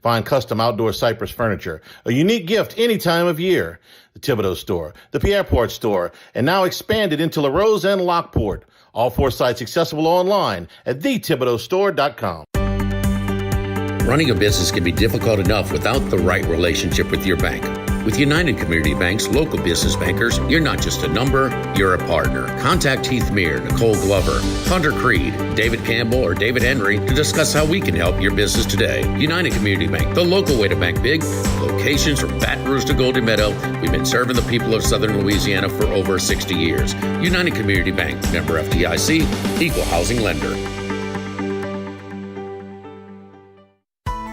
Find custom outdoor cypress furniture, a unique gift any time of year. The Thibodeau Store, the Pierreport Store, and now expanded into LaRose and Lockport. All 4 sites accessible online at thethibodeaustore.com. Running a business can be difficult enough without the right relationship with your bank. With United Community Bank's local business bankers, you're not just a number, you're a partner. Contact Heath Meir, Nicole Glover, Hunter Creed, David Campbell, or David Henry to discuss how we can help your business today. United Community Bank, the local way to bank big. Locations from Baton Rouge to Golden Meadow. We've been serving the people of Southern Louisiana for over 60 years. United Community Bank, member FDIC, equal housing lender.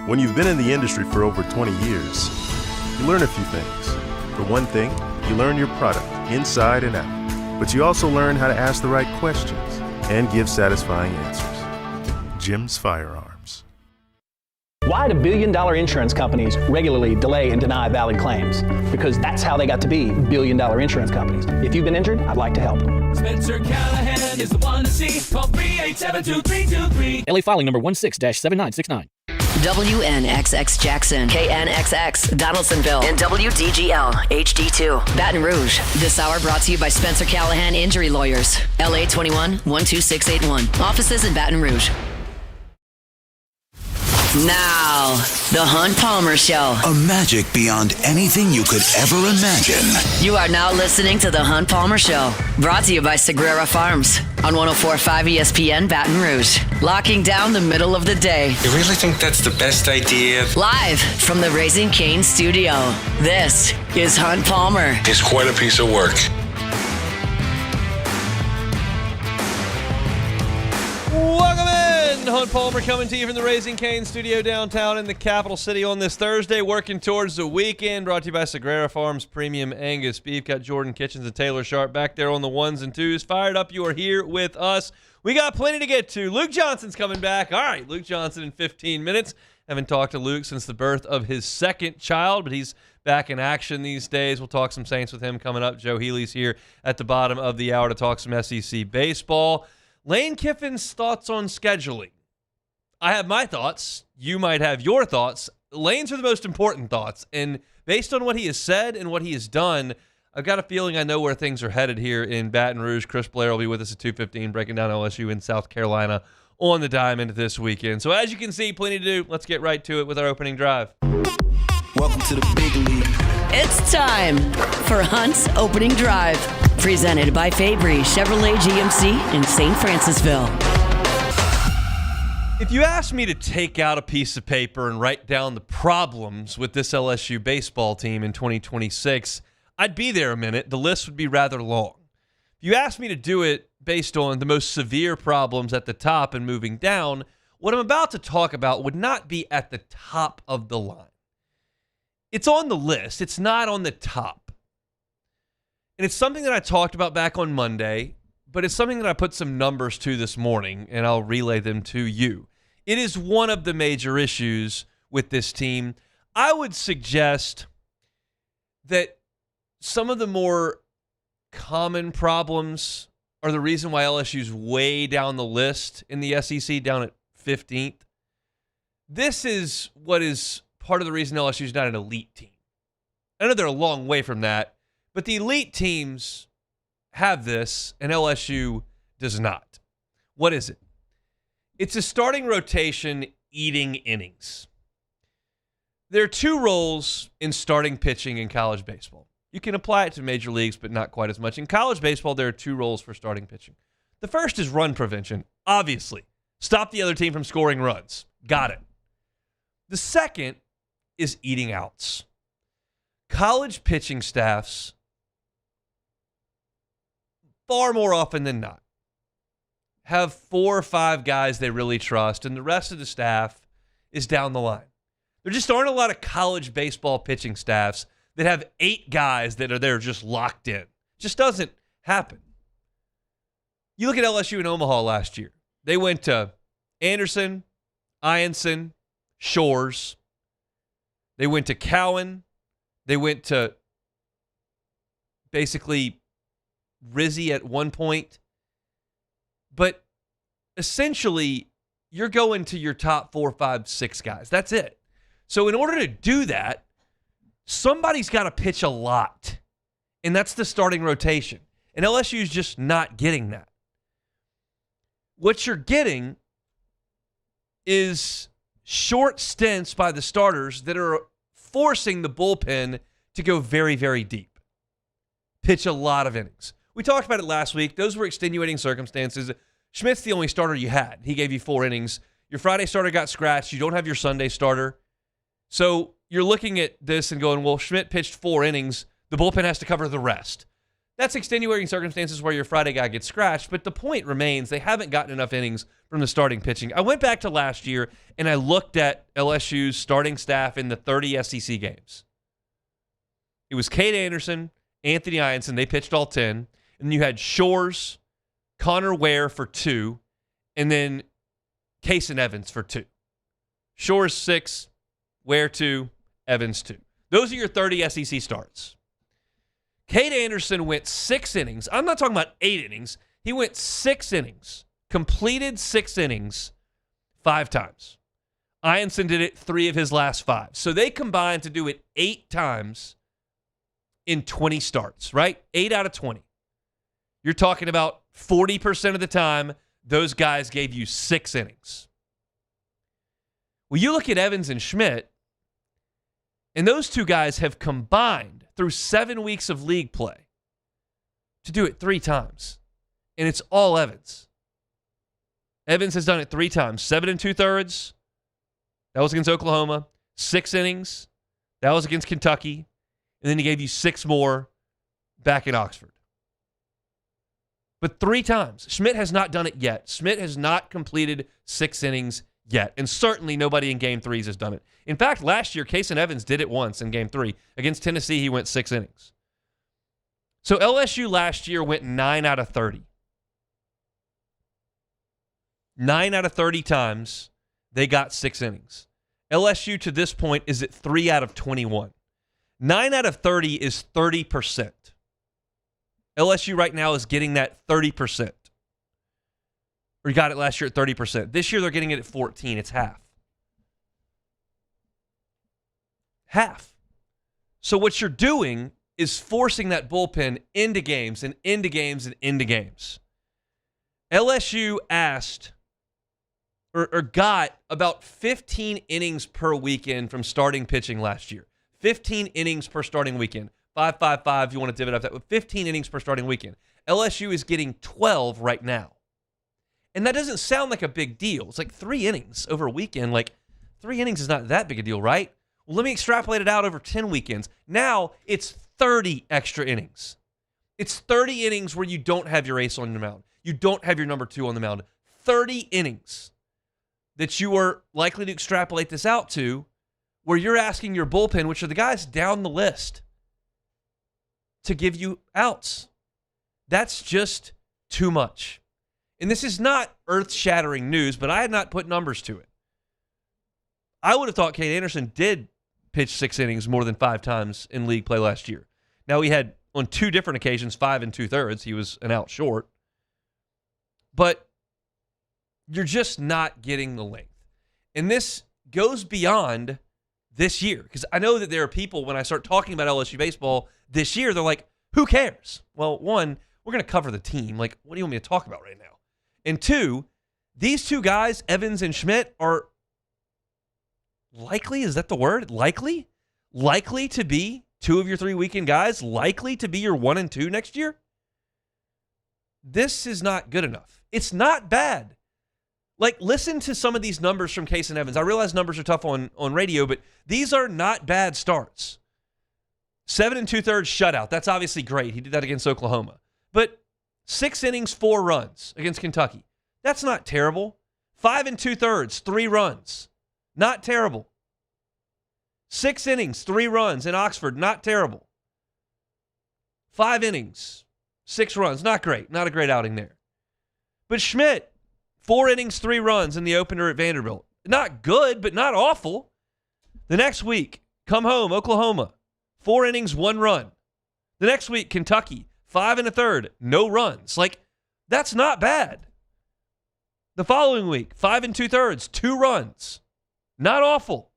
When you've been in the industry for over 20 years, you learn a few things. For one thing, you learn your product inside and out, but you also learn how to ask the right questions and give satisfying answers. Jim's Firearms. Why do billion-dollar insurance companies regularly delay and deny valid claims? Because that's how they got to be billion-dollar insurance companies. If you've been injured, I'd like to help. Spencer Callahan is the one to see. Call 387-2323. LA filing number 16-7969. WNXX Jackson, KNXX Donaldsonville, and WDGL HD2 Baton Rouge. This hour brought to you by Spencer Callahan Injury Lawyers. LA 21-12681. Offices in Baton Rouge. Now, The Hunt Palmer Show. A magic beyond anything you could ever imagine. You are now listening to The Hunt Palmer Show. Brought to you by Sagrera Farms on 104.5 ESPN Baton Rouge. Locking down the middle of the day. You really think that's the best idea? Live from the Raising Cane studio. This is Hunt Palmer. It's quite a piece of work. Welcome in! Hunt Palmer coming to you from the Raising Cane studio downtown in the capital city on this Thursday, working towards the weekend. Brought to you by Sagrera Farms Premium Angus Beef. Got Jordan Kitchens and Taylor Sharp back there on the ones and twos. Fired up, you are here with us. We got plenty to get to. Luke Johnson's coming back. All right, Luke Johnson in 15 minutes. Haven't talked to Luke since the birth of his second child, but he's back in action these days. We'll talk some Saints with him coming up. Joe Healy's here at the bottom of the hour to talk some SEC baseball. Lane Kiffin's thoughts on scheduling. I have my thoughts. You might have your thoughts. Lane's are the most important thoughts. And based on what he has said and what he has done, I've got a feeling I know where things are headed here in Baton Rouge. Chris Blair will be with us at 2:15, breaking down LSU in South Carolina on the Diamond this weekend. So as you can see, plenty to do. Let's get right to it with our opening drive. Welcome to the big league. It's time for Hunt's Opening Drive. Presented by Fabry Chevrolet GMC in St. Francisville. If you asked me to take out a piece of paper and write down the problems with this LSU baseball team in 2026, I'd be there a minute. The list would be rather long. If you asked me to do it based on the most severe problems at the top and moving down, what I'm about to talk about would not be at the top of the line. It's on the list. It's not on the top. And it's something that I talked about back on Monday, but it's something that I put some numbers to this morning, and I'll relay them to you. It is one of the major issues with this team. I would suggest that some of the more common problems are the reason why LSU's way down the list in the SEC, down at 15th. This is what is part of the reason LSU's not an elite team. I know they're a long way from that, but the elite teams have this, and LSU does not. What is it? It's a starting rotation eating innings. There are two roles in starting pitching in college baseball. You can apply it to major leagues, but not quite as much. In college baseball, there are two roles for starting pitching. The first is run prevention, obviously. Stop the other team from scoring runs. Got it. The second is eating outs. College pitching staffs, far more often than not, have 4 or 5 guys they really trust, and the rest of the staff is down the line. There just aren't a lot of college baseball pitching staffs that have 8 guys that are there just locked in. It just doesn't happen. You look at LSU in Omaha last year. They went to Anderson, Ianson, Shores. They went to Cowan. They went to basically Rizzi at one point. But essentially, you're going to your top 4, 5, 6 guys. That's it. So in order to do that, somebody's got to pitch a lot. And that's the starting rotation. And LSU is just not getting that. What you're getting is short stints by the starters that are forcing the bullpen to go very, very deep. Pitch a lot of innings. We talked about it last week. Those were extenuating circumstances. Schmidt's the only starter you had. He gave you 4 innings. Your Friday starter got scratched. You don't have your Sunday starter. So you're looking at this and going, well, Schmidt pitched 4 innings. The bullpen has to cover the rest. That's extenuating circumstances where your Friday guy gets scratched, but the point remains they haven't gotten enough innings from the starting pitching. I went back to last year, and I looked at LSU's starting staff in the 30 SEC games. It was Cade Anderson, Anthony Ianson. They pitched all 10. And you had Shores, Connor Ware for 2, and then Case and Evans for 2. Shores 6, Ware 2, Evans 2. Those are your 30 SEC starts. Cade Anderson went 6 innings. I'm not talking about 8 innings. He went 6 innings, completed 6 innings 5 times. Ianson did it 3 of his last 5. So they combined to do it 8 times in 20 starts, right? 8 out of 20. You're talking about 40% of the time, those guys gave you 6 innings. Well, you look at Evans and Schmidt, and those 2 guys have combined through 7 weeks of league play to do it 3 times. And it's all Evans. Evans has done it 3 times. 7 2/3. That was against Oklahoma. 6 innings. That was against Kentucky. And then he gave you 6 more back in Oxford. But 3 times. Schmidt has not done it yet. Schmidt has not completed 6 innings yet. And certainly nobody in Game 3s has done it. In fact, last year, Case and Evans did it once in Game 3. Against Tennessee, he went 6 innings. So LSU last year went 9 out of 30. 9 out of 30 times, they got 6 innings. LSU to this point is at 3 out of 21. 9 out of 30 is 30%. LSU right now is getting that 30%. Or got it last year at 30%. This year they're getting it at 14. It's half. Half. So what you're doing is forcing that bullpen into games and into games and into games. LSU asked or got about 15 innings per weekend from starting pitching last year. 15 innings per starting weekend. 5-5-5, you want to divvy it up that, but 15 innings per starting weekend. LSU is getting 12 right now. And that doesn't sound like a big deal. It's like 3 innings over a weekend. Like, 3 innings is not that big a deal, right? Well, let me extrapolate it out over 10 weekends. Now it's 30 extra innings. It's 30 innings where you don't have your ace on the mound. You don't have your number 2 on the mound. 30 innings that you are likely to extrapolate this out to, where you're asking your bullpen, which are the guys down the list, to give you outs. That's just too much. And this is not earth-shattering news, but I had not put numbers to it. I would have thought Cade Anderson did pitch 6 innings more than 5 times in league play last year. Now, he had, on 2 different occasions, 5 2/3. He was an out short. But you're just not getting the length. And this goes beyond this year. Because I know that there are people, when I start talking about LSU baseball this year, they're like, who cares? Well, 1, we're going to cover the team. Like, what do you want me to talk about right now? And 2, these 2 guys, Evans and Schmidt, are likely, is that the word? Likely? Likely to be 2 of your 3 weekend guys? Likely to be your 1 and 2 next year? This is not good enough. It's not bad. Like, listen to some of these numbers from Case and Evans. I realize numbers are tough on radio, but these are not bad starts. 7 2/3 shutout. That's obviously great. He did that against Oklahoma. But 6 innings, 4 runs against Kentucky. That's not terrible. 5 2/3, 3 runs. Not terrible. 6 innings, 3 runs in Oxford. Not terrible. 5 innings, 6 runs. Not great. Not a great outing there. But Schmidt, 4 innings, 3 runs in the opener at Vanderbilt. Not good, but not awful. The next week, come home, Oklahoma. 4 innings, 1 run. The next week, Kentucky, 5 1/3, no runs. Like, that's not bad. The following week, 5 2/3, 2 runs. Not awful.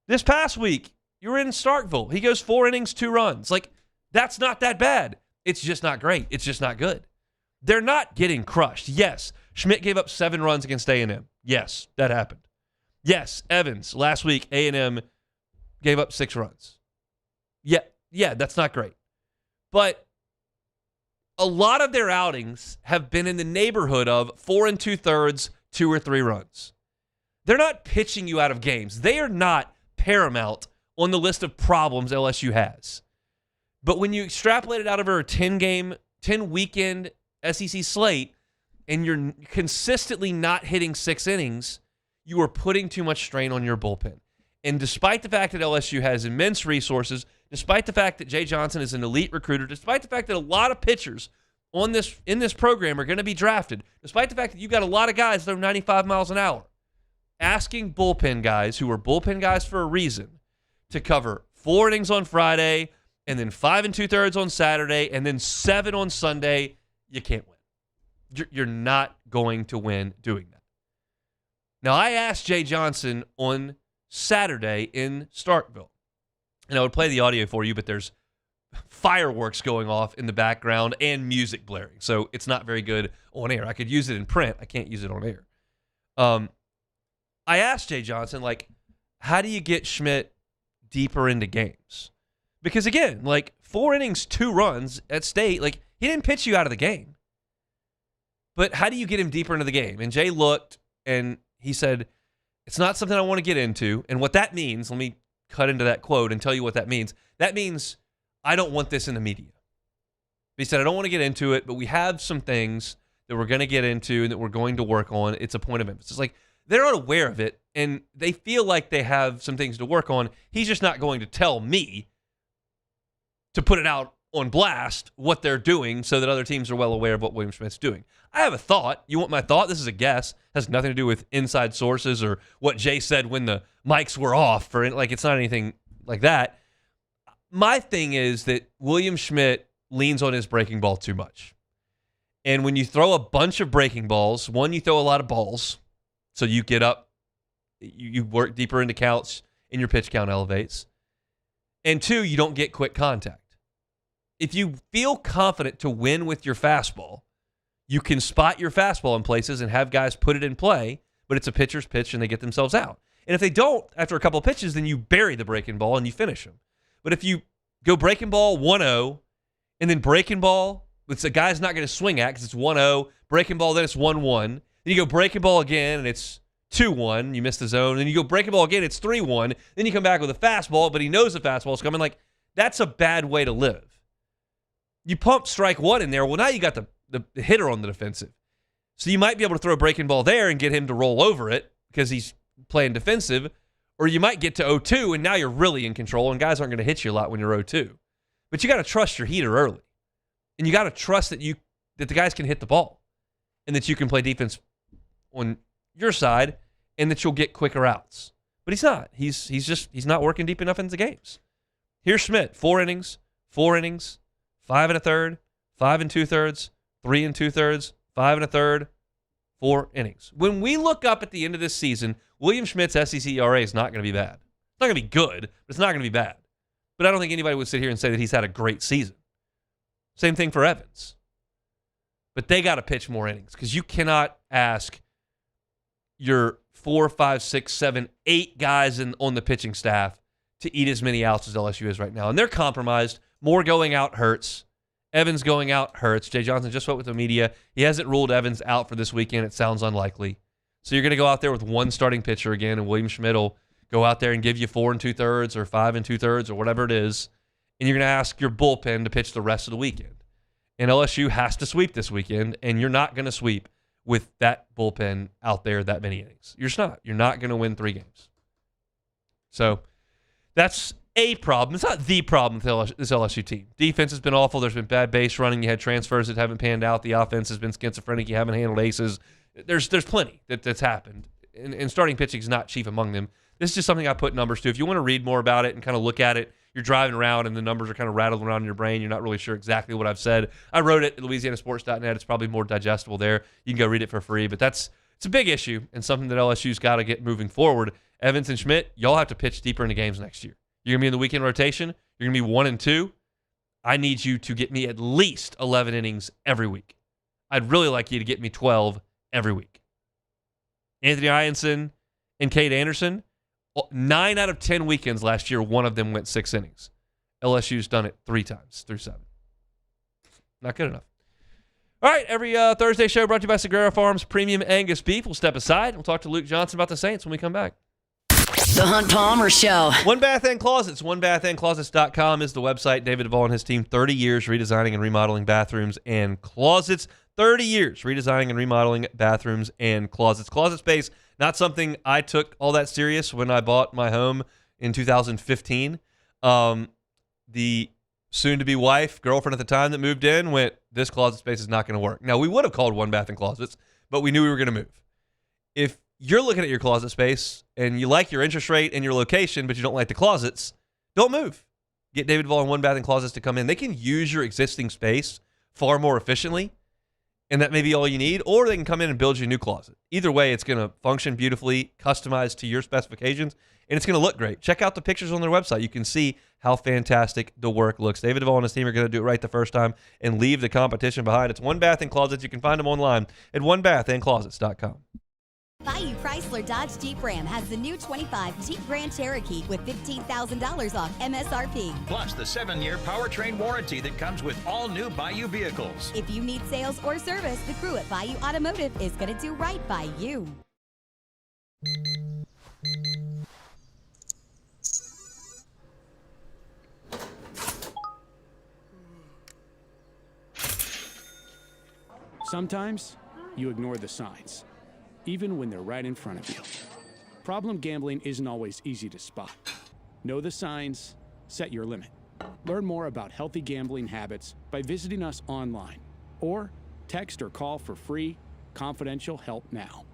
This past week, you were in Starkville. He goes 4 innings, 2 runs. Like, that's not that bad. It's just not great. It's just not good. They're not getting crushed. Yes, Schmidt gave up 7 runs against A&M. Yes, that happened. Yes, Evans, last week, A&M gave up 6 runs. Yeah, that's not great. But a lot of their outings have been in the neighborhood of 4 2/3, 2 or 3 runs. They're not pitching you out of games. They are not paramount on the list of problems LSU has. But when you extrapolate it out over a 10-weekend SEC slate, and you're consistently not hitting 6 innings, you are putting too much strain on your bullpen. And despite the fact that LSU has immense resources, despite the fact that Jay Johnson is an elite recruiter, despite the fact that a lot of pitchers in this program are going to be drafted, despite the fact that you've got a lot of guys that are 95 miles an hour, asking bullpen guys who are bullpen guys for a reason to cover 4 innings on Friday and then 5 2/3 on Saturday and then 7 on Sunday, you can't win. You're not going to win doing that. Now, I asked Jay Johnson on Saturday in Starkville, and I would play the audio for you, but there's fireworks going off in the background and music blaring, so it's not very good on air. I could use it in print. I can't use it on air. I asked Jay Johnson, like, how do you get Schmidt deeper into games? Because, again, like, 4 innings, 2 runs at State, like, he didn't pitch you out of the game. But how do you get him deeper into the game? And Jay looked, and he said, it's not something I want to get into. And what that means, let me cut into that quote and tell you what that means. That means I don't want this in the media. He said, I don't want to get into it, but we have some things that we're going to get into and that we're going to work on. It's a point of emphasis. Like, they're not aware of it, and they feel like they have some things to work on. He's just not going to tell me to put it out on blast what they're doing so that other teams are well aware of what William Schmidt's doing. I have a thought. You want my thought? This is a guess. It has nothing to do with inside sources or what Jay said when the mics were off. It's not anything like that. My thing is that William Schmidt leans on his breaking ball too much. And when you throw a bunch of breaking balls, one, you throw a lot of balls, so you get up, you work deeper into counts, and your pitch count elevates. And 2, you don't get quick contact. If you feel confident to win with your fastball, you can spot your fastball in places and have guys put it in play, but it's a pitcher's pitch and they get themselves out. And if they don't, after a couple of pitches, then you bury the breaking ball and you finish them. But if you go breaking ball 1-0, and then breaking ball, which the guy's not going to swing at because it's 1-0, breaking ball, then it's 1-1. Then you go breaking ball again, and it's 2-1. You miss the zone. Then you go breaking ball again, it's 3-1. Then you come back with a fastball, but he knows the fastball's coming. Like, that's a bad way to live. You pump strike 1 in there. Well, now you got the hitter on the defensive. So you might be able to throw a breaking ball there and get him to roll over it because he's playing defensive. Or you might get to 0-2, and now you're really in control, and guys aren't going to hit you a lot when you're 0-2. But you got to trust your heater early. And you got to trust that the guys can hit the ball and that you can play defense on your side and that you'll get quicker outs. But he's not. He's not working deep enough into games. Here's Schmidt, 4 innings, 5 1/3, 5 2/3, 3 2/3, 5 1/3, 4 innings. When we look up at the end of this season, William Schmidt's SEC ERA is not going to be bad. It's not going to be good, but it's not going to be bad. But I don't think anybody would sit here and say that he's had a great season. Same thing for Evans. But they got to pitch more innings because you cannot ask your 4, 5, 6, 7, 8 guys on the pitching staff to eat as many outs as LSU is right now. And they're compromised. Moore going out hurts. Evans going out hurts. Jay Johnson just spoke with the media. He hasn't ruled Evans out for this weekend. It sounds unlikely. So you're going to go out there with one starting pitcher again, and William Schmidt will go out there and give you 4 2/3 or 5 2/3 or whatever it is, and you're going to ask your bullpen to pitch the rest of the weekend. And LSU has to sweep this weekend, and you're not going to sweep with that bullpen out there that many innings. You're just not. You're not going to win 3 games. So that's a problem. It's not the problem with this LSU team. Defense has been awful. There's been bad base running. You had transfers that haven't panned out. The offense has been schizophrenic. You haven't handled aces. There's plenty that's happened. And starting pitching is not chief among them. This is just something I put numbers to. If you want to read more about it and kind of look at it, you're driving around and the numbers are kind of rattling around in your brain. You're not really sure exactly what I've said. I wrote it at LouisianaSports.net. It's probably more digestible there. You can go read it for free. But it's a big issue and something that LSU's got to get moving forward. Evans and Schmidt, y'all have to pitch deeper into games next year. You're going to be in the weekend rotation. You're going to be 1 and 2. I need you to get me at least 11 innings every week. I'd really like you to get me 12 every week. Anthony Ianson and Cade Anderson, 9 out of 10 weekends last year, one of them went 6 innings. LSU's done it 3 times through 7. Not good enough. All right, every Thursday show brought to you by Sagrera Farms Premium Angus Beef. We'll step aside. We'll talk to Luke Johnson about the Saints when we come back. The Hunt Palmer Show. One Bath and Closets. OneBathAndClosets.com is the website. David Duvall and his team, 30 years redesigning and remodeling bathrooms and closets. 30 years redesigning and remodeling bathrooms and closets. Closet space, not something I took all that serious when I bought my home in 2015. The soon-to-be wife, girlfriend at the time that moved in, went, this closet space is not going to work. Now, we would have called One Bath and Closets, but we knew we were going to move. If you're looking at your closet space and you like your interest rate and your location, but you don't like the closets, don't move. Get David Duvall and One Bath and Closets to come in. They can use your existing space far more efficiently, and that may be all you need, or they can come in and build you a new closet. Either way, it's going to function beautifully, customized to your specifications, and it's going to look great. Check out the pictures on their website. You can see how fantastic the work looks. David Duvall and his team are going to do it right the first time and leave the competition behind. It's One Bath and Closets. You can find them online at onebathandclosets.com. Bayou Chrysler Dodge Jeep Ram has the new 25 Jeep Grand Cherokee with $15,000 off MSRP. Plus the 7-year powertrain warranty that comes with all new Bayou vehicles. If you need sales or service, the crew at Bayou Automotive is going to do right by you. Sometimes you ignore the signs, even when they're right in front of you. Problem gambling isn't always easy to spot. Know the signs, set your limit. Learn more about healthy gambling habits by visiting us online or text or call for free, confidential help now.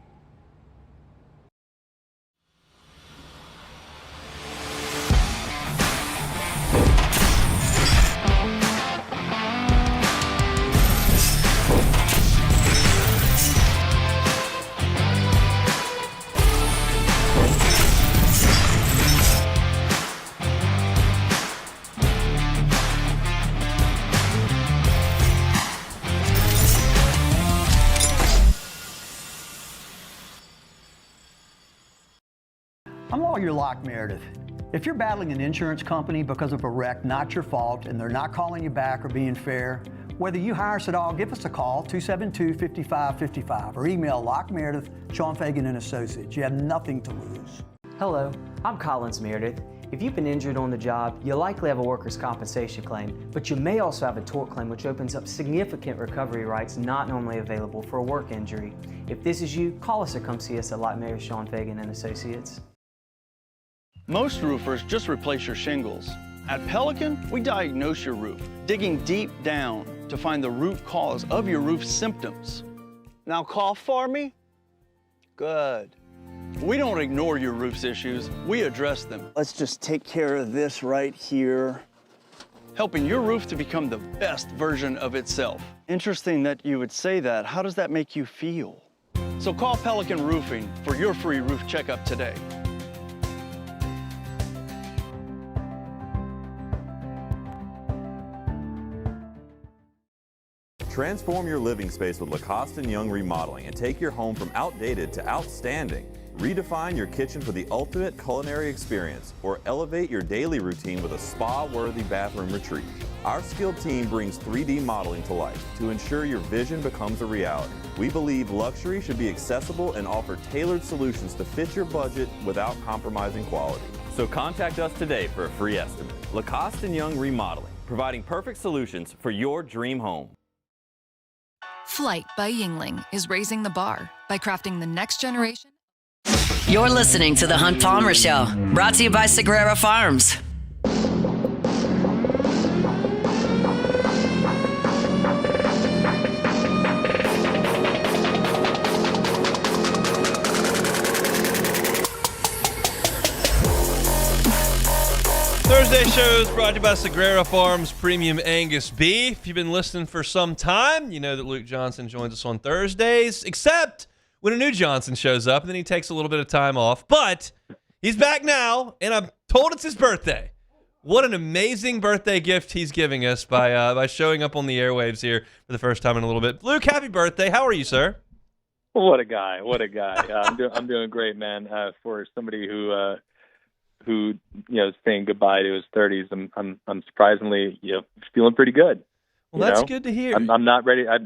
I'm Lawyer Locke Meredith. If you're battling an insurance company because of a wreck not your fault and they're not calling you back or being fair, whether you hire us at all, give us a call, 272-5555, or email Locke Meredith, Sean Fagan and Associates. You have nothing to lose. Hello, I'm Collins Meredith. If you've been injured on the job, you'll likely have a workers' compensation claim, but you may also have a tort claim, which opens up significant recovery rights not normally available for a work injury. If this is you, call us or come see us at Locke Meredith, Sean Fagan and Associates. Most roofers just replace your shingles. At Pelican, we diagnose your roof, digging deep down to find the root cause of your roof symptoms. Now cough for me? Good. We don't ignore your roof's issues, we address them. Let's just take care of this right here, helping your roof to become the best version of itself. Interesting that you would say that. How does that make you feel? So call Pelican Roofing for your free roof checkup today. Transform your living space with Lacoste & Young Remodeling and take your home from outdated to outstanding. Redefine your kitchen for the ultimate culinary experience or elevate your daily routine with a spa-worthy bathroom retreat. Our skilled team brings 3D modeling to life to ensure your vision becomes a reality. We believe luxury should be accessible and offer tailored solutions to fit your budget without compromising quality. So contact us today for a free estimate. Lacoste & Young Remodeling, providing perfect solutions for your dream home. Flight by Yingling is raising the bar by crafting the next generation. You're listening to The Hunt Palmer Show, brought to you by Sagrera Farms. Thursday shows brought to you by Sagrera Farms Premium Angus Beef. You've been listening for some time. You know that Luke Johnson joins us on Thursdays, except when a new Johnson shows up, and then he takes a little bit of time off. But He's back now, and I'm told it's his birthday. What an amazing birthday gift he's giving us by showing up on the airwaves here for the first time in a little bit. Luke, happy birthday. How are you, sir? What a guy! What a guy! I'm doing great, man. For somebody who is saying goodbye to his 30s, I'm surprisingly feeling pretty good. Well, that's good to hear. I'm not ready. I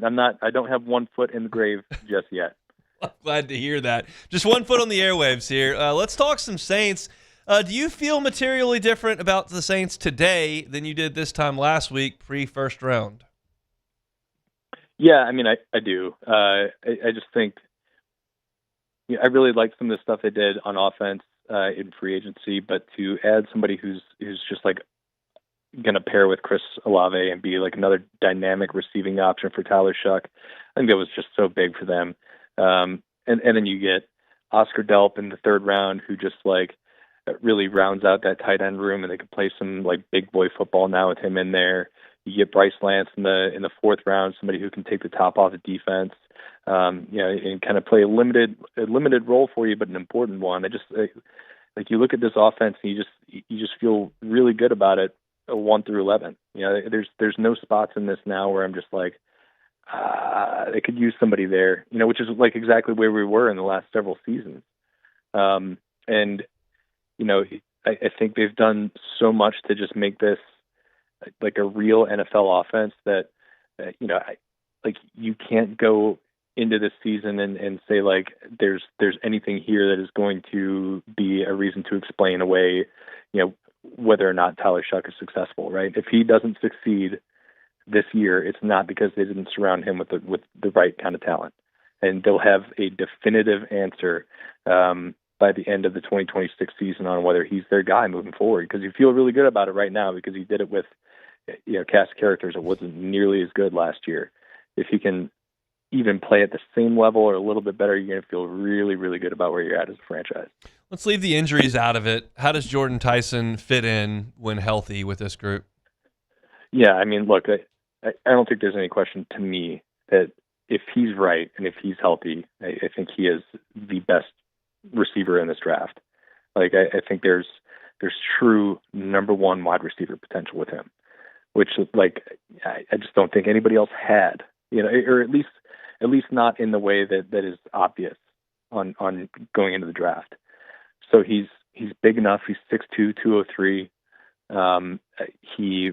don't have one foot in the grave just yet. I'm glad to hear that. Just one foot on the airwaves here. Let's talk some Saints. Do you feel materially different about the Saints today than you did this time last week, pre-first round? Yeah, I mean, I do. I just think I really like some of the stuff they did on offense in free agency, but to add somebody who's just like going to pair with Chris Olave and be like another dynamic receiving option for Tyler Shuck, I think that was just so big for them. And then you get Oscar Delp in the third round, who just like really rounds out that tight end room, and they can play some like big boy football now with him in there. You get Bryce Lance in the fourth round, somebody who can take the top off the defense, and kind of play a limited role for you, but an important one. I just like you look at this offense and you just feel really good about it, 1 through 11. There's no spots in this now where I'm just like, they could use somebody there, which is like exactly where we were in the last several seasons. I think they've done so much to just make this like a real NFL offense that, you can't go into this season and say like there's anything here that is going to be a reason to explain away, whether or not Tyler Shuck is successful, right? If he doesn't succeed this year, it's not because they didn't surround him with the right kind of talent. And they'll have a definitive answer by the end of the 2026 season on whether he's their guy moving forward, because you feel really good about it right now because he did it with cast characters that wasn't nearly as good last year. If he can even play at the same level or a little bit better, you're going to feel really, really good about where you're at as a franchise. Let's leave the injuries out of it. How does Jordan Tyson fit in when healthy with this group? Yeah, I mean, look, I don't think there's any question to me that if he's right and if he's healthy, I think he is the best receiver in this draft. Like, I think there's true number one wide receiver potential with him, which like I just don't think anybody else had, or at least not in the way that is obvious on going into the draft. So he's big enough. He's 6'2", 203. He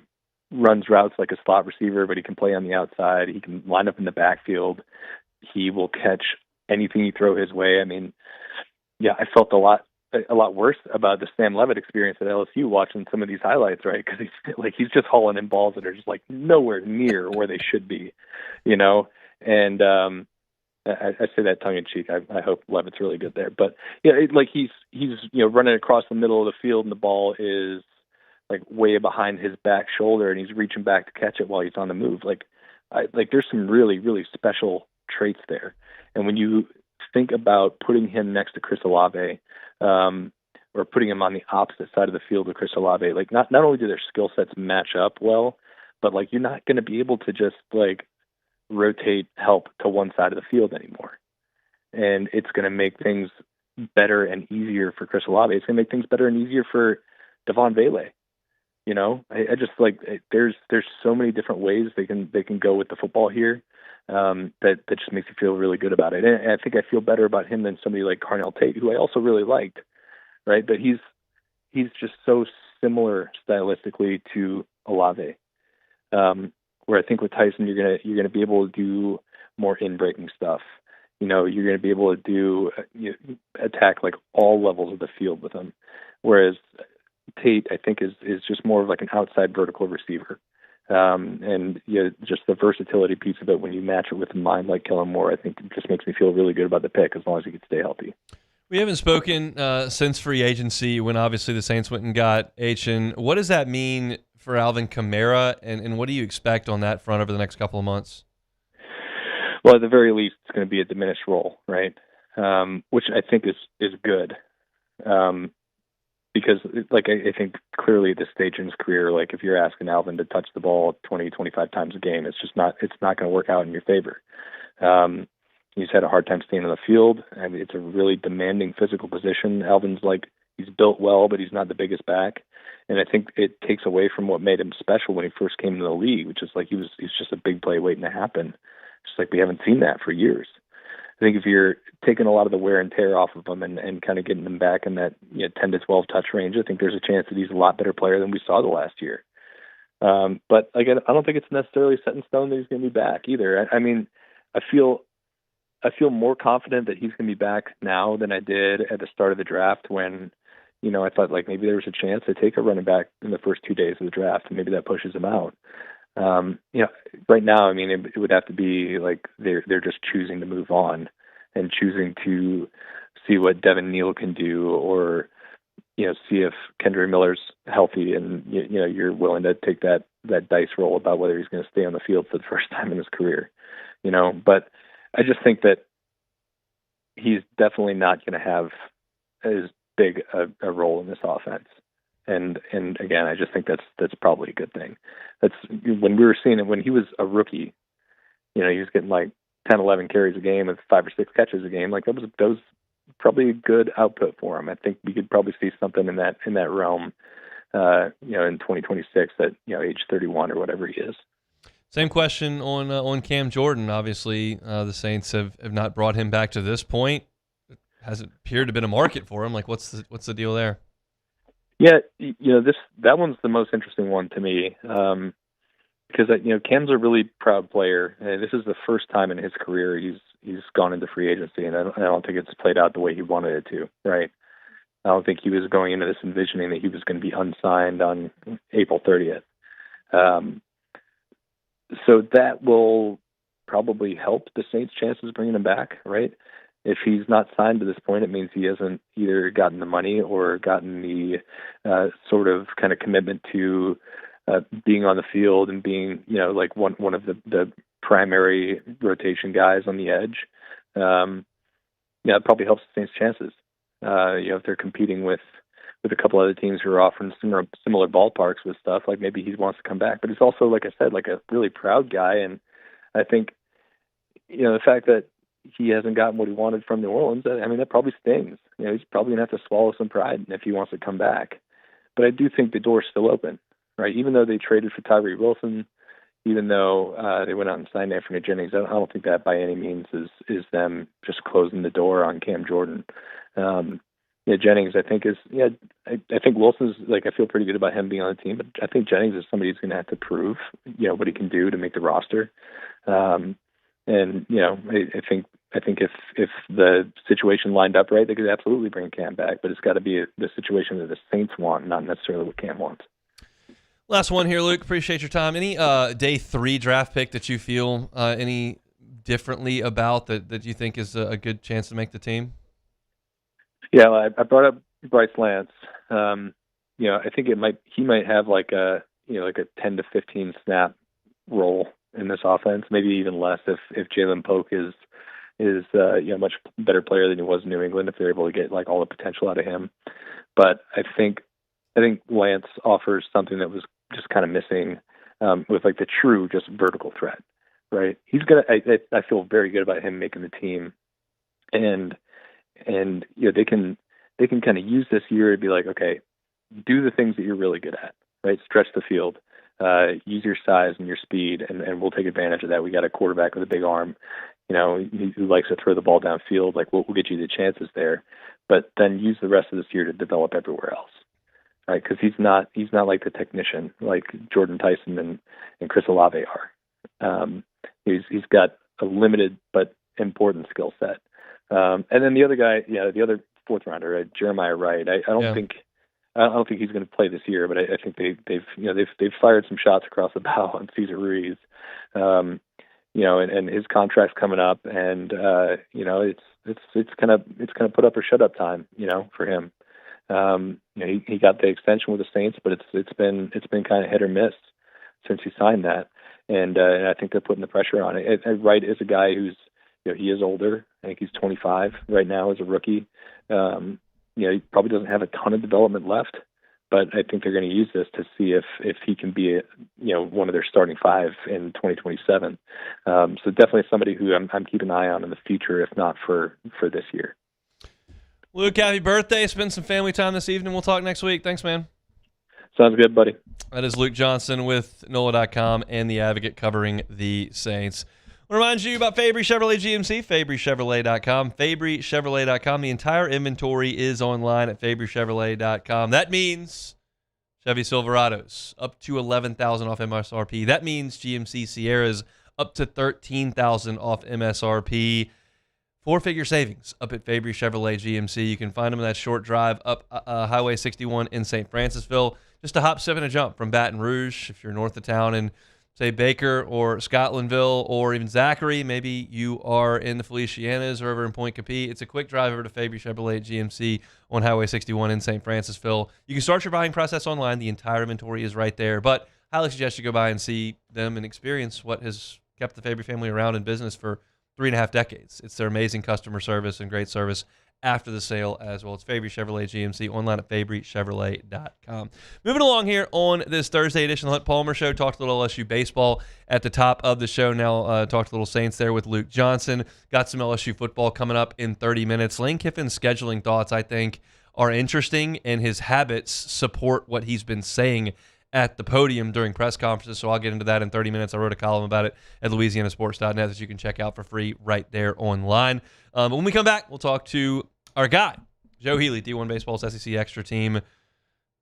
runs routes like a slot receiver, but he can play on the outside. He can line up in the backfield. He will catch anything you throw his way. I mean, yeah, I felt a lot worse about the Sam Levitt experience at LSU watching some of these highlights, right? Because he's just hauling in balls that are just like nowhere near where they should be, And I say that tongue in cheek. I hope Levitt's really good there, but yeah, he's running across the middle of the field and the ball is like way behind his back shoulder and he's reaching back to catch it while he's on the move. Like there's some really, really special traits there. And when you think about putting him next to Chris Olave, or putting him on the opposite side of the field of Chris Olave, like not only do their skill sets match up well, but like you're not going to be able to just like rotate help to one side of the field anymore. And it's going to make things better and easier for Chris Olave. It's going to make things better and easier for Devon Vele. I just like there's so many different ways they can go with the football here. That just makes me feel really good about it. And I think I feel better about him than somebody like Carnell Tate, who I also really liked, right? But he's just so similar stylistically to Olave. Where I think with Tyson, you're gonna be able to do more in-breaking stuff. You're gonna be able to do attack like all levels of the field with him. Whereas Tate, I think, is just more of like an outside vertical receiver. And just the versatility piece of it when you match it with a mind like Kellen Moore, I think it just makes me feel really good about the pick as long as he can stay healthy. We haven't spoken since free agency when obviously the Saints went and got Achane. What does that mean for Alvin Kamara, and what do you expect on that front over the next couple of months? Well, at the very least, it's going to be a diminished role, right? Which I think is good. Because like I think clearly at this stage in his career, like if you're asking Alvin to touch the ball 20, 25 times a game, it's not going to work out in your favor. He's had a hard time staying on the field. I mean, it's a really demanding physical position. Alvin's like He's built well, but he's not the biggest back. And I think it takes away from what made him special when he first came into the league, which is like he's just a big play waiting to happen. Just like we haven't seen that for years. I think if you're taking a lot of the wear and tear off of him and kind of getting him back in that 10 to 12 touch range, I think there's a chance that he's a lot better player than we saw the last year. But again, I don't think it's necessarily set in stone that he's going to be back either. I mean, I feel more confident that he's going to be back now than I did at the start of the draft when, I thought like maybe there was a chance to take a running back in the first 2 days of the draft and maybe that pushes him out. Right now, I mean, it would have to be like they're just choosing to move on and choosing to see what Devin Neal can do, or see if Kendra Miller's healthy, and you're willing to take that dice roll about whether he's going to stay on the field for the first time in his career. But I just think that he's definitely not going to have as big a role in this offense. And again, I just think that's probably a good thing. That's when we were seeing it when he was a rookie. He was getting like 10, 11 carries a game and 5 or 6 catches a game. Like that was probably a good output for him. I think we could probably see something in that realm, in 2026 at age 31 or whatever he is. Same question on Cam Jordan. Obviously, the Saints have not brought him back to this point. It hasn't appeared to have been a market for him. Like, what's the deal there? Yeah, that one's the most interesting one to me, because Cam's a really proud player, and this is the first time in his career he's gone into free agency, and I don't think it's played out the way he wanted it to. Right? I don't think he was going into this envisioning that he was going to be unsigned on April 30th. So that will probably help the Saints' chances of bringing him back, right? If he's not signed to this point, it means he hasn't either gotten the money or gotten the sort of kind of commitment to being on the field and being, like one of the primary rotation guys on the edge. It probably helps the Saints' chances. If they're competing with a couple other teams who are offering similar ballparks with stuff, like maybe he wants to come back. But he's also, like I said, like a really proud guy. And I think, the fact that he hasn't gotten what he wanted from New Orleans, I mean, that probably stings. He's probably going to have to swallow some pride if he wants to come back. But I do think the door's still open, right? Even though they traded for Tyree Wilson, even though they went out and signed Anthony Jennings, I don't think that by any means is them just closing the door on Cam Jordan. Jennings, I think I think Wilson's like, I feel pretty good about him being on the team, but I think Jennings is somebody who's going to have to prove, what he can do to make the roster. I think if the situation lined up right, they could absolutely bring Cam back, but it's got to be the situation that the Saints want, not necessarily what Cam wants. Last one here, Luke. Appreciate your time. Any day 3 draft pick that you feel any differently about that you think is a good chance to make the team? Yeah, I brought up Bryce Lance. I think he might have like a 10 to 15 snap role in this offense, maybe even less if Jalen Polk is a much better player than he was in New England, if they're able to get like all the potential out of him. But I think Lance offers something that was just kind of missing with like the true just vertical threat, right? I feel very good about him making the team, and they can kind of use this year to be like, okay, do the things that you're really good at, right? Stretch the field, use your size and your speed, and we'll take advantage of that. We got a quarterback with a big arm, he likes to throw the ball downfield. Like we'll get you the chances there, but then use the rest of this year to develop everywhere else, right? Because he's not like the technician like Jordan Tyson and Chris Olave are. He's got a limited but important skill set. And then the other guy, the other 4th rounder, Jeremiah Wright. I don't think he's going to play this year, but I think they've fired some shots across the bow on Cesar Ruiz, and his contract's coming up, and it's kind of put up or shut up time, for him. He got the extension with the Saints, but it's been kind of hit or miss since he signed that, and I think they're putting the pressure on it. Wright is a guy who's he is older. I think he's 25 right now as a rookie. He probably doesn't have a ton of development left, but I think they're going to use this to see if he can be one of their starting 5 in 2027. So definitely somebody who I'm keeping an eye on in the future, if not for this year. Luke, happy birthday. Spend some family time this evening. We'll talk next week. Thanks, man. Sounds good, buddy. That is Luke Johnson with NOLA.com and The Advocate covering the Saints. I want to remind you about Fabry Chevrolet GMC, FabryChevrolet.com, FabryChevrolet.com. The entire inventory is online at FabryChevrolet.com. That means Chevy Silverados up to $11,000 off MSRP. That means GMC Sierras up to $13,000 off MSRP. Four-figure savings up at Fabry Chevrolet GMC. You can find them in that short drive up Highway 61 in St. Francisville. Just a hop, step, and a jump from Baton Rouge. If you're north of town in, say, Baker or Scotlandville or even Zachary, maybe you are in the Felicianas or over in Point Capee, it's a quick drive over to Fabry Chevrolet GMC on Highway 61 in St. Francisville. You can start your buying process online. The entire inventory is right there. But I highly suggest you go by and see them and experience what has kept the Fabry family around in business for 3.5 decades. It's their amazing customer service and great service after the sale as well. It's Fabry Chevrolet GMC, online at FabryChevrolet.com. Moving along here on this Thursday edition of the Hunt Palmer Show. Talked a little LSU baseball at the top of the show. Now talked a little Saints there with Luke Johnson. Got some LSU football coming up in 30 minutes. Lane Kiffin's scheduling thoughts, I think, are interesting, and his habits support what he's been saying at the podium during press conferences, so I'll get into that in 30 minutes. I wrote a column about it at LouisianaSports.net that you can check out for free right there online. But when we come back, we'll talk to our guy, Joe Healy, D1 Baseball's SEC Extra team,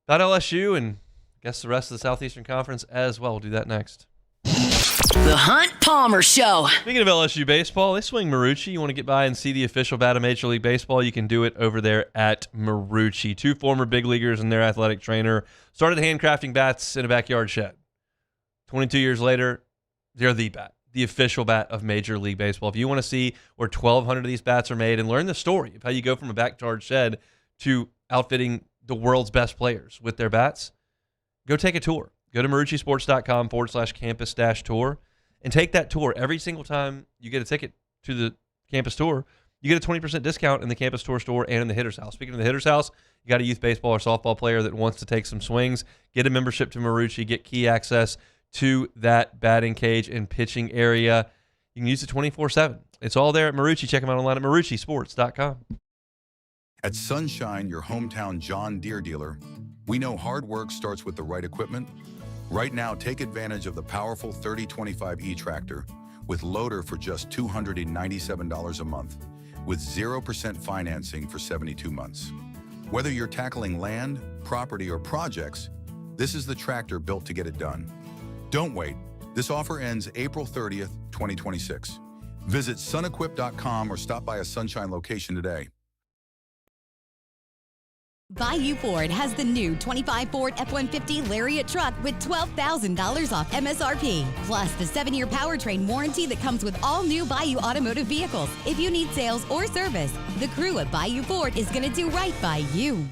about LSU and I guess the rest of the Southeastern Conference as well. We'll do that next. The Hunt Palmer Show. Speaking of LSU baseball, they swing Marucci. You want to get by and see the official bat of Major League Baseball, you can do it over there at Marucci. Two former big leaguers and their athletic trainer started handcrafting bats in a backyard shed. 22 years later, they're the bat, the official bat of Major League Baseball. If you want to see where 1,200 of these bats are made and learn the story of how you go from a backyard shed to outfitting the world's best players with their bats, go take a tour. Go to MarucciSports.com/campus-tour and take that tour. Every single time you get a ticket to the campus tour, you get a 20% discount in the campus tour store and in the Hitter's House. Speaking of the Hitter's House, you got a youth baseball or softball player that wants to take some swings, get a membership to Marucci, get key access to that batting cage and pitching area. You can use it 24/7. It's all there at Marucci. Check them out online at MarucciSports.com. At Sunshine, your hometown John Deere dealer, we know hard work starts with the right equipment. Right now, take advantage of the powerful 3025E tractor with loader for just $297 a month, with 0% financing for 72 months. Whether you're tackling land, property, or projects, this is the tractor built to get it done. Don't wait. This offer ends April 30th, 2026. Visit sunequip.com or stop by a Sunshine location today. Bayou Ford has the new 25 Ford F-150 Lariat truck with $12,000 off MSRP, plus the 7-year powertrain warranty that comes with all new Bayou automotive vehicles. If you need sales or service, the crew at Bayou Ford is going to do right by you.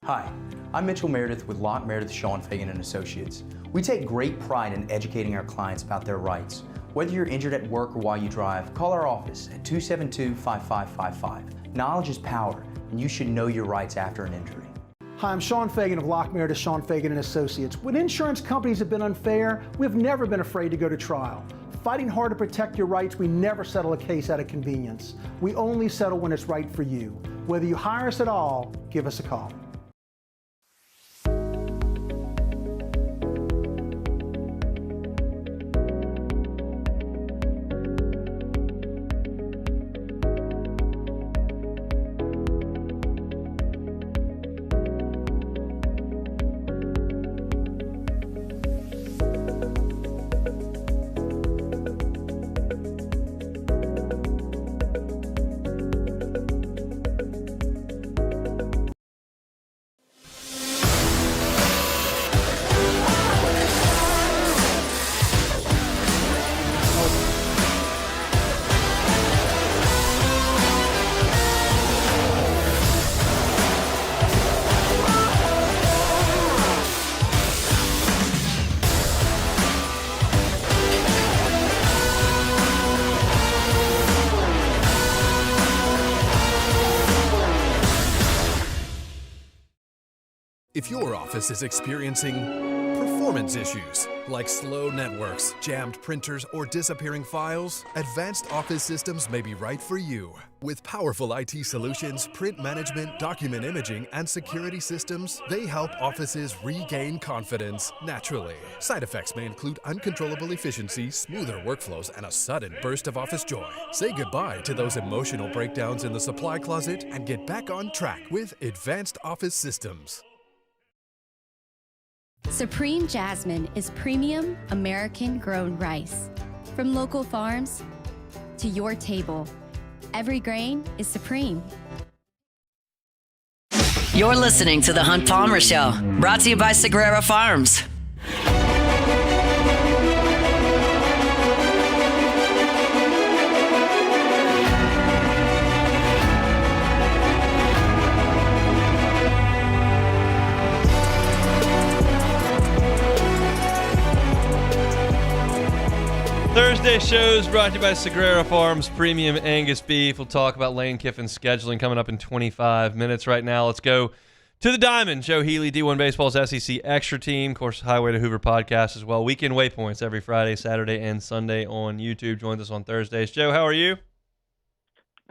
Hi, I'm Mitchell Meredith with Locke Meredith, Sean Fagan & Associates. We take great pride in educating our clients about their rights. Whether you're injured at work or while you drive, call our office at 272-5555. Knowledge is power, and you should know your rights after an injury. Hi, I'm Sean Fagan of Locke Meredith, Sean Fagan & Associates. When insurance companies have been unfair, we've never been afraid to go to trial. Fighting hard to protect your rights, we never settle a case out of convenience. We only settle when it's right for you. Whether you hire us at all, give us a call. If your office is experiencing performance performance issues like slow networks, jammed printers, or disappearing files, Advanced Office Systems may be right for you. With powerful IT solutions, print management, document imaging, and security systems, they help offices regain confidence naturally. Side effects may include uncontrollable efficiency, smoother workflows, and a sudden burst of office joy. Say goodbye to those emotional breakdowns in the supply closet and get back on track with Advanced Office Systems. Supreme Jasmine is premium American-grown rice. From local farms to your table, every grain is supreme. You're listening to The Hunt Palmer Show, brought to you by Sagrera Farms. Thursday shows brought to you by Sagrera Farms Premium Angus Beef. We'll talk about Lane Kiffin's scheduling coming up in 25 minutes. Right now, let's go to the Diamond. Joe Healy, D1 Baseball's SEC Extra Team. Of course, Highway to Hoover podcast as well. Weekend Waypoints every Friday, Saturday, and Sunday on YouTube. Joins us on Thursdays. Joe, how are you?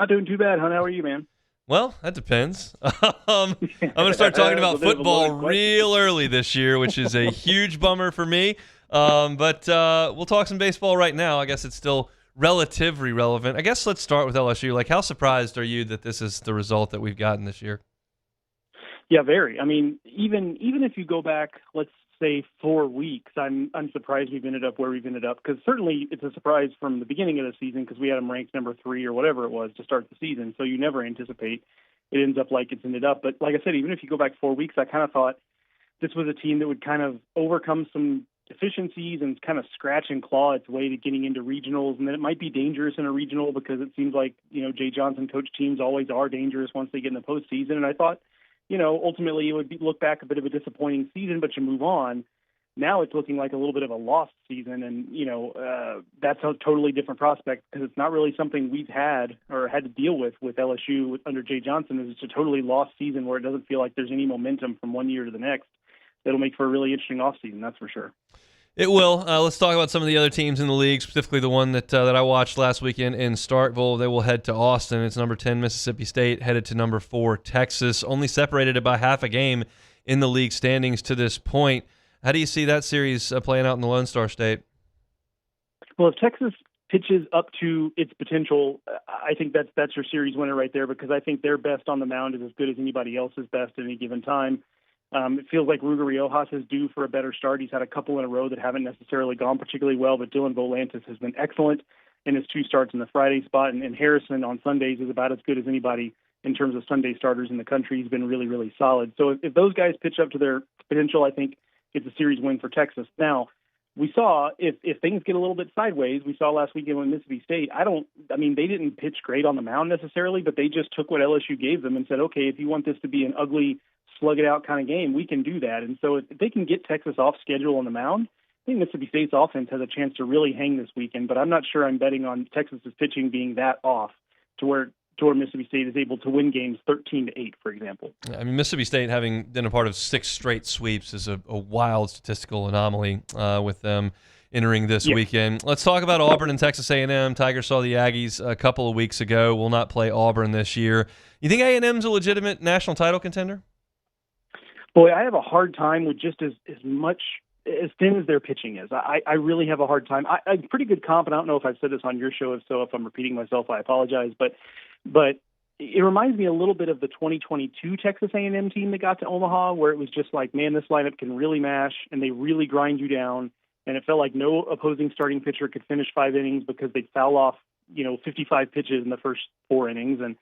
Not doing too bad, hon. How are you, man? Well, that depends. I'm going to start talking about football real early this year, which is a huge bummer for me. But we'll talk some baseball right now. I guess it's still relatively relevant. I guess let's start with LSU. Like, how surprised are you that this is the result that we've gotten this year? Yeah, very. I mean, even if you go back, let's say 4 weeks, I'm surprised we've ended up where we've ended up, because certainly it's a surprise from the beginning of the season because we had them ranked number 3 or whatever it was to start the season. So you never anticipate it ends up like it's ended up. But like I said, even if you go back 4 weeks, I kind of thought this was a team that would kind of overcome some deficiencies and kind of scratch and claw its way to getting into regionals, and then it might be dangerous in a regional because it seems like, Jay Johnson coach teams always are dangerous once they get in the postseason. And I thought, ultimately it would look back a bit of a disappointing season, but you move on. Now it's looking like a little bit of a lost season, and that's a totally different prospect because it's not really something we've had or had to deal with LSU under Jay Johnson. It's a totally lost season where it doesn't feel like there's any momentum from one year to the next. That'll make for a really interesting offseason, that's for sure. It will. Let's talk about some of the other teams in the league, specifically the one that I watched last weekend in Starkville. They will head to Austin. It's number 10 Mississippi State, headed to number 4 Texas, only separated by half a game in the league standings to this point. How do you see that series playing out in the Lone Star State? Well, if Texas pitches up to its potential, I think that's your series winner right there, because I think their best on the mound is as good as anybody else's best at any given time. It feels like Ruger Riojas is due for a better start. He's had a couple in a row that haven't necessarily gone particularly well, but Dylan Volantis has been excellent in his 2 starts in the Friday spot, and Harrison on Sundays is about as good as anybody in terms of Sunday starters in the country. He's been really, really solid. So if those guys pitch up to their potential, I think it's a series win for Texas. Now, we saw if things get a little bit sideways, we saw last weekend with Mississippi State, they didn't pitch great on the mound necessarily, but they just took what LSU gave them and said, okay, if you want this to be an ugly, slug it out kind of game, we can do that. And so if they can get Texas off schedule on the mound, I think Mississippi State's offense has a chance to really hang this weekend, but I'm not sure I'm betting on Texas's pitching being that off to where Mississippi State is able to win games 13-8, for example. I mean, Mississippi State having been a part of 6 straight sweeps is a wild statistical anomaly with them entering this weekend. Let's talk about Auburn and Texas A&M. Tigers saw the Aggies a couple of weeks ago. Will not play Auburn this year. You think A&M's a legitimate national title contender? Boy, I have a hard time with just as thin as their pitching is. I really have a hard time. I'm pretty good comp, and I don't know if I've said this on your show. If so, if I'm repeating myself, I apologize. But it reminds me a little bit of the 2022 Texas A&M team that got to Omaha, where it was just like, man, this lineup can really mash, and they really grind you down. And it felt like no opposing starting pitcher could finish 5 innings because they'd foul off, 55 pitches in the first 4 innings, and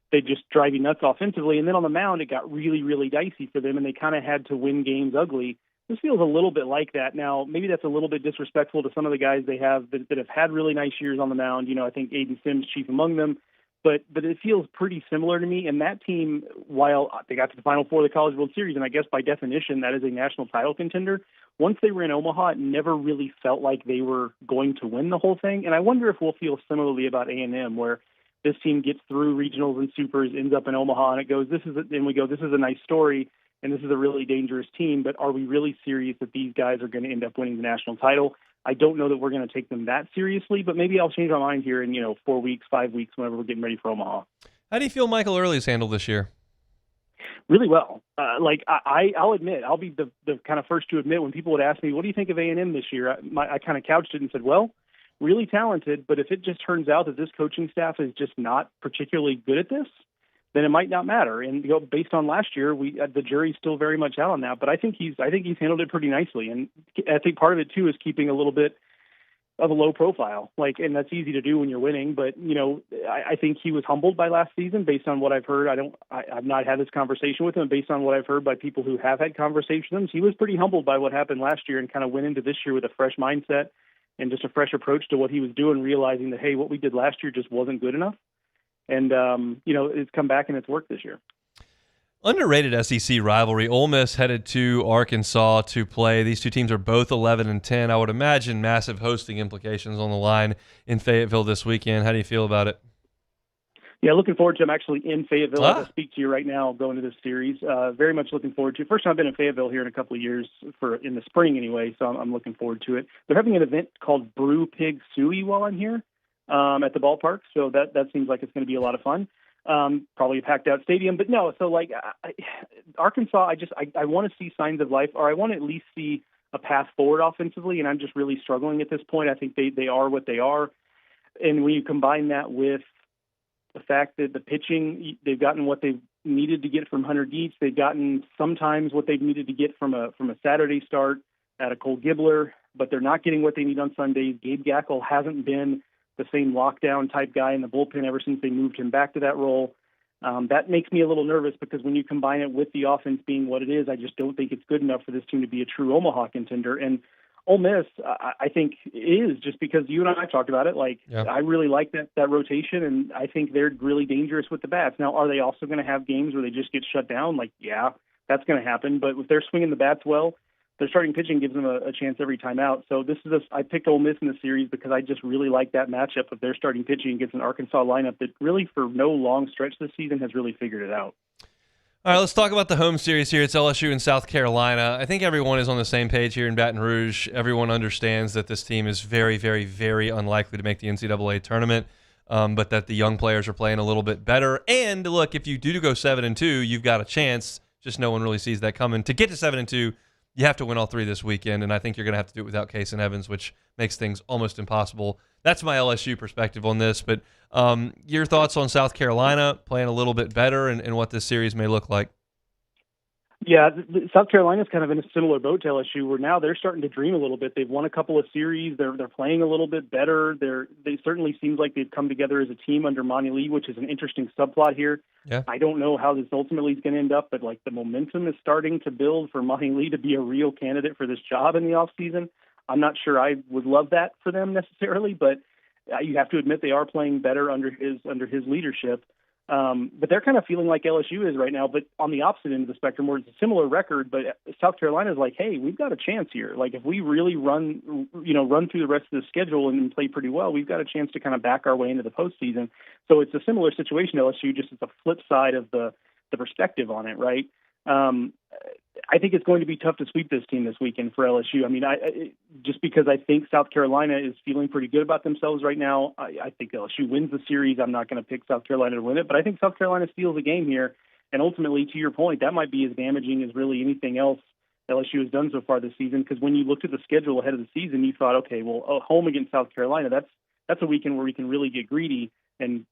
they just drive you nuts offensively. And then on the mound, it got really, really dicey for them, and they kind of had to win games ugly. This feels a little bit like that. Now, maybe that's a little bit disrespectful to some of the guys they have that have had really nice years on the mound. I think Aiden Sims, chief among them. But it feels pretty similar to me. And that team, while they got to the Final Four of the College World Series, and I guess by definition that is a national title contender, once they were in Omaha, it never really felt like they were going to win the whole thing. And I wonder if we'll feel similarly about A&M, where this team gets through regionals and supers, ends up in Omaha, and we go, this is a nice story. and this is a really dangerous team, but are we really serious that these guys are going to end up winning the national title? I don't know that we're going to take them that seriously, but maybe I'll change my mind here in 4 weeks, 5 weeks, whenever we're getting ready for Omaha. How do you feel Michael Early's handled this year? Really well. I'll admit, I'll be the kind of first to admit when people would ask me, what do you think of A&M this year? I kind of couched it and said, well, really talented, but if it just turns out that this coaching staff is just not particularly good at this, then it might not matter. And based on last year, the jury's still very much out on that. But I think he's handled it pretty nicely, and I think part of it too is keeping a little bit of a low profile. And that's easy to do when you're winning. But I think he was humbled by last season based on what I've heard. I've not had this conversation with him. Based on what I've heard by people who have had conversations with him, he was pretty humbled by what happened last year and kind of went into this year with a fresh mindset and just a fresh approach to what he was doing, realizing that, hey, what we did last year just wasn't good enough. And, it's come back and it's worked this year. Underrated SEC rivalry. Ole Miss headed to Arkansas to play. These two teams are both 11-10. I would imagine massive hosting implications on the line in Fayetteville this weekend. How do you feel about it? Yeah, looking forward to it. I'm actually in Fayetteville. I'll speak to you right now going to this series. Very much looking forward to it. First time I've been in Fayetteville here in a couple of years, in the spring anyway, so I'm looking forward to it. They're having an event called Brew Pig Suey while I'm here. At the ballpark, so that seems like it's going to be a lot of fun. Probably a packed out stadium, but no. So Arkansas, I want to see signs of life, or I want to at least see a path forward offensively, and I'm just really struggling at this point. I think they are what they are, and when you combine that with the fact that the pitching, they've gotten what they've needed to get from Hunter Dietz, they've gotten sometimes what they've needed to get from a Saturday start at a Cole Gibbler, but they're not getting what they need on Sundays. Gabe Gackle hasn't been the same lockdown type guy in the bullpen ever since they moved him back to that role. That makes me a little nervous because when you combine it with the offense being what it is, I just don't think it's good enough for this team to be a true Omaha contender. And Ole Miss, I think is, just because you and I talked about it. I really like that rotation, and I think they're really dangerous with the bats. Now, are they also going to have games where they just get shut down? Yeah, that's going to happen. But if they're swinging the bats well, their starting pitching gives them a chance every time out. So I picked Ole Miss in the series because I just really like that matchup of their starting pitching against an Arkansas lineup that really, for no long stretch this season, has really figured it out. All right, let's talk about the home series here. It's LSU and South Carolina. I think everyone is on the same page here in Baton Rouge. Everyone understands that this team is very, very, very unlikely to make the NCAA tournament, but that the young players are playing a little bit better. And look, if you do go 7-2, you've got a chance. Just no one really sees that coming. To get to 7-2, you have to win all three this weekend, and I think you're going to have to do it without Case and Evans, which makes things almost impossible. That's my LSU perspective on this, but your thoughts on South Carolina playing a little bit better and what this series may look like? Yeah, South Carolina's kind of in a similar boat to LSU, where now they're starting to dream a little bit. They've won a couple of series. They're playing a little bit better. They certainly seem like they've come together as a team under Monty Lee, which is an interesting subplot here. Yeah. I don't know how this ultimately is going to end up, but the momentum is starting to build for Monty Lee to be a real candidate for this job in the offseason. I'm not sure I would love that for them necessarily, but you have to admit they are playing better under his leadership. But they're kind of feeling like LSU is right now, but on the opposite end of the spectrum, where it's a similar record, but South Carolina is like, hey, we've got a chance here. If we really run through the rest of the schedule and play pretty well, we've got a chance to kind of back our way into the postseason. So it's a similar situation to LSU, just it's a flip side of the perspective on it, right? I think it's going to be tough to sweep this team this weekend for LSU. I mean, just because I think South Carolina is feeling pretty good about themselves right now. I think LSU wins the series. I'm not going to pick South Carolina to win it, but I think South Carolina steals the game here. And ultimately, to your point, that might be as damaging as really anything else LSU has done so far this season. Because when you looked at the schedule ahead of the season, you thought, okay, well, home against South Carolina, that's a weekend where we can really get greedy. And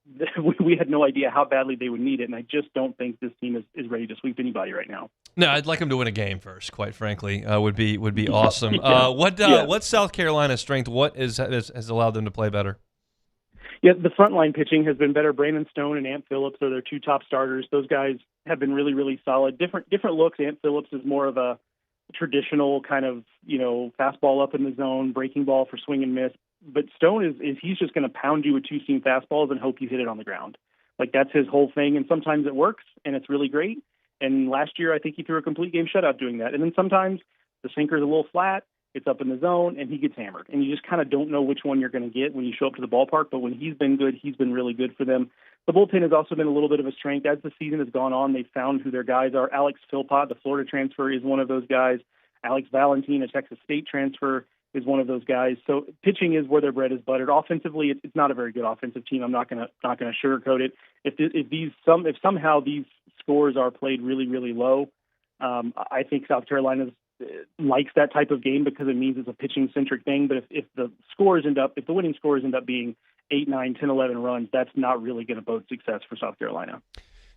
we had no idea how badly they would need it, and I just don't think this team is ready to sweep anybody right now. No, I'd like them to win a game first, quite frankly. Would be awesome. Yeah. What's South Carolina's strength? What has allowed them to play better? Yeah, the frontline pitching has been better. Brandon Stone and Ant Phillips are their two top starters. Those guys have been really, really solid. Different looks. Ant Phillips is more of a traditional kind of, fastball up in the zone, breaking ball for swing and miss. But Stone is he's just going to pound you with two-seam fastballs and hope you hit it on the ground. That's his whole thing, and sometimes it works, and it's really great. And last year, I think he threw a complete game shutout doing that. And then sometimes the sinker's a little flat, it's up in the zone, and he gets hammered. And you just kind of don't know which one you're going to get when you show up to the ballpark. But when he's been good, he's been really good for them. The bullpen has also been a little bit of a strength. As the season has gone on, they've found who their guys are. Alex Philpott, the Florida transfer, is one of those guys. Alex Valentin, a Texas State transfer, is one of those guys. So pitching is where their bread is buttered. Offensively, it's not a very good offensive team. I'm not going to sugarcoat it. If somehow these scores are played really, really low, I think South Carolina likes that type of game because it means it's a pitching centric thing. But if the winning scores end up being 8, 9, 10, 11 runs, that's not really going to bode success for South Carolina.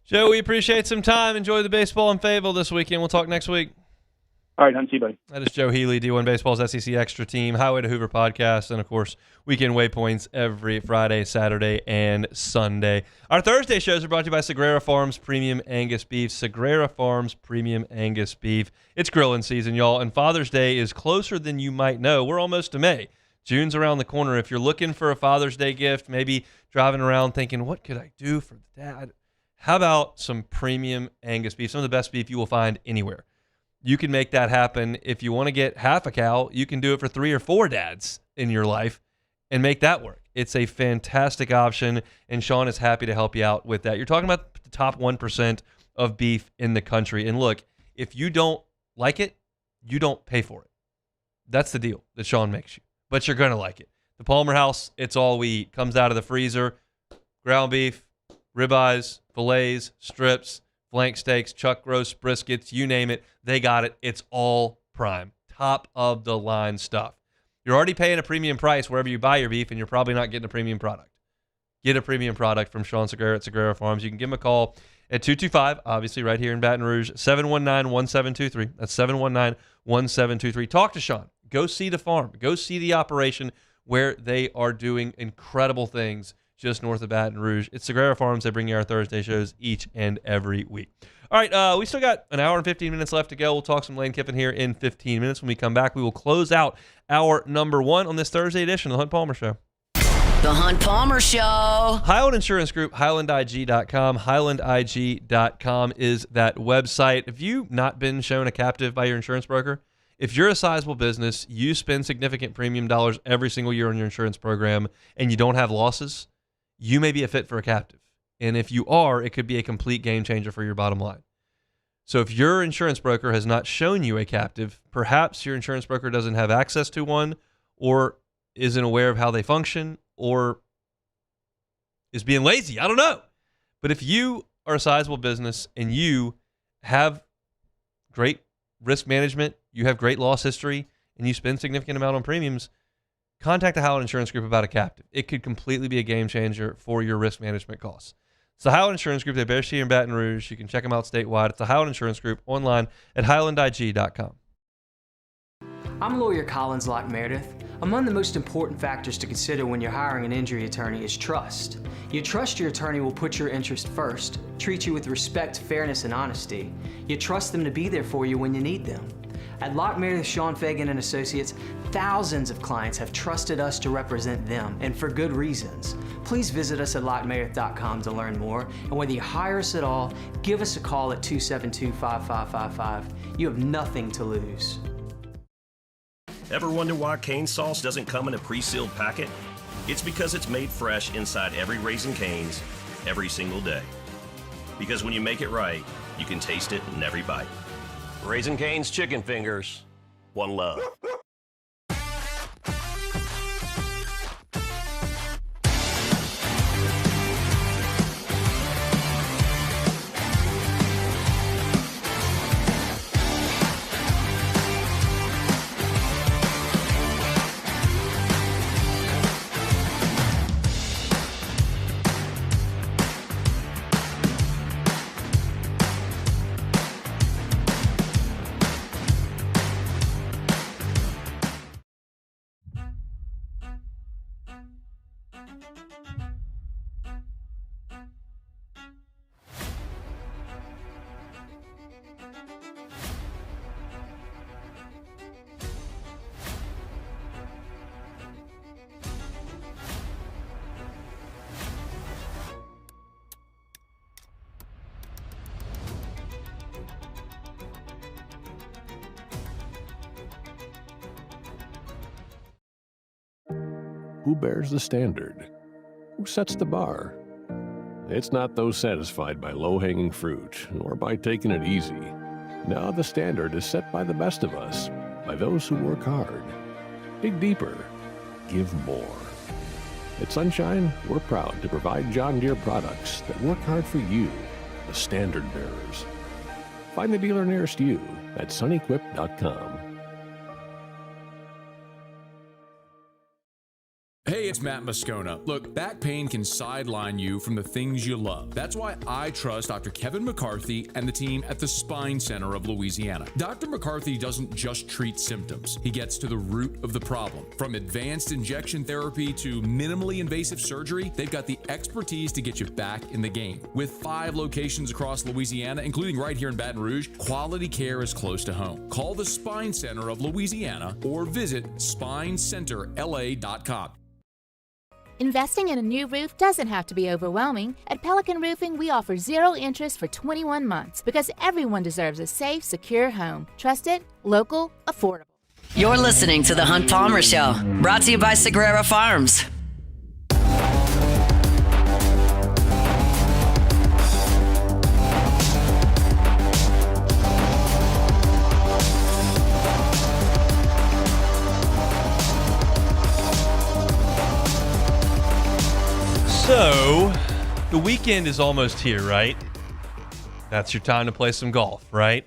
Joe, we appreciate some time. Enjoy the baseball and Fayetteville this weekend. We'll talk next week. All right, see you, buddy. That is Joe Healy, D1 Baseball's SEC Extra Team, Highway to Hoover podcast, and, of course, Weekend Waypoints every Friday, Saturday, and Sunday. Our Thursday shows are brought to you by Sagrera Farms Premium Angus Beef. Sagrera Farms Premium Angus Beef. It's grilling season, y'all, and Father's Day is closer than you might know. We're almost to May. June's around the corner. If you're looking for a Father's Day gift, maybe driving around thinking, what could I do for Dad? How about some premium Angus beef? Some of the best beef you will find anywhere. You can make that happen. If you want to get half a cow, you can do it for 3 or 4 dads in your life and make that work. It's a fantastic option, and Sean is happy to help you out with that. You're talking about the top 1% of beef in the country. And look, if you don't like it, you don't pay for it. That's the deal that Sean makes you. But you're going to like it. The Palmer House, it's all we eat. Comes out of the freezer. Ground beef, ribeyes, fillets, strips, flank steaks, chuck roast, briskets, you name it, they got it. It's all prime. Top of the line stuff. You're already paying a premium price wherever you buy your beef, and you're probably not getting a premium product. Get a premium product from Sean Sagrera at Sagrera Farms. You can give him a call at 225, obviously right here in Baton Rouge, 719-1723. That's 719-1723. Talk to Sean. Go see the farm. Go see the operation where they are doing incredible things just north of Baton Rouge. It's Sagrera Farms. They bring you our Thursday shows each and every week. All right, we still got an hour and 15 minutes left to go. We'll talk some Lane Kiffin here in 15 minutes. When we come back, we will close out our number 1 on this Thursday edition of The Hunt Palmer Show. The Hunt Palmer Show. Highland Insurance Group, HighlandIG.com. HighlandIG.com is that website. Have you not been shown a captive by your insurance broker? If you're a sizable business, you spend significant premium dollars every single year on your insurance program, and you don't have losses, you may be a fit for a captive. And if you are, it could be a complete game changer for your bottom line. So if your insurance broker has not shown you a captive, perhaps your insurance broker doesn't have access to one, or isn't aware of how they function, or is being lazy. I don't know. But if you are a sizable business and you have great risk management, you have great loss history, and you spend significant amount on premiums, contact the Howland Insurance Group about a captive. It could completely be a game changer for your risk management costs. It's the Howland Insurance Group. They're based here in Baton Rouge. You can check them out statewide. It's the Howland Insurance Group online at HighlandIG.com. I'm lawyer Collins Locke Meredith. Among the most important factors to consider when you're hiring an injury attorney is trust. You trust your attorney will put your interest first, treat you with respect, fairness, and honesty. You trust them to be there for you when you need them. At Locke Meredith, Sean Fagan and Associates, thousands of clients have trusted us to represent them, and for good reasons. Please visit us at LockeMeredith.com to learn more, and whether you hire us at all, give us a call at 272-5555. You have nothing to lose. Ever wonder why cane sauce doesn't come in a pre-sealed packet? It's because it's made fresh inside every Raising Cane's every single day. Because when you make it right, you can taste it in every bite. Raising Cane's chicken fingers. One love. who bears the standard? Who sets the bar? It's not those satisfied by low-hanging fruit or by taking it easy. No, the standard is set by the best of us, by those who work hard. Dig deeper. Give more. At Sunshine, we're proud to provide John Deere products that work hard for you, the standard bearers. Find the dealer nearest you at sunequip.com. Hey, it's Matt Moscona. Look, back pain can sideline you from the things you love. That's why I trust Dr. Kevin McCarthy and the team at the Spine Center of Louisiana. Dr. McCarthy doesn't just treat symptoms. He gets to the root of the problem. From advanced injection therapy to minimally invasive surgery, they've got the expertise to get you back in the game. With 5 locations across Louisiana, including right here in Baton Rouge, quality care is close to home. Call the Spine Center of Louisiana or visit spinecenterla.com. Investing in a new roof doesn't have to be overwhelming. At Pelican Roofing, we offer 0 interest for 21 months because everyone deserves a safe, secure home. Trusted, local, affordable. You're listening to The Hunt Palmer Show, brought to you by Sagrera Farms. So, the weekend is almost here, right? That's your time to play some golf, right?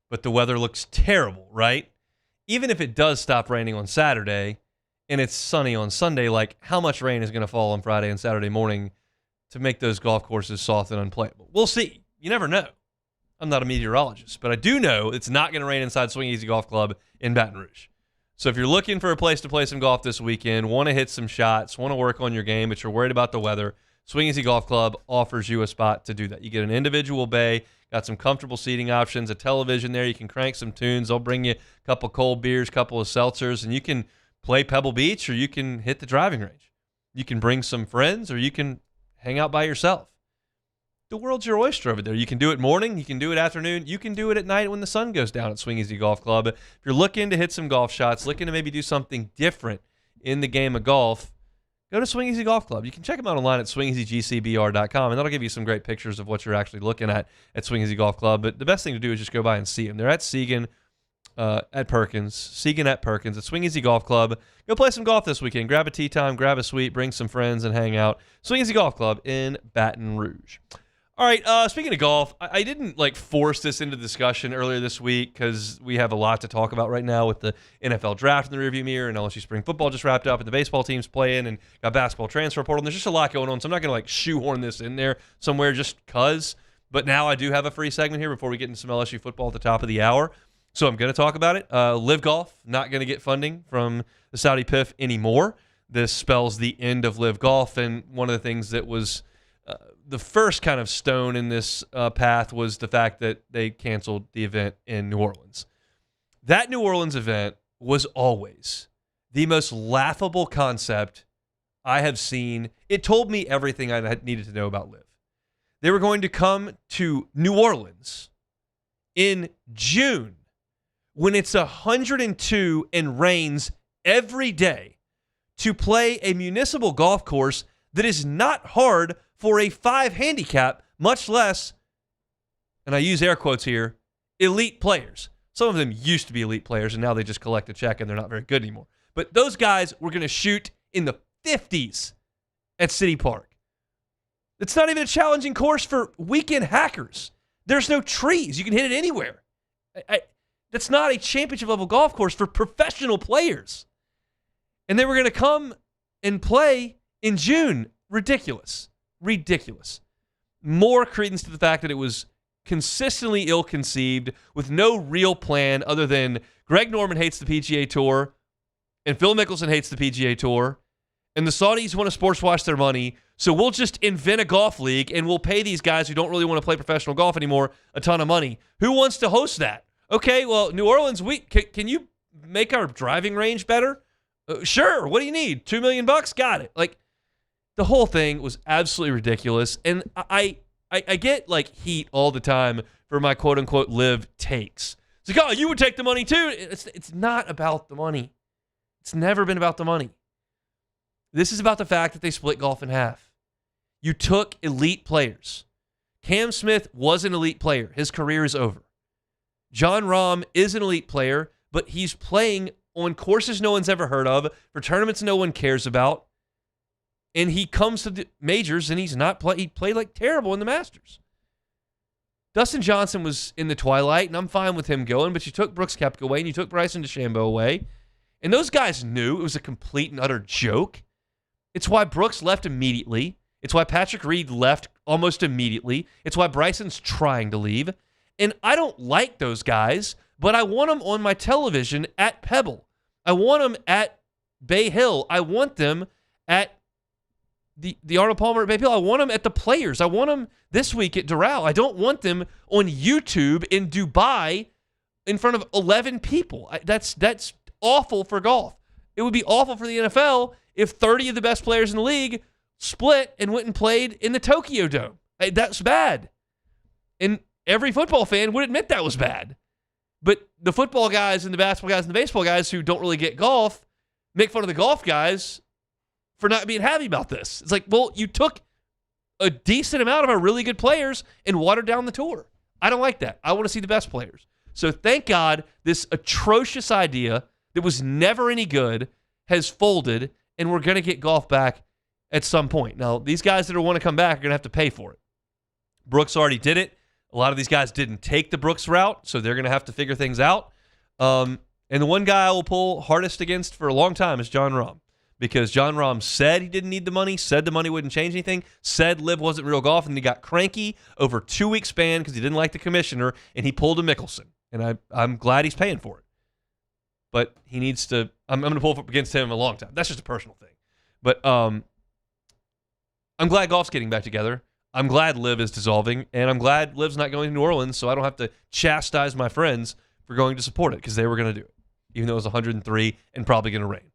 But the weather looks terrible, right? Even if it does stop raining on Saturday and it's sunny on Sunday, like how much rain is going to fall on Friday and Saturday morning to make those golf courses soft and unplayable? We'll see. You never know. I'm not a meteorologist, but I do know it's not going to rain inside Swing Easy Golf Club in Baton Rouge. So if you're looking for a place to play some golf this weekend, want to hit some shots, want to work on your game, but you're worried about the weather, Swing Easy Golf Club offers you a spot to do that. You get an individual bay, got some comfortable seating options, a television there. You can crank some tunes. They'll bring you a couple cold beers, a couple of seltzers, and you can play Pebble Beach or you can hit the driving range. You can bring some friends or you can hang out by yourself. The world's your oyster over there. You can do it morning, you can do it afternoon, you can do it at night when the sun goes down at Swing Easy Golf Club. If you're looking to hit some golf shots, looking to maybe do something different in the game of golf, go to Swing Easy Golf Club. You can check them out online at swingeasygcbr.com, and that'll give you some great pictures of what you're actually looking at Swing Easy Golf Club. But the best thing to do is just go by and see them. They're at Segan at Perkins, Segan at Perkins at Swing Easy Golf Club. Go play some golf this weekend. Grab a tee time, grab a suite, bring some friends, and hang out. Swing Easy Golf Club in Baton Rouge. All right, speaking of golf, I didn't force this into discussion earlier this week because we have a lot to talk about right now with the NFL draft in the rearview mirror and LSU spring football just wrapped up and the baseball teams playing and got basketball transfer portal. And there's just a lot going on, so I'm not going to shoehorn this in there somewhere just because. But now I do have a free segment here before we get into some LSU football at the top of the hour. So I'm going to talk about it. Live Golf, not going to get funding from the Saudi PIF anymore. This spells the end of Live Golf, and one of the things that was the first kind of stone in this path was the fact that they canceled the event in New Orleans. That New Orleans event was always the most laughable concept I have seen. It told me everything I needed to know about Live. They were going to come to New Orleans in June when it's 102 and rains every day to play a municipal golf course that is not hard for a 5 handicap, much less, and I use air quotes here, elite players. Some of them used to be elite players, and now they just collect a check, and they're not very good anymore. But those guys were going to shoot in the 50s at City Park. It's not even a challenging course for weekend hackers. There's no trees. You can hit it anywhere. That's not a championship-level golf course for professional players. And they were going to come and play in June. Ridiculous. More credence to the fact that it was consistently ill-conceived with no real plan other than Greg Norman hates the PGA Tour and Phil Mickelson hates the PGA Tour and the Saudis want to sports wash their money, so we'll just invent a golf league and we'll pay these guys who don't really want to play professional golf anymore a ton of money. Who wants to host that? Okay, well, New Orleans, can you make our driving range better? Sure, what do you need? $2 million? Got it. The whole thing was absolutely ridiculous, and I get heat all the time for my quote-unquote Live takes. It's oh, you would take the money too. It's not about the money. It's never been about the money. This is about the fact that they split golf in half. You took elite players. Cam Smith was an elite player. His career is over. Jon Rahm is an elite player, but he's playing on courses no one's ever heard of, for tournaments no one cares about. And he comes to the majors and he's not he played like terrible in the Masters. Dustin Johnson was in the twilight, and I'm fine with him going, but you took Brooks Koepka away and you took Bryson DeChambeau away. And those guys knew it was a complete and utter joke. It's why Brooks left immediately. It's why Patrick Reed left almost immediately. It's why Bryson's trying to leave. And I don't like those guys, but I want them on my television at Pebble. I want them at Bay Hill. I want them at the Arnold Palmer at Bay Hill. I want them at the Players. I want them this week at Doral. I don't want them on YouTube in Dubai in front of 11 people. That's awful for golf. It would be awful for the NFL if 30 of the best players in the league split and went and played in the Tokyo Dome. That's bad. And every football fan would admit that was bad. But the football guys and the basketball guys and the baseball guys who don't really get golf make fun of the golf guys for not being happy about this. It's like, well, you took a decent amount of our really good players and watered down the tour. I don't like that. I want to see the best players. So thank God this atrocious idea that was never any good has folded, and we're going to get golf back at some point. Now, these guys that want to come back are going to have to pay for it. Brooks already did it. A lot of these guys didn't take the Brooks route, so they're going to have to figure things out. And the one guy I will pull hardest against for a long time is Jon Rahm, because Jon Rahm said he didn't need the money, said the money wouldn't change anything, said LIV wasn't real golf, and he got cranky over a 2-week span because he didn't like the commissioner, and he pulled a Mickelson. And I'm glad he's paying for it. But he needs to – I'm going to pull up against him a long time. That's just a personal thing. But I'm glad golf's getting back together. I'm glad LIV is dissolving, and I'm glad LIV's not going to New Orleans, so I don't have to chastise my friends for going to support it, because they were going to do it, even though it was 103 and probably going to rain.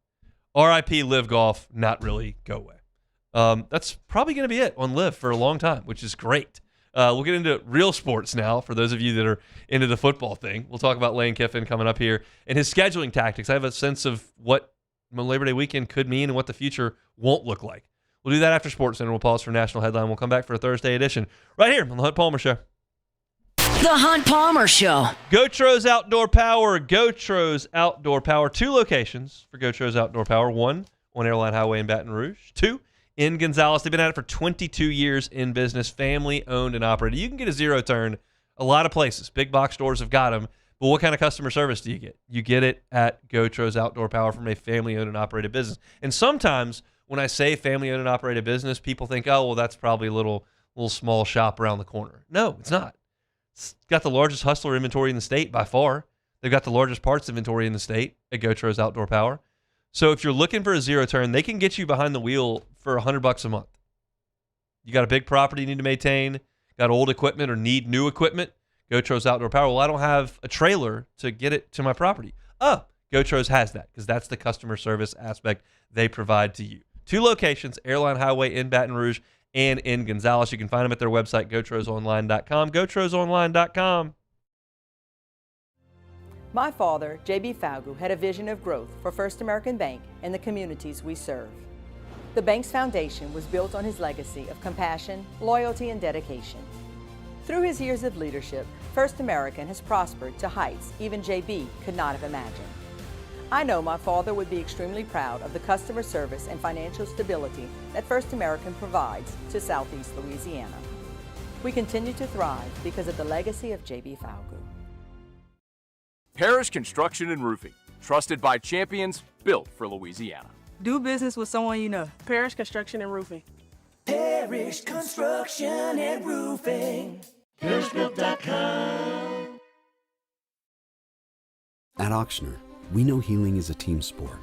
RIP LIV Golf, not really, go away. That's probably going to be it on LIV for a long time, which is great. We'll get into real sports now for those of you that are into the football thing. We'll talk about Lane Kiffin coming up here and his scheduling tactics. I have a sense of what Labor Day weekend could mean and what the future won't look like. We'll do that after Sports Center. We'll pause for National Headline. We'll come back for a Thursday edition right here on The Hunt Palmer Show. The Hunt Palmer Show. Gotros Outdoor Power. Gotros Outdoor Power. 2 locations for Gotros Outdoor Power. 1 on Airline Highway in Baton Rouge. 2 in Gonzales. They've been at it for 22 years in business. Family owned and operated. You can get a zero turn a lot of places. Big box stores have got them. But what kind of customer service do you get? You get it at Gotros Outdoor Power from a family owned and operated business. And sometimes when I say family owned and operated business, people think, oh, well, that's probably a little small shop around the corner. No, it's not. It's got the largest Hustler inventory in the state by far. They've got the largest parts inventory in the state at Gotros Outdoor Power. So if you're looking for a zero turn, they can get you behind the wheel for $100 a month. You got a big property you need to maintain, got old equipment or need new equipment, Gotros Outdoor Power. Well, I don't have a trailer to get it to my property. Oh, Gotros has that, because that's the customer service aspect they provide to you. 2 locations, Airline Highway in Baton Rouge and in Gonzales. You can find them at their website, GotrosOnline.com. GotrosOnline.com. My father, J.B. Falgu, had a vision of growth for First American Bank and the communities we serve. The bank's foundation was built on his legacy of compassion, loyalty, and dedication. Through his years of leadership, First American has prospered to heights even J.B. could not have imagined. I know my father would be extremely proud of the customer service and financial stability that First American provides to Southeast Louisiana. We continue to thrive because of the legacy of J.B. Falgu. Parrish Construction and Roofing, trusted by champions, built for Louisiana. Do business with someone you know. Parrish Construction and Roofing. Parrish Construction and Roofing. ParrishBuilt.com. At Auctioner, we know healing is a team sport.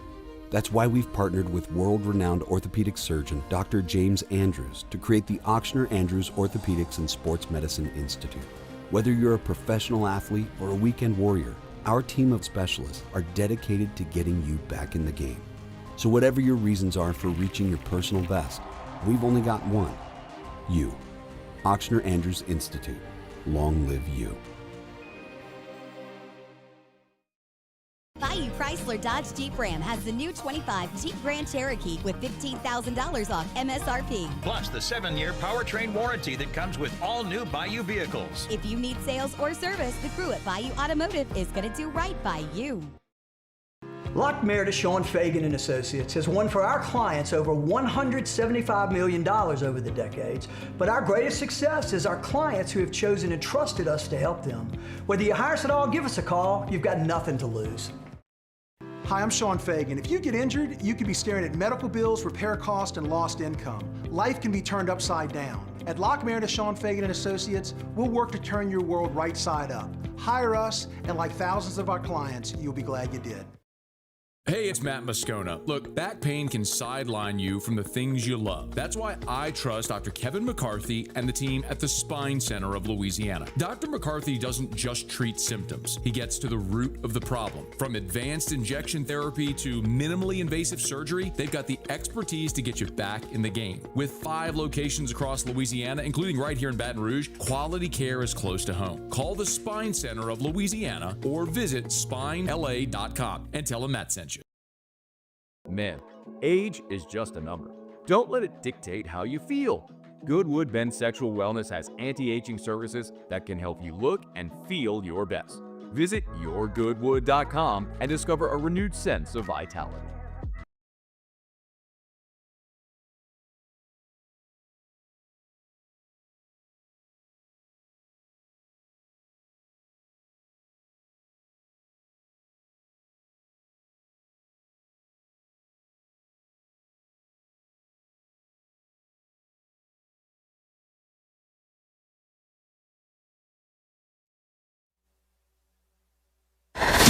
That's why we've partnered with world-renowned orthopedic surgeon Dr. James Andrews to create the Auctioner Andrews Orthopedics and Sports Medicine Institute. Whether you're a professional athlete or a weekend warrior, our team of specialists are dedicated to getting you back in the game. So whatever your reasons are for reaching your personal best, we've only got one: you. Auctioner Andrews Institute. Long live you. Bayou Chrysler Dodge Jeep Ram has the new 25 Jeep Grand Cherokee with $15,000 off MSRP. Plus the 7-year powertrain warranty that comes with all new Bayou vehicles. If you need sales or service, the crew at Bayou Automotive is going to do right by you. Lock Meredith, Sean Fagan and Associates has won for our clients over $175 million over the decades. But our greatest success is our clients who have chosen and trusted us to help them. Whether you hire us at all, give us a call. You've got nothing to lose. Hi, I'm Sean Fagan. If you get injured, you could be staring at medical bills, repair costs, and lost income. Life can be turned upside down. At Lock Meredith, Sean Fagan and Associates, we'll work to turn your world right side up. Hire us, and like thousands of our clients, you'll be glad you did. Hey, it's Matt Moscona. Look, back pain can sideline you from the things you love. That's why I trust Dr. Kevin McCarthy and the team at the Spine Center of Louisiana. Dr. McCarthy doesn't just treat symptoms. He gets to the root of the problem. From advanced injection therapy to minimally invasive surgery, they've got the expertise to get you back in the game. With 5 locations across Louisiana, including right here in Baton Rouge, quality care is close to home. Call the Spine Center of Louisiana or visit spinela.com and tell them Matt sent you. Man, age is just a number. Don't let it dictate how you feel. Goodwood Men's Sexual Wellness has anti-aging services that can help you look and feel your best. Visit yourgoodwood.com and discover a renewed sense of vitality.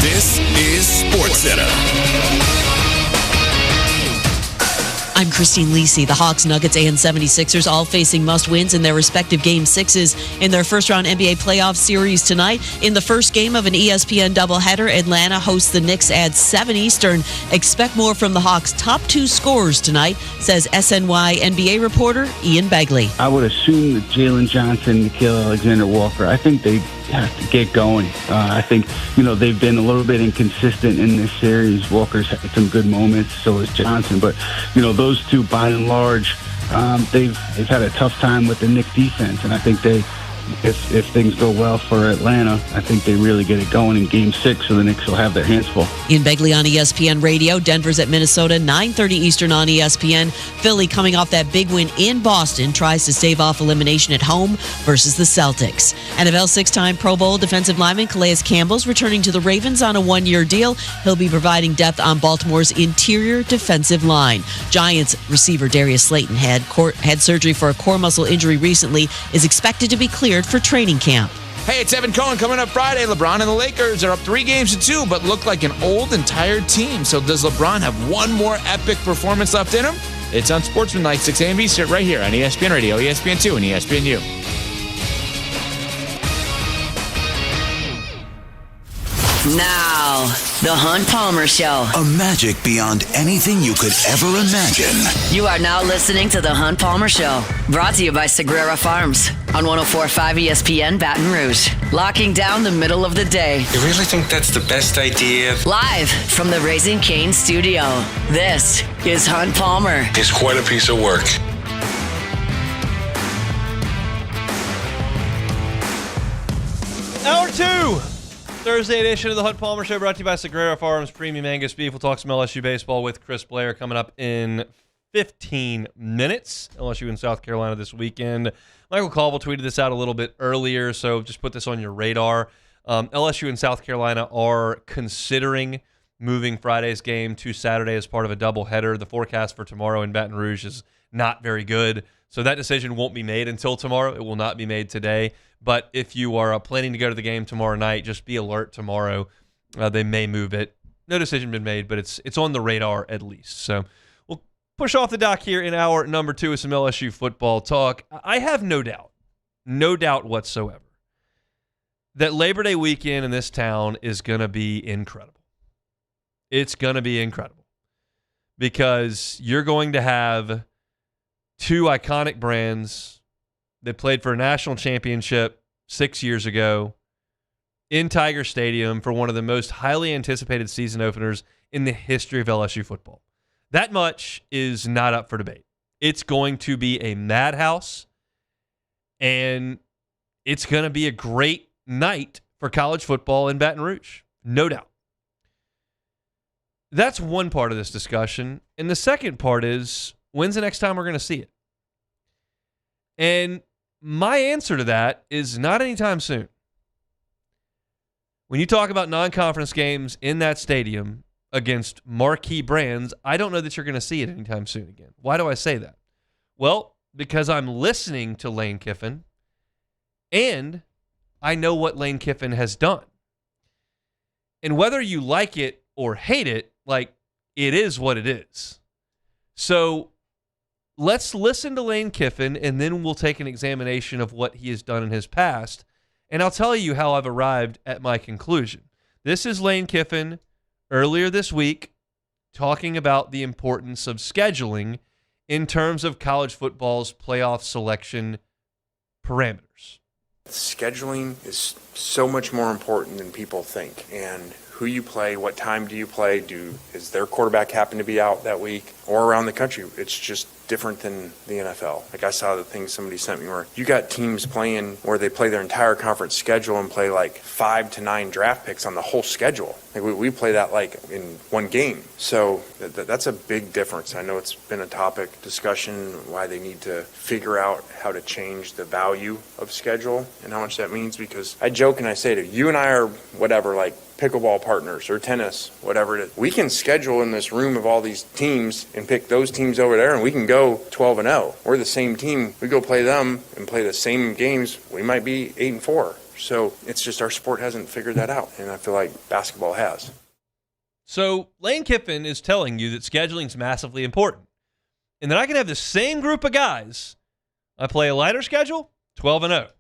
This is SportsCenter. I'm Christine Lisi. The Hawks, Nuggets, and 76ers all facing must-wins in their respective Game 6s in their first-round NBA playoff series tonight. In the first game of an ESPN doubleheader, Atlanta hosts the Knicks at 7 Eastern. Expect more from the Hawks' top 2 scorers tonight, says SNY NBA reporter Ian Begley. I would assume that Jalen Johnson, Nickeil Alexander-Walker, I think they have to get going. I think, they've been a little bit inconsistent in this series. Walker's had some good moments, so has Johnson. But, those two, by and large, they've had a tough time with the Knicks defense. And I think if things go well for Atlanta, I think they really get it going in Game 6, so the Knicks will have their hands full. Ian Begley on ESPN Radio. Denver's at Minnesota, 9:30 Eastern on ESPN. Philly, coming off that big win in Boston, tries to stave off elimination at home versus the Celtics. NFL 6-time Pro Bowl defensive lineman Calais Campbell's returning to the Ravens on a 1-year deal. He'll be providing depth on Baltimore's interior defensive line. Giants receiver Darius Slayton had surgery for a core muscle injury recently, is expected to be cleared for training camp. Hey, it's Evan Cohen coming up Friday. LeBron and the Lakers are up 3-2, but look like an old and tired team. So does LeBron have one more epic performance left in him? It's on Sportsmanlike, 6 a.m. Eastern, right here on ESPN Radio, ESPN2, and ESPNU. Now, The Hunt Palmer Show. A magic beyond anything you could ever imagine. You are now listening to The Hunt Palmer Show, brought to you by Sagrera Farms on 104.5 ESPN Baton Rouge. Locking down the middle of the day. You really think that's the best idea? Live from the Raising Cane studio, this is Hunt Palmer. It's quite a piece of work. Hour 2. Thursday edition of the Hunt Palmer Show, brought to you by Sagrera Farms Premium Angus Beef. We'll talk some LSU baseball with Chris Blair coming up in 15 minutes. LSU in South Carolina this weekend. Michael Colville tweeted this out a little bit earlier, so just put this on your radar. LSU and South Carolina are considering moving Friday's game to Saturday as part of a doubleheader. The forecast for tomorrow in Baton Rouge is not very good, so that decision won't be made until tomorrow. It will not be made today. But if you are planning to go to the game tomorrow night, just be alert tomorrow. They may move it. No decision been made, but it's on the radar at least. So we'll push off the dock here in hour number 2 with some LSU football talk. I have no doubt whatsoever, that Labor Day weekend in this town is going to be incredible. It's going to be incredible because you're going to have 2 iconic brands that played for a national championship 6 years ago in Tiger Stadium for one of the most highly anticipated season openers in the history of LSU football. That much is not up for debate. It's going to be a madhouse, and it's going to be a great night for college football in Baton Rouge, no doubt. That's one part of this discussion. And the second part is, when's the next time we're going to see it? And my answer to that is not anytime soon. When you talk about non-conference games in that stadium against marquee brands, I don't know that you're going to see it anytime soon again. Why do I say that? Well, because I'm listening to Lane Kiffin, and I know what Lane Kiffin has done. And whether you like it or hate it, like, it is what it is. So let's listen to Lane Kiffin, and then we'll take an examination of what he has done in his past, and I'll tell you how I've arrived at my conclusion. This is Lane Kiffin earlier this week talking about the importance of scheduling in terms of college football's playoff selection parameters. Scheduling is so much more important than people think. And who you play, what time do you play, is their quarterback happen to be out that week, or around the country? It's just different than the NFL. Like, I saw the thing somebody sent me where you got teams playing where they play their entire conference schedule and play like 5 to 9 draft picks on the whole schedule. Like, we play that like in one game. So that's a big difference. I know it's been a topic discussion why they need to figure out how to change the value of schedule and how much that means, because I joke and I say to you and I are whatever, like pickleball partners or tennis, whatever it is. We can schedule in this room of all these teams and pick those teams over there, and we can go 12-0. We're the same team. We go play them and play the same games. We might be 8-4. So it's just our sport hasn't figured that out, and I feel like basketball has. So Lane Kiffin is telling you that scheduling is massively important, and that I can have the same group of guys. I play a lighter schedule, 12-0.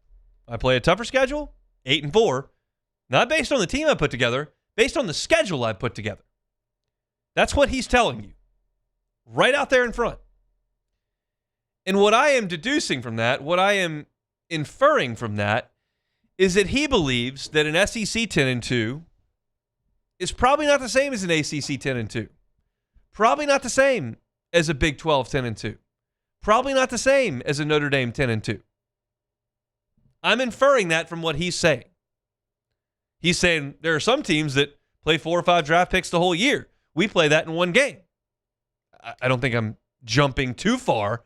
I play a tougher schedule, 8-4. Not based on the team I put together, based on the schedule I put together. That's what he's telling you. Right out there in front. And what I am deducing from that, what I am inferring from that, is that he believes that an SEC 10-2 is probably not the same as an ACC 10-2. Probably not the same as a Big 12 10-2. Probably not the same as a Notre Dame 10-2. I'm inferring that from what he's saying. He's saying there are some teams that play 4 or 5 draft picks the whole year. We play that in one game. I don't think I'm jumping too far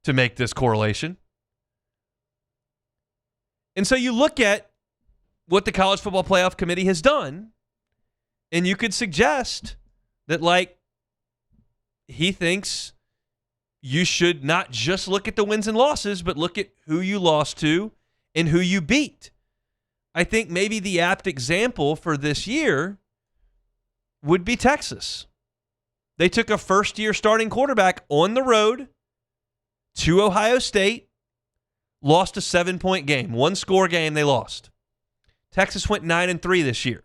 to make this correlation. And so you look at what the College Football Playoff Committee has done, and you could suggest that, like, he thinks you should not just look at the wins and losses, but look at who you lost to and who you beat. I think maybe the apt example for this year would be Texas. They took a first-year starting quarterback on the road to Ohio State, lost a 7-point game. 1-score game they lost. Texas went 9-3 this year.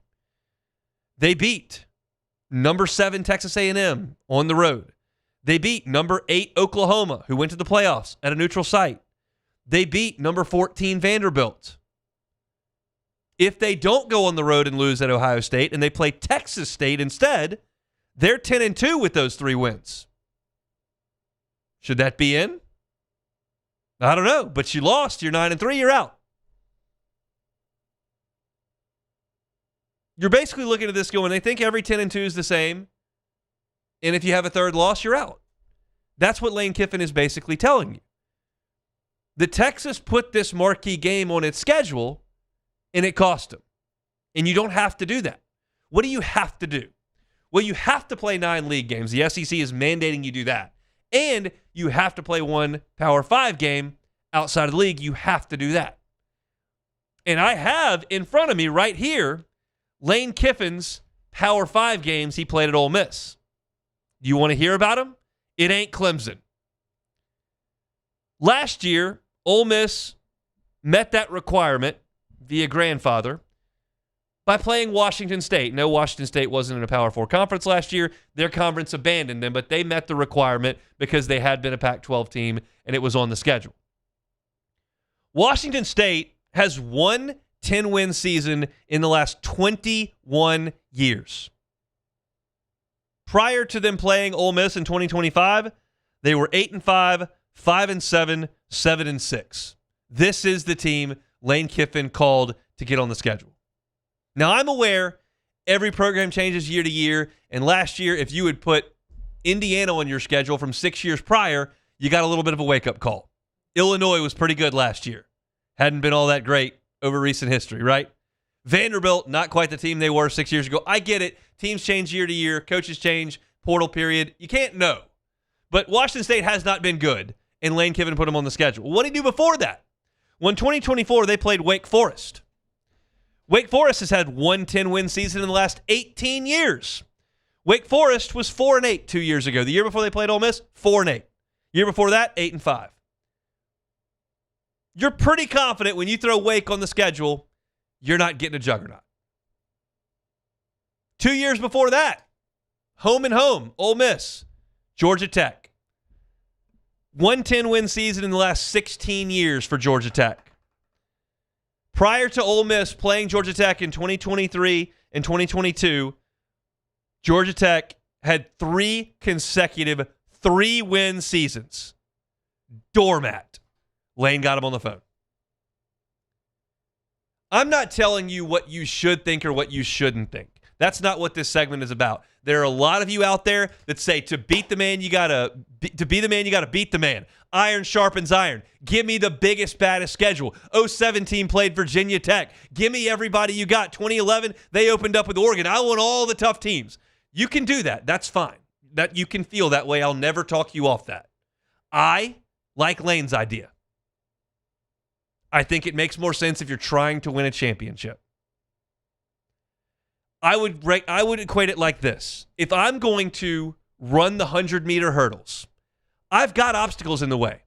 They beat number 7 Texas A&M on the road. They beat number 8 Oklahoma, who went to the playoffs at a neutral site. They beat number 14 Vanderbilt. If they don't go on the road and lose at Ohio State and they play Texas State instead, they're 10-2 with those 3 wins. Should that be in? I don't know, but you lost. You're 9-3. You're out. You're basically looking at this going, they think every 10-2 is the same, and if you have a third loss, you're out. That's what Lane Kiffin is basically telling you. The Texas put this marquee game on its schedule, and it cost them. And you don't have to do that. What do you have to do? Well, you have to play 9 league games. The SEC is mandating you do that. And you have to play 1 Power 5 game outside of the league. You have to do that. And I have in front of me right here Lane Kiffin's Power 5 games he played at Ole Miss. Do you want to hear about them? It ain't Clemson. Last year, Ole Miss met that requirement via grandfather by playing Washington State. No, Washington State wasn't in a Power 4 conference last year. Their conference abandoned them, but they met the requirement because they had been a Pac-12 team and it was on the schedule. Washington State has 1 10-win season in the last 21 years. Prior to them playing Ole Miss in 2025, they were 8-5, 5-7, 7-6. This is the team Lane Kiffin called to get on the schedule. Now, I'm aware every program changes year to year, and last year, if you had put Indiana on your schedule from 6 years prior, you got a little bit of a wake-up call. Illinois was pretty good last year. Hadn't been all that great over recent history, right? Vanderbilt, not quite the team they were 6 years ago. I get it. Teams change year to year. Coaches change. Portal period. You can't know. But Washington State has not been good, and Lane Kiffin put them on the schedule. What did he do before that? When 2024, they played Wake Forest. Wake Forest has had one 10-win season in the last 18 years. Wake Forest was 4-8 2 years ago. The year before they played Ole Miss, 4-8. Year before that, 8-5. You're pretty confident when you throw Wake on the schedule, you're not getting a juggernaut. 2 years before that, home and home, Ole Miss, Georgia Tech. One 10-win season in the last 16 years for Georgia Tech. Prior to Ole Miss playing Georgia Tech in 2023 and 2022, Georgia Tech had 3 consecutive 3-win seasons. Doormat. Lane got him on the phone. I'm not telling you what you should think or what you shouldn't think. That's not what this segment is about. There are a lot of you out there that say to beat the man, you gotta be the man. Iron sharpens iron. Give me the biggest, baddest schedule. 2017 played Virginia Tech. Give me everybody you got. 2011, they opened up with Oregon. I want all the tough teams. You can do that. That's fine. That you can feel that way. I'll never talk you off that. I like Lane's idea. I think it makes more sense if you're trying to win a championship. I would equate it like this. If I'm going to run the 100-meter hurdles, I've got obstacles in the way.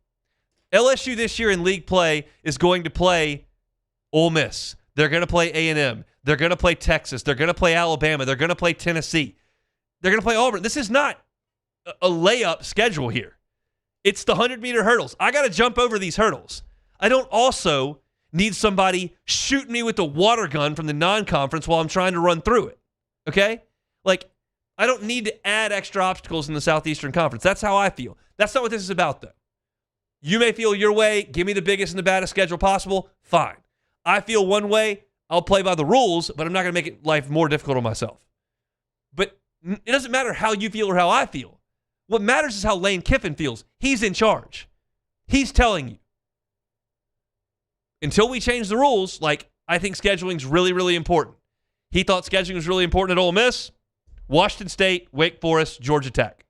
LSU this year in league play is going to play Ole Miss. They're going to play A&M. They're going to play Texas. They're going to play Alabama. They're going to play Tennessee. They're going to play Auburn. This is not a layup schedule here. It's the 100-meter hurdles. I got to jump over these hurdles. I don't also need somebody shooting me with a water gun from the non-conference while I'm trying to run through it. Okay? Like, I don't need to add extra obstacles in the Southeastern Conference. That's how I feel. That's not what this is about, though. You may feel your way. Give me the biggest and the baddest schedule possible. Fine. I feel one way. I'll play by the rules, but I'm not going to make life more difficult on myself. But it doesn't matter how you feel or how I feel. What matters is how Lane Kiffin feels. He's in charge. He's telling you. Until we change the rules, like, I think scheduling is really, really important. He thought scheduling was really important at Ole Miss, Washington State, Wake Forest, Georgia Tech.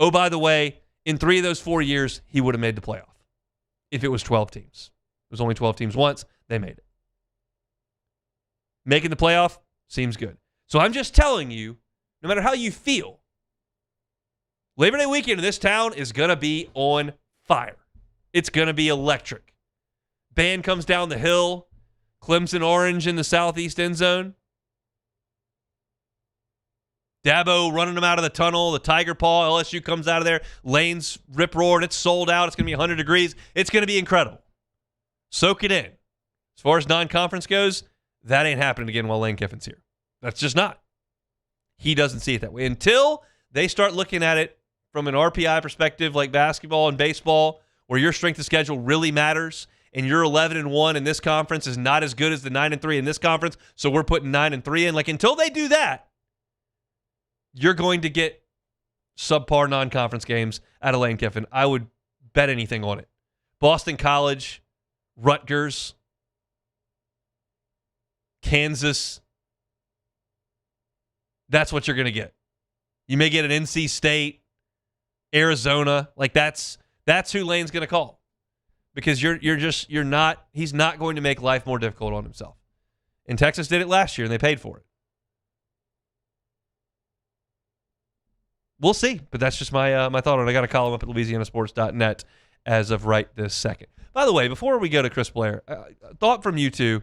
Oh, by the way, in 3 of those 4 years, he would have made the playoff if it was 12 teams. It was only 12 teams once. They made it. Making the playoff seems good. So I'm just telling you, no matter how you feel, Labor Day weekend in this town is going to be on fire. It's going to be electric. Band comes down the hill. Clemson orange in the southeast end zone. Dabo running them out of the tunnel. The Tiger Paw. LSU comes out of there. Lane's rip roaring. It's sold out. It's going to be 100 degrees. It's going to be incredible. Soak it in. As far as non-conference goes, that ain't happening again while Lane Kiffin's here. That's just not. He doesn't see it that way. Until they start looking at it from an RPI perspective like basketball and baseball, where your strength of schedule really matters, and you're 11-1 in this conference is not as good as the 9-3 in this conference, so we're putting 9-3 in. Like, until they do that, you're going to get subpar non-conference games out of Lane Kiffin. I would bet anything on it. Boston College, Rutgers, Kansas. That's what you're going to get. You may get an NC State, Arizona. Like, that's who Lane's going to call. Because he's not going to make life more difficult on himself. And Texas did it last year, and they paid for it. We'll see, but that's just my thought on it. I got a column up at louisianasports.net as of right this second. By the way, before we go to Chris Blair, thought from you two,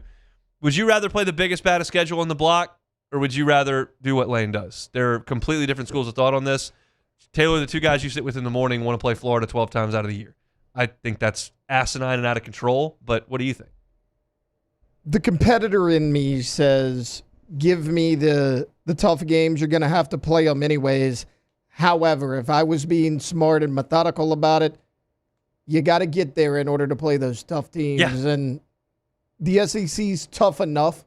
would you rather play the biggest, baddest schedule on the block, or would you rather do what Lane does? There are completely different schools of thought on this. Taylor, the two guys you sit with in the morning want to play Florida 12 times out of the year. I think that's asinine and out of control, but what do you think? the competitor in me says, give me the tough games. You're going to have to play them anyways. However, if I was being smart and methodical about it, you got to get there in order to play those tough teams. Yeah. And the SEC's tough enough.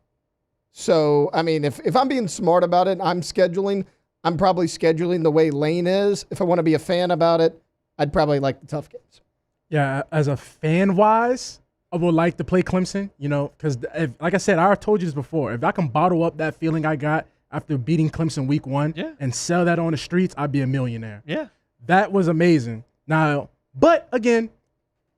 So, I mean, if I'm being smart about it, I'm probably scheduling the way Lane is. If I want to be a fan about it, I'd probably like the tough games. Yeah, as a fan-wise, I would like to play Clemson, because like I said, I told you this before. If I can bottle up that feeling I got after beating Clemson week 1 and sell that on the streets, I'd be a millionaire. Yeah. That was amazing. Now, but again,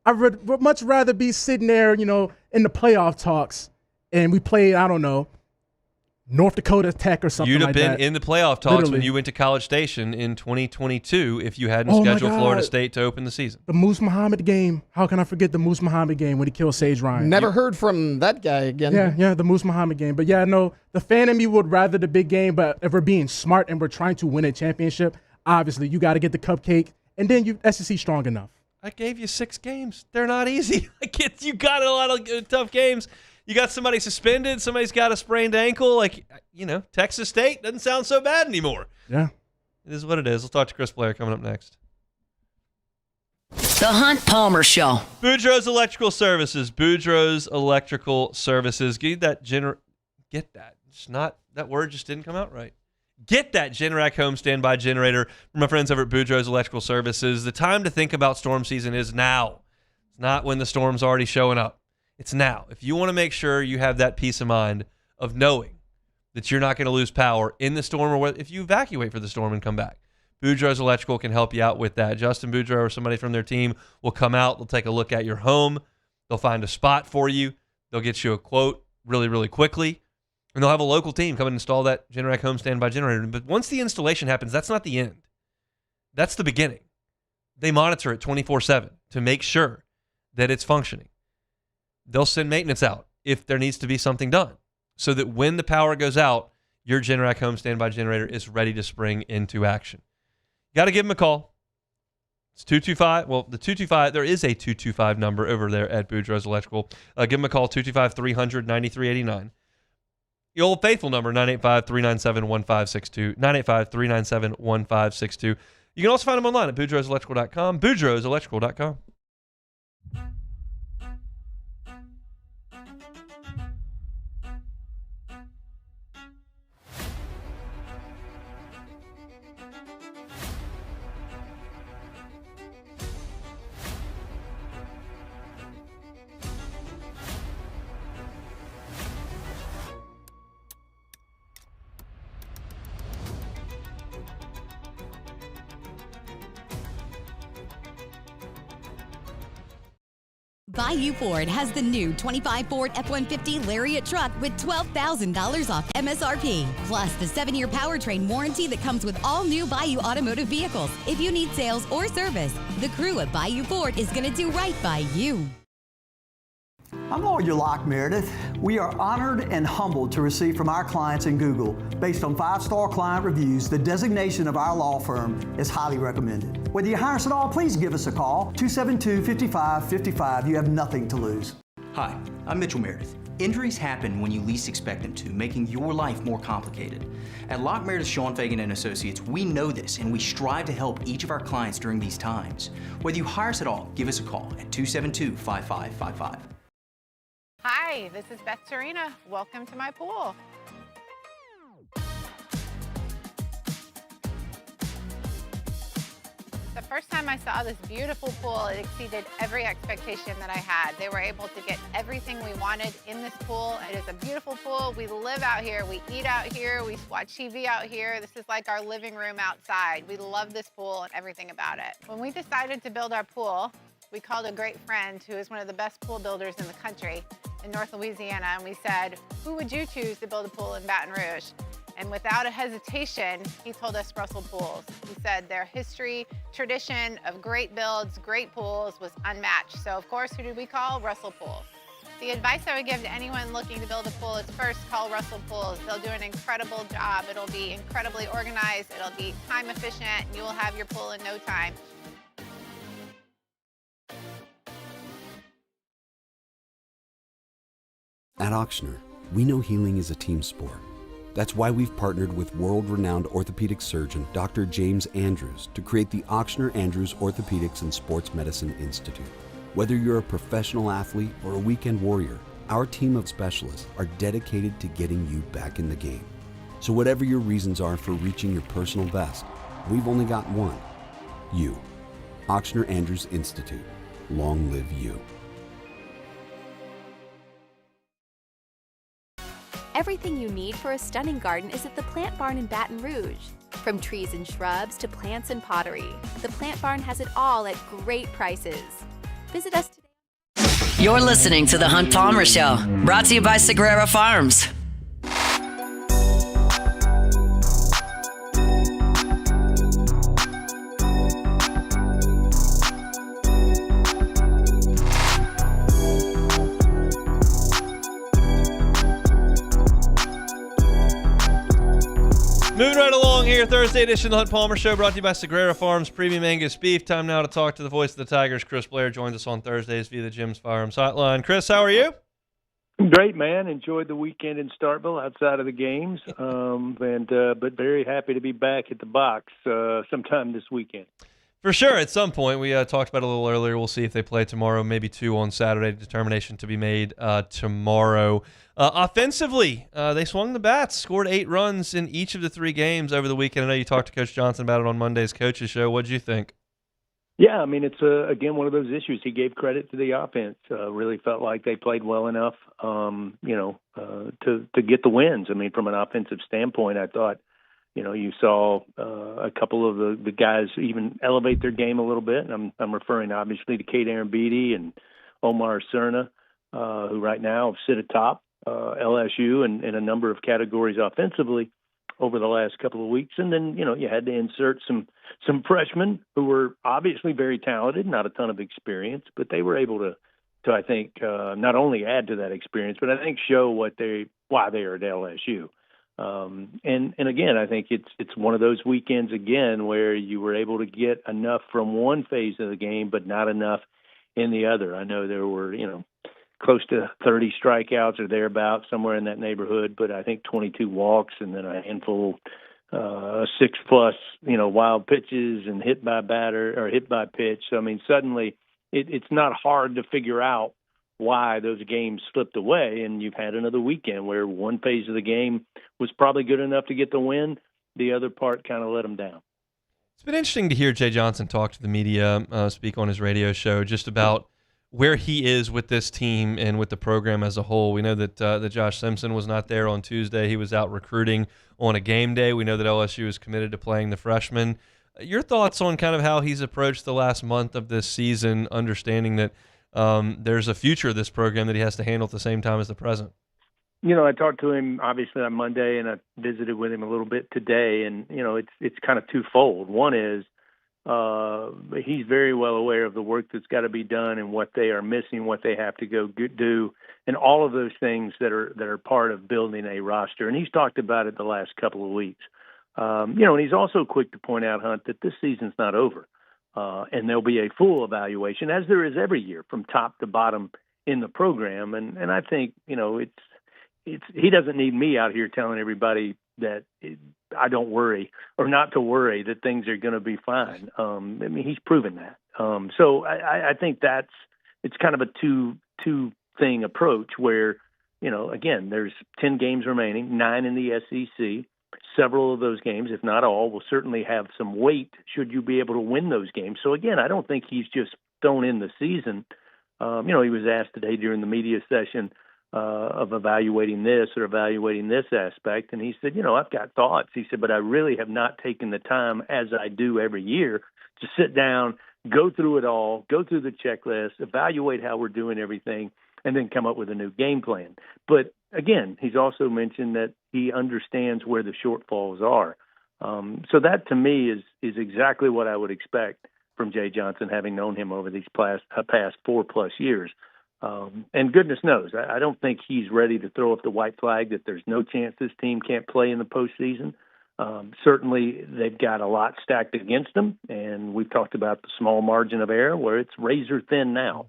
I would much rather be sitting there, in the playoff talks, and we played, I don't know, North Dakota Tech or something like that. You'd have been in the playoff talks when you went to College Station in 2022 if you hadn't scheduled Florida State to open the season. The Moose Muhammad game. How can I forget the Moose Muhammad game when he killed Sage Ryan? Never heard from that guy again. Yeah, the Moose Muhammad game. But yeah, no, the fan in me would rather the big game, but if we're being smart and we're trying to win a championship, obviously you got to get the cupcake, and then you SEC strong enough. I gave you 6 games. They're not easy. You got a lot of tough games. You got somebody suspended. Somebody's got a sprained ankle. Texas State doesn't sound so bad anymore. Yeah. It is what it is. We'll talk to Chris Blair coming up next. The Hunt Palmer Show. Boudreaux's Electrical Services. Boudreaux's Electrical Services. Get that. It's not, that word just didn't come out right. Get that Generac home standby generator from my friends over at Boudreaux's Electrical Services. The time to think about storm season is now. It's not when the storm's already showing up. It's now. If you want to make sure you have that peace of mind of knowing that you're not going to lose power in the storm or if you evacuate for the storm and come back, Boudreaux's Electrical can help you out with that. Justin Boudreaux or somebody from their team will come out. They'll take a look at your home. They'll find a spot for you. They'll get you a quote really, really quickly. And they'll have a local team come and install that Generac home standby generator. But once the installation happens, that's not the end. That's the beginning. They monitor it 24/7 to make sure that it's functioning. They'll send maintenance out if there needs to be something done so that when the power goes out, your Generac home standby generator is ready to spring into action. You got to give them a call. It's 225. Well, the 225, there is a 225 number over there at Boudreaux's Electrical. Give them a call, 225-300-9389. The old faithful number, 985-397-1562, 985-397-1562. You can also find them online at boudreauxelectrical.com, boudreauxelectrical.com. Bayou Ford has the new 25 Ford F-150 Lariat truck with $12,000 off MSRP, plus the 7-year powertrain warranty that comes with all new Bayou automotive vehicles. If you need sales or service, the crew at Bayou Ford is going to do right by you. I'm Lawyer Locke Meredith. We are honored and humbled to receive from our clients in Google. Based on 5-star client reviews, the designation of our law firm is highly recommended. Whether you hire us at all, please give us a call, 272-5555. You have nothing to lose. Hi, I'm Mitchell Meredith. Injuries happen when you least expect them to, making your life more complicated. At Locke Meredith Sean Fagan and Associates, we know this and we strive to help each of our clients during these times. Whether you hire us at all, give us a call at 272-5555. Hi, this is Beth Tarina. Welcome to my pool. The first time I saw this beautiful pool, it exceeded every expectation that I had. They were able to get everything we wanted in this pool. It is a beautiful pool. We live out here, we eat out here, we watch TV out here. This is like our living room outside. We love this pool and everything about it. When we decided to build our pool, we called a great friend who is one of the best pool builders in the country in North Louisiana, and we said, who would you choose to build a pool in Baton Rouge? And without a hesitation, he told us Russell Pools. He said their history, tradition of great builds, great pools was unmatched. So of course, who did we call? Russell Pools. The advice I would give to anyone looking to build a pool is first call Russell Pools. They'll do an incredible job. It'll be incredibly organized. It'll be time efficient, and you will have your pool in no time. At Ochsner, we know healing is a team sport. That's why we've partnered with world-renowned orthopedic surgeon Dr. James Andrews to create the Ochsner Andrews Orthopedics and Sports Medicine Institute. Whether you're a professional athlete or a weekend warrior, our team of specialists are dedicated to getting you back in the game. So whatever your reasons are for reaching your personal best, we've only got one. You. Ochsner Andrews Institute. Long live you. Everything you need for a stunning garden is at the Plant Barn in Baton Rouge. From trees and shrubs to plants and pottery, the Plant Barn has it all at great prices. Visit us today. You're listening to The Hunt Palmer Show, brought to you by Sagrera Farms. Moving right along here, Thursday edition of the Hunt Palmer Show, brought to you by Sagrera Farms Premium Angus Beef. Time now to talk to the voice of the Tigers. Chris Blair joins us on Thursdays via the Jim's Firearms Hotline. Chris, how are you? Great, man. Enjoyed the weekend in Starkville outside of the games, but very happy to be back at the box sometime this weekend. For sure, at some point. We talked about it a little earlier. We'll see if they play tomorrow, maybe 2 on Saturday. Determination to be made tomorrow. Offensively, they swung the bats, scored 8 runs in each of the 3 games over the weekend. I know you talked to Coach Johnson about it on Monday's Coaches Show. What did you think? Yeah, I mean, it's, again, one of those issues. He gave credit to the offense. Really felt like they played well enough, to get the wins. I mean, from an offensive standpoint, I thought, you saw a couple of the guys even elevate their game a little bit. And I'm referring, obviously, to Kate Arambidi and Omar Cerna, who right now sit atop LSU in a number of categories offensively over the last couple of weeks. And then, you had to insert some freshmen who were obviously very talented, not a ton of experience, but they were able to I think, not only add to that experience, but I think show why they are at LSU. And again, I think it's one of those weekends again where you were able to get enough from one phase of the game, but not enough in the other. I know there were, close to 30 strikeouts or thereabouts, somewhere in that neighborhood, but I think 22 walks and then a handful, 6+ wild pitches and hit by batter or hit by pitch. So, I mean, suddenly it's not hard to figure out why those games slipped away, and you've had another weekend where one phase of the game was probably good enough to get the win. The other part kind of let them down. It's been interesting to hear Jay Johnson talk to the media, speak on his radio show, just about where he is with this team and with the program as a whole. We know that Josh Simpson was not there on Tuesday. He was out recruiting on a game day. We know that LSU is committed to playing the freshmen. Your thoughts on kind of how he's approached the last month of this season, understanding that there's a future of this program that he has to handle at the same time as the present? I talked to him obviously on Monday, and I visited with him a little bit today, and it's kind of twofold. One is he's very well aware of the work that's got to be done and what they are missing, what they have to go do, and all of those things that are part of building a roster. And he's talked about it the last couple of weeks. And he's also quick to point out, Hunt, that this season's not over, and there'll be a full evaluation, as there is every year, from top to bottom in the program. And I think it's he doesn't need me out here telling everybody that I don't worry or not to worry that things are going to be fine. I mean, he's proven that. So I think it's kind of a two thing approach where, again, there's 10 games remaining, 9 in the SEC. Several of those games, if not all, will certainly have some weight should you be able to win those games. So again, I don't think he's just thrown in the season. He was asked today during the media session of evaluating this or evaluating this aspect. And he said, I've got thoughts. He said, but I really have not taken the time, as I do every year, to sit down, go through it all, go through the checklist, evaluate how we're doing everything, and then come up with a new game plan. But again, he's also mentioned that he understands where the shortfalls are. So that to me is exactly what I would expect from Jay Johnson, having known him over these past 4+ years. And goodness knows, I don't think he's ready to throw up the white flag that there's no chance this team can't play in the postseason. Certainly, they've got a lot stacked against them, and we've talked about the small margin of error where it's razor thin now.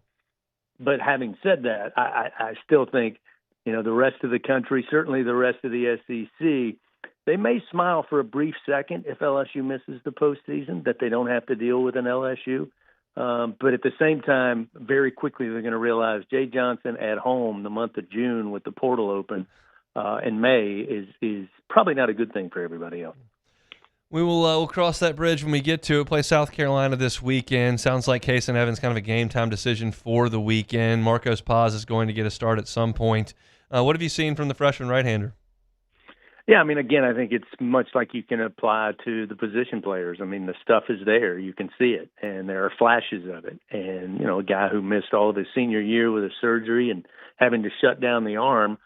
But having said that, I still think the rest of the country, certainly the rest of the SEC, they may smile for a brief second if LSU misses the postseason, that they don't have to deal with an LSU. But at the same time, very quickly they're going to realize Jay Johnson at home the month of June with the portal open in May is probably not a good thing for everybody else. We will we'll cross that bridge when we get to it. Play South Carolina this weekend. Sounds like Case and Evans kind of a game-time decision for the weekend. Marcos Paz is going to get a start at some point. What have you seen from the freshman right-hander? Yeah, I mean, again, I think it's much like you can apply to the position players. I mean, the stuff is there. You can see it, and there are flashes of it. And, a guy who missed all of his senior year with a surgery and having to shut down the arm,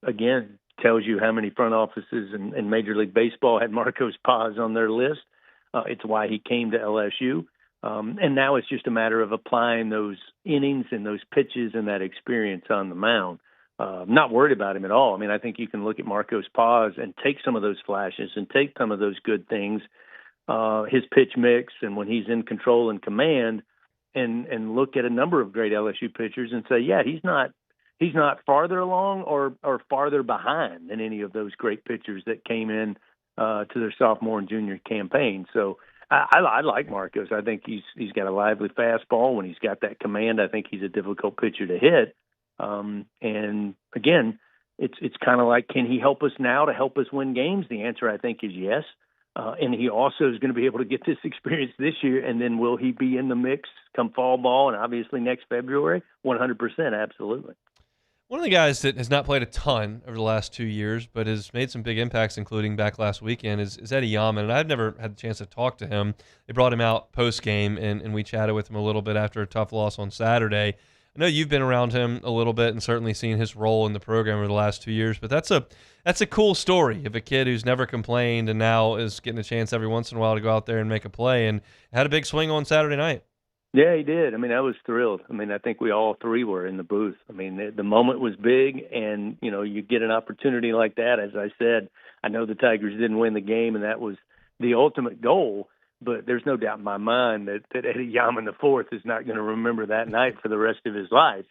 again, tells you how many front offices in Major League Baseball had Marcos Paz on their list. It's why he came to LSU. And now it's just a matter of applying those innings and those pitches and that experience on the mound. Not worried about him at all. I mean, I think you can look at Marcos Paz and take some of those flashes and take some of those good things, his pitch mix, and when he's in control and command, and look at a number of great LSU pitchers and say, yeah, he's not farther along or farther behind than any of those great pitchers that came in to their sophomore and junior campaign. So I like Marcos. I think he's got a lively fastball. When he's got that command, I think he's a difficult pitcher to hit. And again, it's kind of like, can he help us now to help us win games? The answer, I think, is yes. And he also is going to be able to get this experience this year. And then will he be in the mix come fall ball and obviously next February? 100%, absolutely. One of the guys that has not played a ton over the last 2 years, but has made some big impacts, including back last weekend, is Eddie Yaman. And I've never had the chance to talk to him. They brought him out post-game, and we chatted with him a little bit after a tough loss on Saturday. I know you've been around him a little bit and certainly seen his role in the program over the last 2 years, but that's a cool story of a kid who's never complained and now is getting a chance every once in a while to go out there and make a play, and had a big swing on Saturday night. Yeah, he did. I mean, I was thrilled. I mean, I think we all three were in the booth. I mean, the moment was big, and, you get an opportunity like that. As I said, I know the Tigers didn't win the game, and that was the ultimate goal, but there's no doubt in my mind that Eddie Yaman IV is not going to remember that night for the rest of his life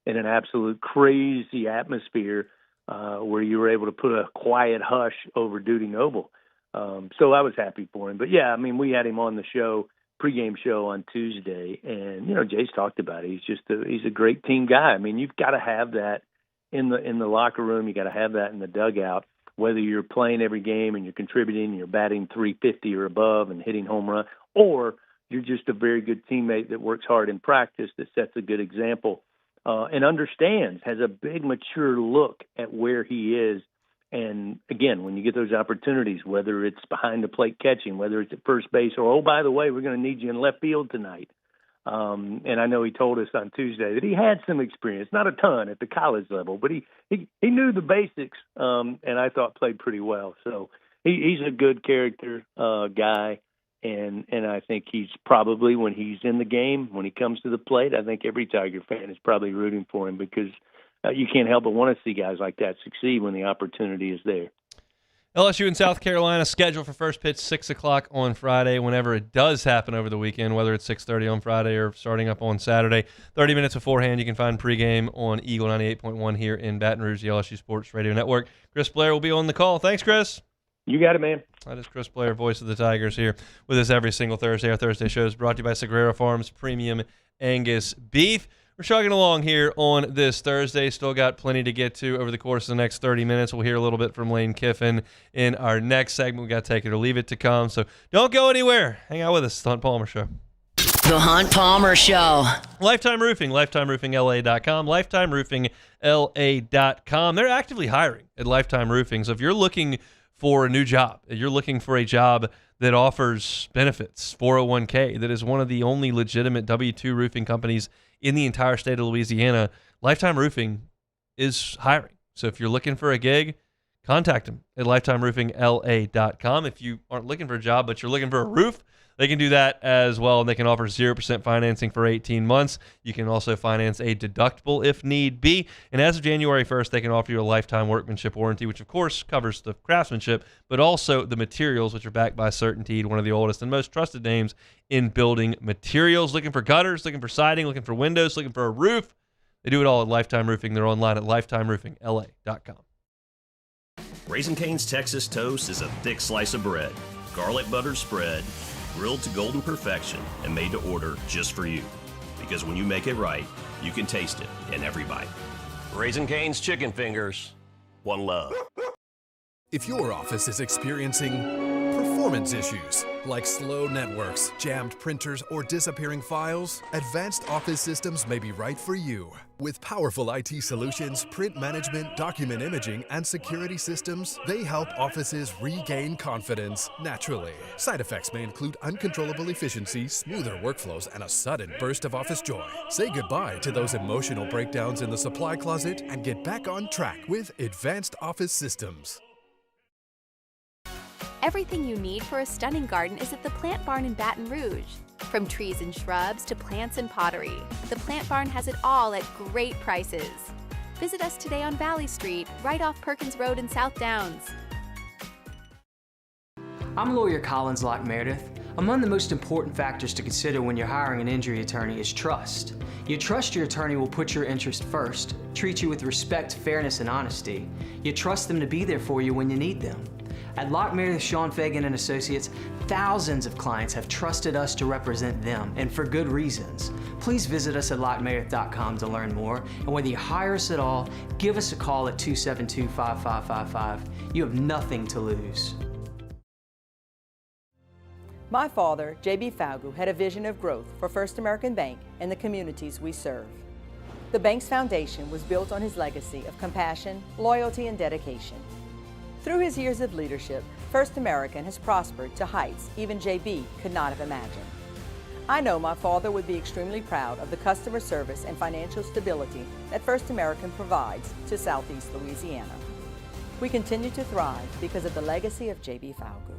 in an absolute crazy atmosphere where you were able to put a quiet hush over Duty Noble. So I was happy for him. But, yeah, I mean, we had him on the show, pregame show on Tuesday, and Jay's talked about it. He's a great team guy. I mean, you've got to have that in the locker room. You got to have that in the dugout, whether you're playing every game and you're contributing, and you're batting 350 or above and hitting home run, or you're just a very good teammate that works hard in practice, that sets a good example, and understands, has a big mature look at where he is. And again, when you get those opportunities, whether it's behind the plate catching, whether it's at first base, or, oh, by the way, we're going to need you in left field tonight. And I know he told us on Tuesday that he had some experience, not a ton at the college level, but he knew the basics, and I thought played pretty well. So he's a good character guy, and I think he's probably, when he's in the game, when he comes to the plate, I think every Tiger fan is probably rooting for him, because you can't help but want to see guys like that succeed when the opportunity is there. LSU and South Carolina scheduled for first pitch 6 o'clock on Friday, whenever it does happen over the weekend, whether it's 6:30 on Friday or starting up on Saturday. 30 minutes beforehand, you can find pregame on Eagle 98.1 here in Baton Rouge, the LSU Sports Radio Network. Chris Blair will be on the call. Thanks, Chris. You got it, man. That is Chris Blair, voice of the Tigers, here with us every single Thursday. Our Thursday show is brought to you by Sagrera Farms Premium Angus Beef. We're chugging along here on this Thursday. Still got plenty to get to over the course of the next 30 minutes. We'll hear a little bit from Lane Kiffin in our next segment. We got to take it or leave it to come. So don't go anywhere. Hang out with us. It's the Hunt Palmer Show. The Hunt Palmer Show. Lifetime Roofing, lifetimeroofingla.com, lifetimeroofingla.com. They're actively hiring at Lifetime Roofing. So if you're looking for a new job, if you're looking for a job that offers benefits, 401k, that is one of the only legitimate W-2 roofing companies in the entire state of Louisiana, Lifetime Roofing is hiring. So if you're looking for a gig, contact them at lifetimeroofingla.com. If you aren't looking for a job, but you're looking for a roof, they can do that as well, and they can offer 0% financing for 18 months. You can also finance a deductible if need be. And as of January 1st, they can offer you a lifetime workmanship warranty, which of course covers the craftsmanship, but also the materials, which are backed by Certainteed, one of the oldest and most trusted names in building materials. Looking for gutters, looking for siding, looking for windows, looking for a roof? They do it all at Lifetime Roofing. They're online at lifetimeroofingla.com. Raising Cane's Texas Toast is a thick slice of bread, garlic butter spread, grilled to golden perfection, and made to order just for you. Because when you make it right, you can taste it in every bite. Raising Cane's Chicken Fingers. One love. If your office is experiencing performance issues like slow networks, jammed printers, or disappearing files, Advanced Office Systems may be right for you. With powerful IT solutions, print management, document imaging, and security systems, they help offices regain confidence naturally. Side effects may include uncontrollable efficiency, smoother workflows, and a sudden burst of office joy. Say goodbye to those emotional breakdowns in the supply closet and get back on track with Advanced Office Systems. Everything you need for a stunning garden is at the Plant Barn in Baton Rouge. From trees and shrubs to plants and pottery, the Plant Barn has it all at great prices. Visit us today on Valley Street, right off Perkins Road in South Downs. I'm lawyer Collins Locke Meredith. Among the most important factors to consider when you're hiring an injury attorney is trust. You trust your attorney will put your interest first, treat you with respect, fairness, and honesty. You trust them to be there for you when you need them. At Locke Meredith, Sean Fagan and Associates, thousands of clients have trusted us to represent them, and for good reasons. Please visit us at LockeMeredith.com to learn more, and whether you hire us at all, give us a call at 272-5555. You have nothing to lose. My father, J.B. Falgu, had a vision of growth for First American Bank and the communities we serve. The bank's foundation was built on his legacy of compassion, loyalty, and dedication. Through his years of leadership, First American has prospered to heights even J.B. could not have imagined. I know my father would be extremely proud of the customer service and financial stability that First American provides to Southeast Louisiana. We continue to thrive because of the legacy of J.B. Falgu.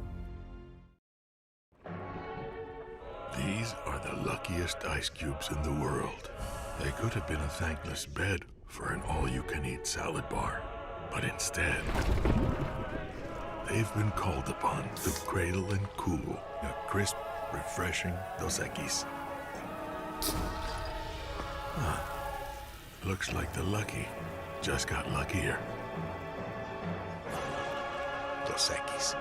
These are the luckiest ice cubes in the world. They could have been a thankless bed for an all-you-can-eat salad bar. But instead, they've been called upon to cradle and cool a crisp, refreshing Dos Equis. Looks like the lucky just got luckier. Dos Equis.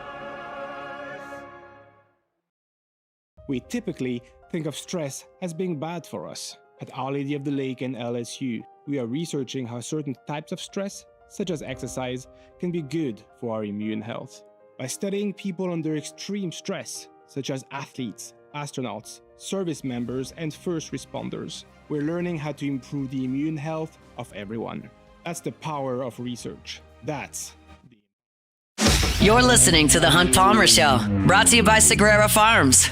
We typically think of stress as being bad for us. At Our Lady of the Lake and LSU, we are researching how certain types of stress, such as exercise, can be good for our immune health. By studying people under extreme stress, such as athletes, astronauts, service members, and first responders, we're learning how to improve the immune health of everyone. That's the power of research. You're listening to The Hunt Palmer Show, brought to you by Sagrera Farms.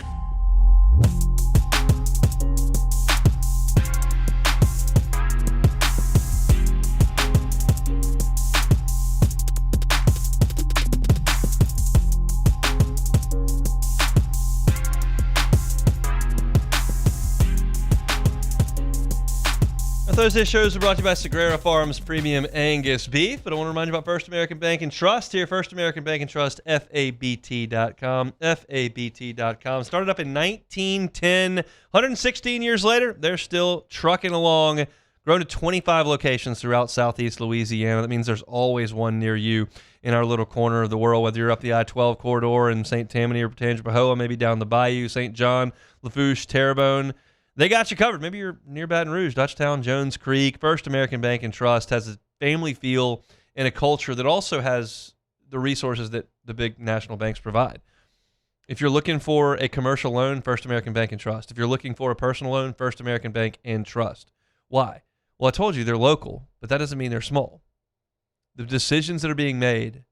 Thursday shows are brought to you by Sagrera Farms Premium Angus Beef, but I want to remind you about First American Bank and Trust here. First American Bank and Trust, FABT.com. FABT.com. Started up in 1910. 116 years later, they're still trucking along. Grown to 25 locations throughout Southeast Louisiana. That means there's always one near you in our little corner of the world, whether you're up the I-12 corridor in St. Tammany or Tangipahoa, maybe down the Bayou, St. John, Lafourche, Terrebonne. They got you covered. Maybe you're near Baton Rouge, Dutchtown, Jones Creek. First American Bank and Trust has a family feel and a culture that also has the resources that the big national banks provide. If you're looking for a commercial loan, First American Bank and Trust. If you're looking for a personal loan, First American Bank and Trust. Why? Well, I told you they're local, but that doesn't mean they're small. The decisions that are being made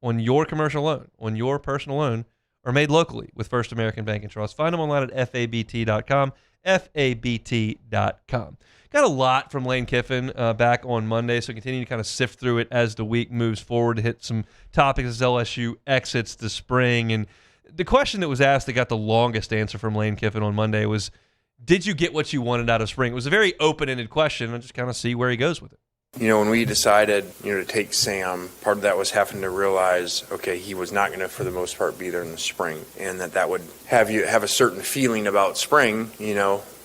on your commercial loan, on your personal loan, are made locally with First American Bank and Trust. Find them online at FABT.com. FABT.com. Got a lot from Lane Kiffin back on Monday, so continue to kind of sift through it as the week moves forward to hit some topics as LSU exits the spring. And the question that was asked that got the longest answer from Lane Kiffin on Monday was, did you get what you wanted out of spring? It was a very open-ended question. I'll just kind of see where he goes with it. You know, when we decided, to take Sam, part of that was having to realize, okay, he was not going to, for the most part, be there in the spring, and that would have you have a certain feeling about spring,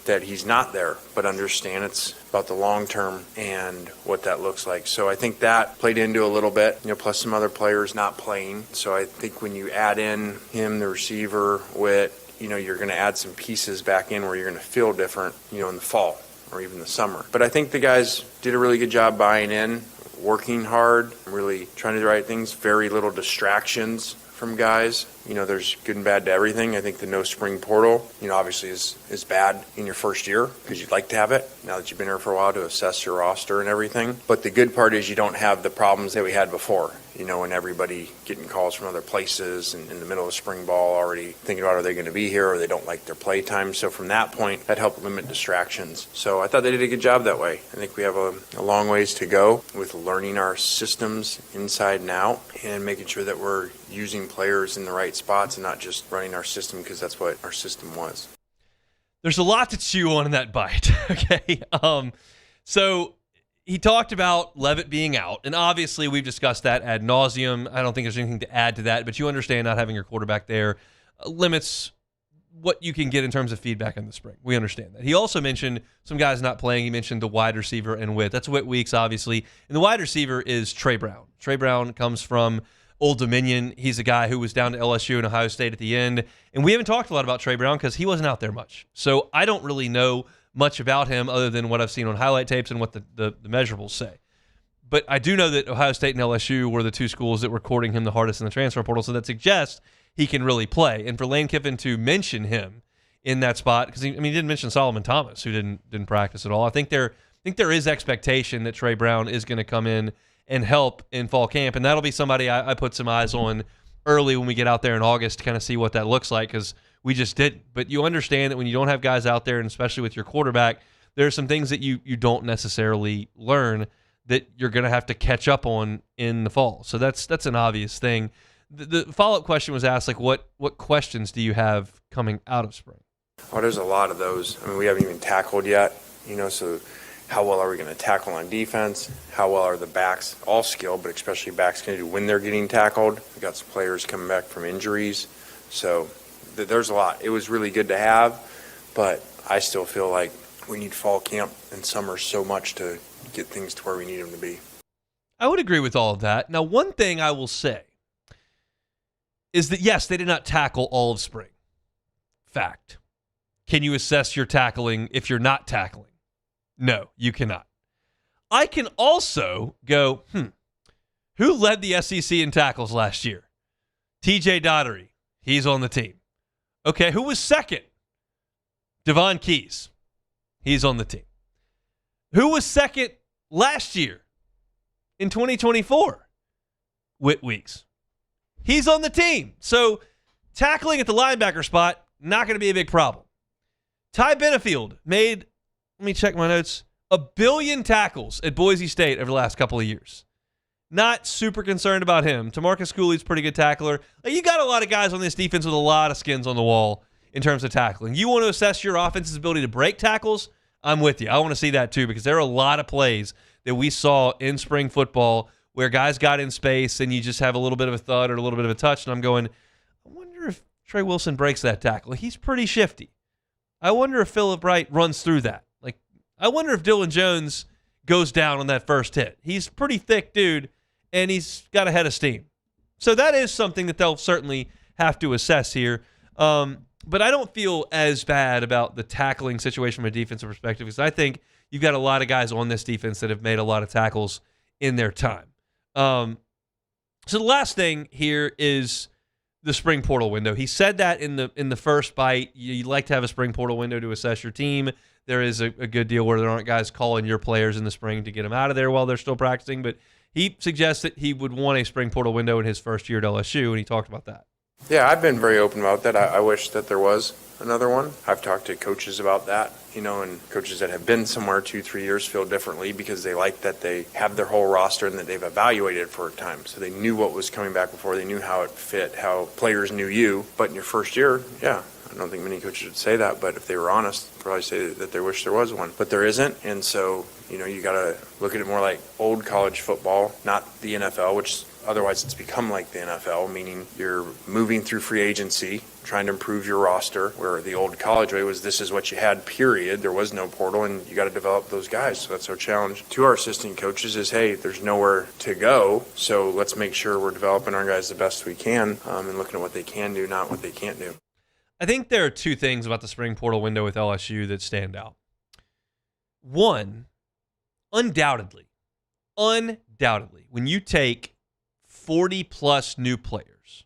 that he's not there, but understand it's about the long term and what that looks like. So I think that played into a little bit, plus some other players not playing. So I think when you add in him, the receiver, Witt, you're going to add some pieces back in where you're going to feel different, in the fall or even the summer. But I think the guys did a really good job buying in, working hard, really trying to do the right things, very little distractions from guys. There's good and bad to everything. I think the no spring portal, obviously is bad in your first year because you'd like to have it now that you've been here for a while to assess your roster and everything. But the good part is you don't have the problems that we had before, and everybody getting calls from other places and in the middle of spring ball already thinking about are they going to be here or they don't like their play time. So from that point, that helped limit distractions. So I thought they did a good job that way. I think we have a long ways to go with learning our systems inside and out and making sure that we're using players in the right spots and not just running our system because that's what our system was. There's a lot to chew on in that bite, okay? So he talked about Levitt being out, and obviously we've discussed that ad nauseum. I don't think there's anything to add to that, but you understand not having your quarterback there limits what you can get in terms of feedback in the spring. We understand that. He also mentioned some guys not playing. He mentioned the wide receiver and Witt. That's Witt Weeks, obviously. And the wide receiver is Trey Brown. Trey Brown comes from Old Dominion. He's a guy who was down to LSU and Ohio State at the end. And we haven't talked a lot about Trey Brown because he wasn't out there much. So I don't really know much about him other than what I've seen on highlight tapes and what the measurables say. But I do know that Ohio State and LSU were the two schools that were courting him the hardest in the transfer portal, so that suggests he can really play. And for Lane Kiffin to mention him in that spot, because he didn't mention Solomon Thomas, who didn't practice at all. I think there is expectation that Trey Brown is going to come in and help in fall camp, and that'll be somebody I put some eyes on early when we get out there in August to kind of see what that looks like, because we just didn't. But you understand that when you don't have guys out there, and especially with your quarterback, there are some things that you don't necessarily learn that you're going to have to catch up on in the fall. So that's an obvious thing. The follow-up question was asked, like, what questions do you have coming out of spring? Oh, there's a lot of those. We haven't even tackled yet, so how well are we going to tackle on defense? How well are the backs, all skilled, but especially backs, going to do when they're getting tackled? We've got some players coming back from injuries. So there's a lot. It was really good to have, but I still feel like we need fall camp and summer so much to get things to where we need them to be. I would agree with all of that. Now, one thing I will say is that, yes, they did not tackle all of spring. Fact. Can you assess your tackling if you're not tackling? No, you cannot. I can also go, who led the SEC in tackles last year? TJ Daugherty. He's on the team. Okay, who was second? Devon Keys. He's on the team. Who was second last year in 2024? Witt Weeks. He's on the team. So tackling at the linebacker spot, not going to be a big problem. Ty Benefield made, let me check my notes, 1 billion tackles at Boise State over the last couple of years. Not super concerned about him. Tamarcus Cooley's a pretty good tackler. You got a lot of guys on this defense with a lot of skins on the wall in terms of tackling. You want to assess your offense's ability to break tackles? I'm with you. I want to see that too, because there are a lot of plays that we saw in spring football where guys got in space and you just have a little bit of a thud or a little bit of a touch, and I'm going, I wonder if Trey Wilson breaks that tackle. He's pretty shifty. I wonder if Phillip Wright runs through that. I wonder if Dylan Jones goes down on that first hit. He's a pretty thick dude, and he's got a head of steam. So that is something that they'll certainly have to assess here. But I don't feel as bad about the tackling situation from a defensive perspective, because I think you've got a lot of guys on this defense that have made a lot of tackles in their time. So the last thing here is the spring portal window. He said that in the first bite. You like to have a spring portal window to assess your team. There is a good deal where there aren't guys calling your players in the spring to get them out of there while they're still practicing. But he suggests that he would want a spring portal window in his first year at LSU, and he talked about that. Yeah, I've been very open about that. I wish that there was another one. I've talked to coaches about that, and coaches that have been somewhere 2-3 years feel differently because they like that they have their whole roster and that they've evaluated for a time. So they knew what was coming back before. They knew how it fit, how players knew you. But in your first year, yeah, I don't think many coaches would say that, but if they were honest, they'd probably say that they wish there was one. But there isn't, and so, you got to look at it more like old college football, not the NFL, which otherwise it's become like the NFL, meaning you're moving through free agency trying to improve your roster, where the old college way was this is what you had, period. There was no portal, and you got to develop those guys. So that's our challenge to our assistant coaches is, hey, there's nowhere to go, so let's make sure we're developing our guys the best we can and looking at what they can do, not what they can't do. I think there are two things about the spring portal window with LSU that stand out. One, undoubtedly, when you take 40-plus new players,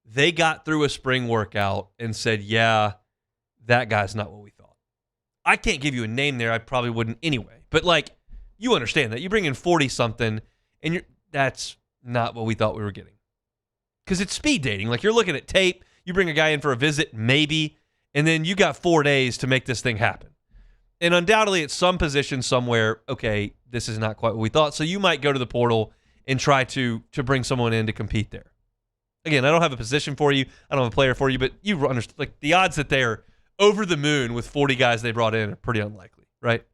they got through a spring workout and said, yeah, that guy's not what we thought. I can't give you a name there. I probably wouldn't anyway. But, like, you understand that. You bring in 40-something, and that's not what we thought we were getting. Because it's speed dating. Like, you're looking at tape. You bring a guy in for a visit, maybe, and then you got 4 days to make this thing happen. And undoubtedly, at some position somewhere, okay, this is not quite what we thought. So you might go to the portal and try to bring someone in to compete there. Again, I don't have a position for you. I don't have a player for you, but you understand. Like, the odds that they're over the moon with 40 guys they brought in are pretty unlikely, right?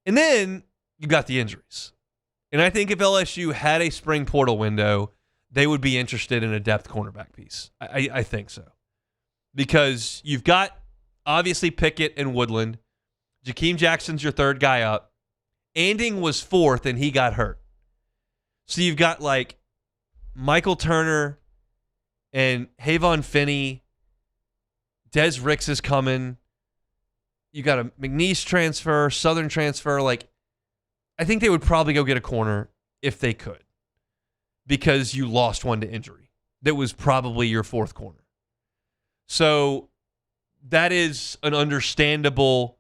And then you got the injuries. And I think if LSU had a spring portal window, they would be interested in a depth cornerback piece. I think so. Because you've got, obviously, Pickett and Woodland. Jakeem Jackson's your third guy up. Anding was fourth, and he got hurt. So you've got, like, Michael Turner and Havon Finney. Des Ricks is coming. You got a McNeese transfer, Southern transfer. Like, I think they would probably go get a corner if they could, because you lost one to injury. That was probably your fourth corner. So that is an understandable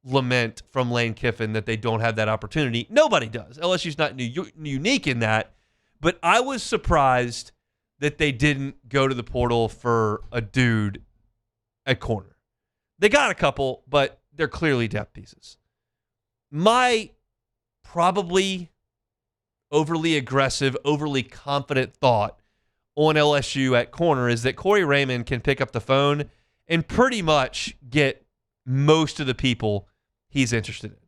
lament from Lane Kiffin that they don't have that opportunity. Nobody does. LSU's not unique in that, but I was surprised that they didn't go to the portal for a dude at corner. They got a couple, but they're clearly depth pieces. My probably overly aggressive, overly confident thought on LSU at corner is that Corey Raymond can pick up the phone and pretty much get most of the people he's interested in.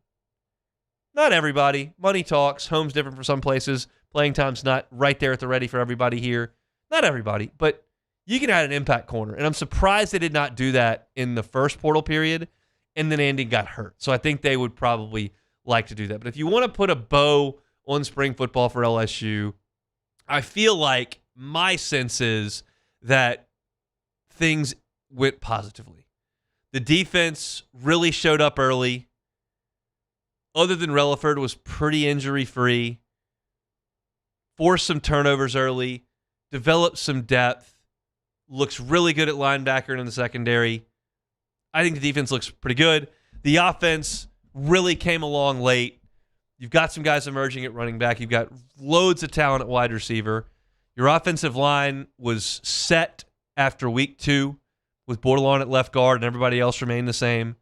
Not everybody. Money talks. Home's different for some places. Playing time's not right there at the ready for everybody here. Not everybody, but you can add an impact corner. And I'm surprised they did not do that in the first portal period, and then Andy got hurt. So I think they would probably like to do that. But if you want to put a bow on spring football for LSU, I feel like my sense is that things went positively. The defense really showed up early. Other than Relaford, was pretty injury-free. Forced some turnovers early. Developed some depth. Looks really good at linebacker and in the secondary. I think the defense looks pretty good. The offense really came along late. You've got some guys emerging at running back. You've got loads of talent at wide receiver. Your offensive line was set after week 2 with Bordelon at left guard and everybody else remained the same.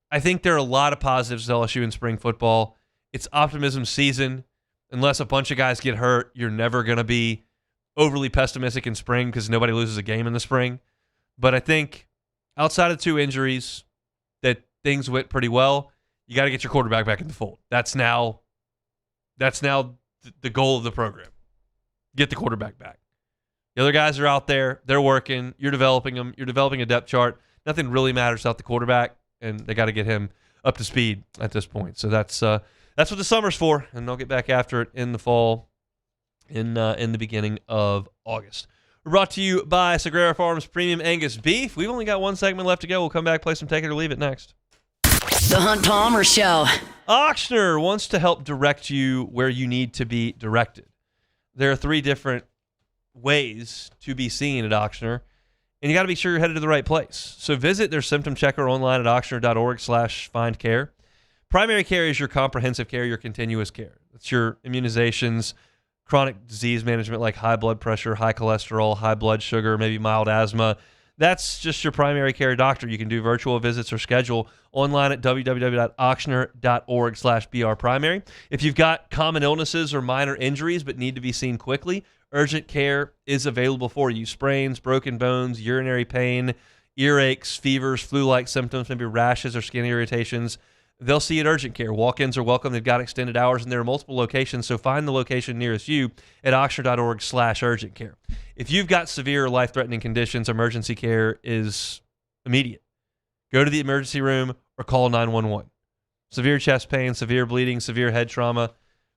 I think there are a lot of positives to LSU in spring football. It's optimism season. Unless a bunch of guys get hurt, you're never going to be overly pessimistic in spring because nobody loses a game in the spring. But I think outside of 2 injuries that things went pretty well. You got to get your quarterback back in the fold. That's now the goal of the program. Get the quarterback back. The other guys are out there. They're working. You're developing them. You're developing a depth chart. Nothing really matters without the quarterback, and they got to get him up to speed at this point. So that's what the summer's for, and they'll get back after it in the fall, in the beginning of August. We're brought to you by Sagrera Farms Premium Angus Beef. We've only got one segment left to go. We'll come back, play some Take It or Leave It next. The Hunt Palmer Show. Ochsner wants to help direct you where you need to be directed. There are 3 different ways to be seen at Ochsner, and you got to be sure you're headed to the right place. So visit their symptom checker online at ochsner.org/findcare. Primary care is your comprehensive care, your continuous care. It's your immunizations, chronic disease management like high blood pressure, high cholesterol, high blood sugar, maybe mild asthma. That's just your primary care doctor. You can do virtual visits or schedule online at www.ochsner.org/brprimary. If you've got common illnesses or minor injuries but need to be seen quickly, urgent care is available for you. Sprains, broken bones, urinary pain, earaches, fevers, flu-like symptoms, maybe rashes or skin irritations. They'll see at urgent care. Walk-ins are welcome. They've got extended hours, and there are multiple locations, so find the location nearest you at ochsner.org/urgent care. If you've got severe life-threatening conditions, emergency care is immediate. Go to the emergency room or call 911. Severe chest pain, severe bleeding, severe head trauma,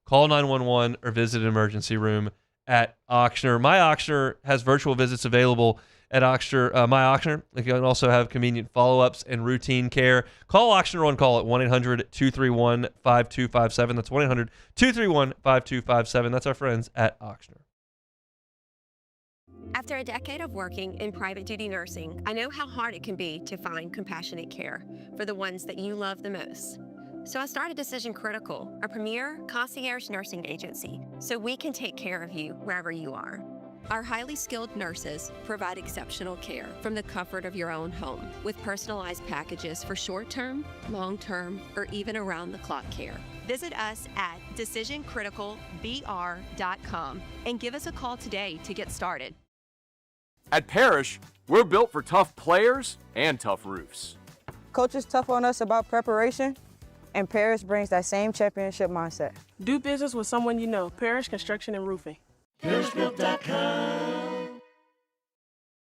call 911 or visit an emergency room at Ochsner. My Ochsner has virtual visits available at Ochsner. My Ochsner. You can also have convenient follow-ups and routine care. Call Ochsner on call at 1-800-231-5257. That's 1-800-231-5257. That's our friends at Ochsner. After a decade of working in private duty nursing, I know how hard it can be to find compassionate care for the ones that you love the most. So I started Decision Critical, a premier concierge nursing agency, so we can take care of you wherever you are. Our highly skilled nurses provide exceptional care from the comfort of your own home with personalized packages for short-term, long-term, or even around-the-clock care. Visit us at decisioncriticalbr.com and give us a call today to get started. At Parrish, we're built for tough players and tough roofs. Coach is tough on us about preparation, and Parrish brings that same championship mindset. Do business with someone you know. Parrish Construction and Roofing. ParrishBuilt.com.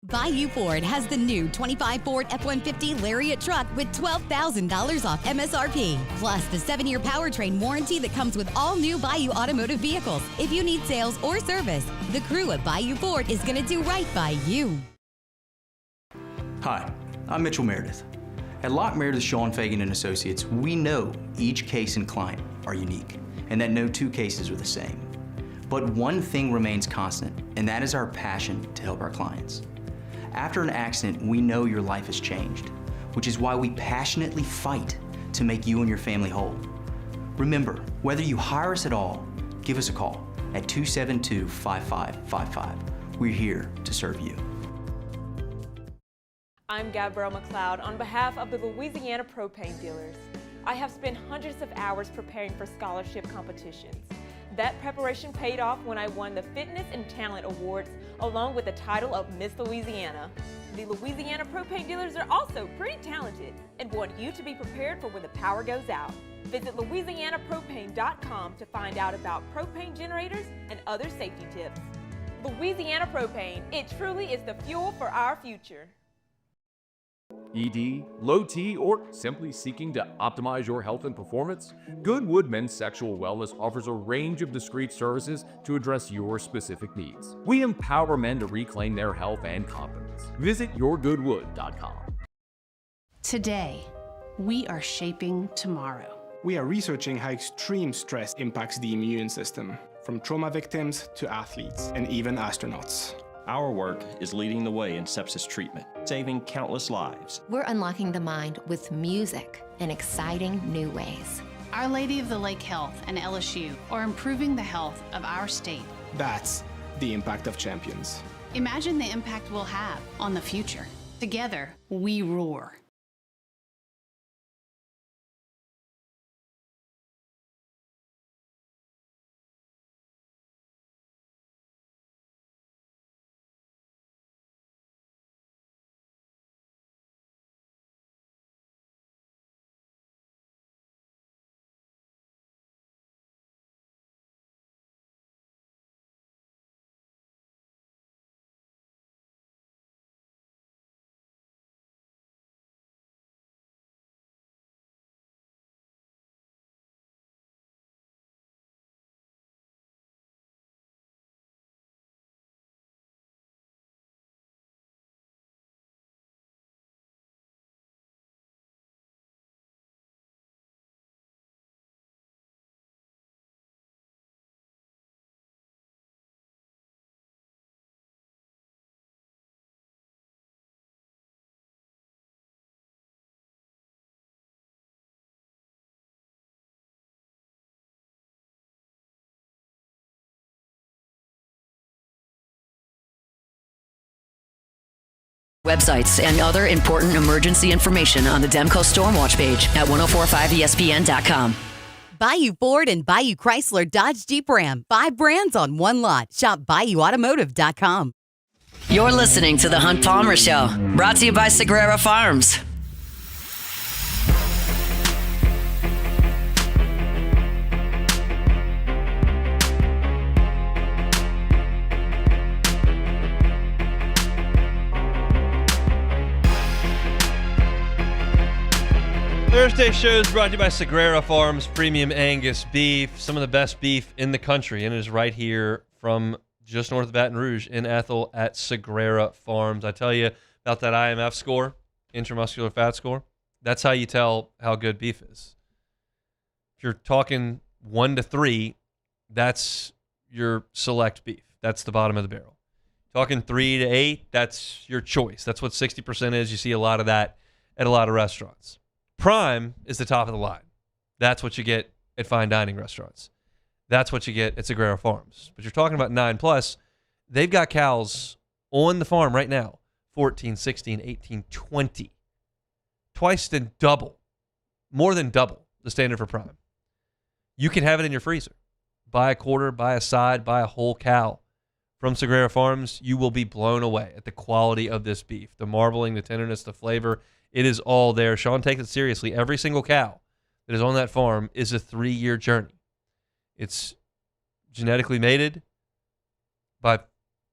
Bayou Ford has the new 25 Ford F-150 Lariat truck with $12,000 off MSRP, plus the 7-year powertrain warranty that comes with all new Bayou automotive vehicles. If you need sales or service, the crew at Bayou Ford is going to do right by you. Hi, I'm Mitchell Meredith. At Locke Meredith, Sean Fagan and Associates, we know each case and client are unique, and that no two cases are the same. But one thing remains constant, and that is our passion to help our clients. After an accident, we know your life has changed, which is why we passionately fight to make you and your family whole. Remember, whether you hire us at all, give us a call at 272-5555. We're here to serve you. I'm Gabrielle McLeod on behalf of the Louisiana Propane Dealers. I have spent hundreds of hours preparing for scholarship competitions. That preparation paid off when I won the Fitness and Talent Awards along with the title of Miss Louisiana. The Louisiana Propane Dealers are also pretty talented and want you to be prepared for when the power goes out. Visit LouisianaPropane.com to find out about propane generators and other safety tips. Louisiana Propane, it truly is the fuel for our future. ED, low T, or simply seeking to optimize your health and performance? Goodwood Men's Sexual Wellness offers a range of discreet services to address your specific needs. We empower men to reclaim their health and confidence. Visit yourgoodwood.com. Today, we are shaping tomorrow. We are researching how extreme stress impacts the immune system, from trauma victims to athletes and even astronauts. Our work is leading the way in sepsis treatment, saving countless lives. We're unlocking the mind with music in exciting new ways. Our Lady of the Lake Health and LSU are improving the health of our state. That's the impact of champions. Imagine the impact we'll have on the future. Together, we roar. Websites and other important emergency information on the Demco Stormwatch page at 1045ESPN.com. Bayou Ford and Bayou Chrysler Dodge Jeep Ram. 5 brands on one lot. Shop BayouAutomotive.com. You're listening to The Hunt Palmer Show, brought to you by Sagrera Farms. Thursday show is brought to you by Sagrera Farms Premium Angus Beef, some of the best beef in the country, and it is right here from just north of Baton Rouge in Ethel at Sagrera Farms. I tell you about that IMF score, intramuscular fat score. That's how you tell how good beef is. If you're talking 1 to 3, that's your select beef. That's the bottom of the barrel. Talking 3 to 8, that's your choice. That's what 60% is. You see a lot of that at a lot of restaurants. Prime is the top of the line. That's what you get at fine dining restaurants. That's what you get at Sagrera Farms. But you're talking about 9+. They've got cows on the farm right now, 14, 16, 18, 20. Twice than double, more than double the standard for prime. You can have it in your freezer. Buy a quarter, buy a side, buy a whole cow. From Sagrera Farms, you will be blown away at the quality of this beef. The marbling, the tenderness, the flavor, it is all there. Sean takes it seriously. Every single cow that is on that farm is a 3-year journey. It's genetically mated by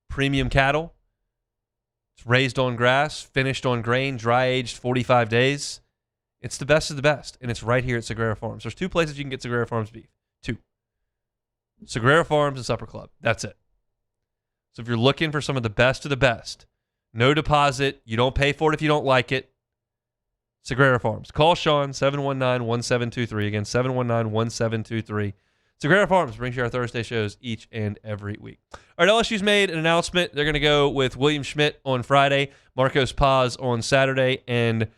premium cattle. It's raised on grass, finished on grain, dry-aged 45 days. It's the best of the best, and it's right here at Sagrera Farms. There's 2 places you can get Sagrera Farms beef. 2. Sagrera Farms and Supper Club. That's it. So if you're looking for some of the best, no deposit, you don't pay for it if you don't like it, Sagrera Farms. Call Sean, 719-1723. Again, 719-1723. Sagrera Farms brings you our Thursday shows each and every week. All right, LSU's made an announcement. They're going to go with William Schmidt on Friday, Marcos Paz on Saturday, and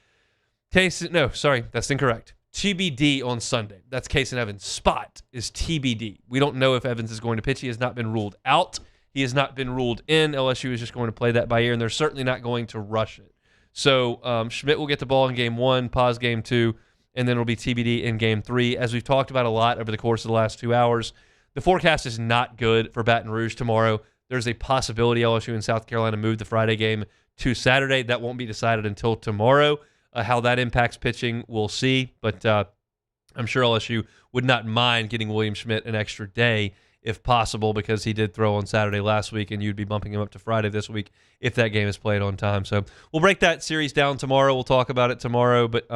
that's incorrect. TBD on Sunday. That's Case and Evans. Spot is TBD. We don't know if Evans is going to pitch. He has not been ruled out. He has not been ruled in. LSU is just going to play that by ear, and they're certainly not going to rush it. So Schmidt will get the ball in Game 1, Paz Game 2, and then it'll be TBD in Game 3. As we've talked about a lot over the course of the last 2 hours, the forecast is not good for Baton Rouge tomorrow. There's a possibility LSU and South Carolina move the Friday game to Saturday. That won't be decided until tomorrow. How that impacts pitching, we'll see. But I'm sure LSU would not mind getting William Schmidt an extra day if possible, because he did throw on Saturday last week, and you'd be bumping him up to Friday this week if that game is played on time. So we'll break that series down tomorrow. We'll talk about it tomorrow. But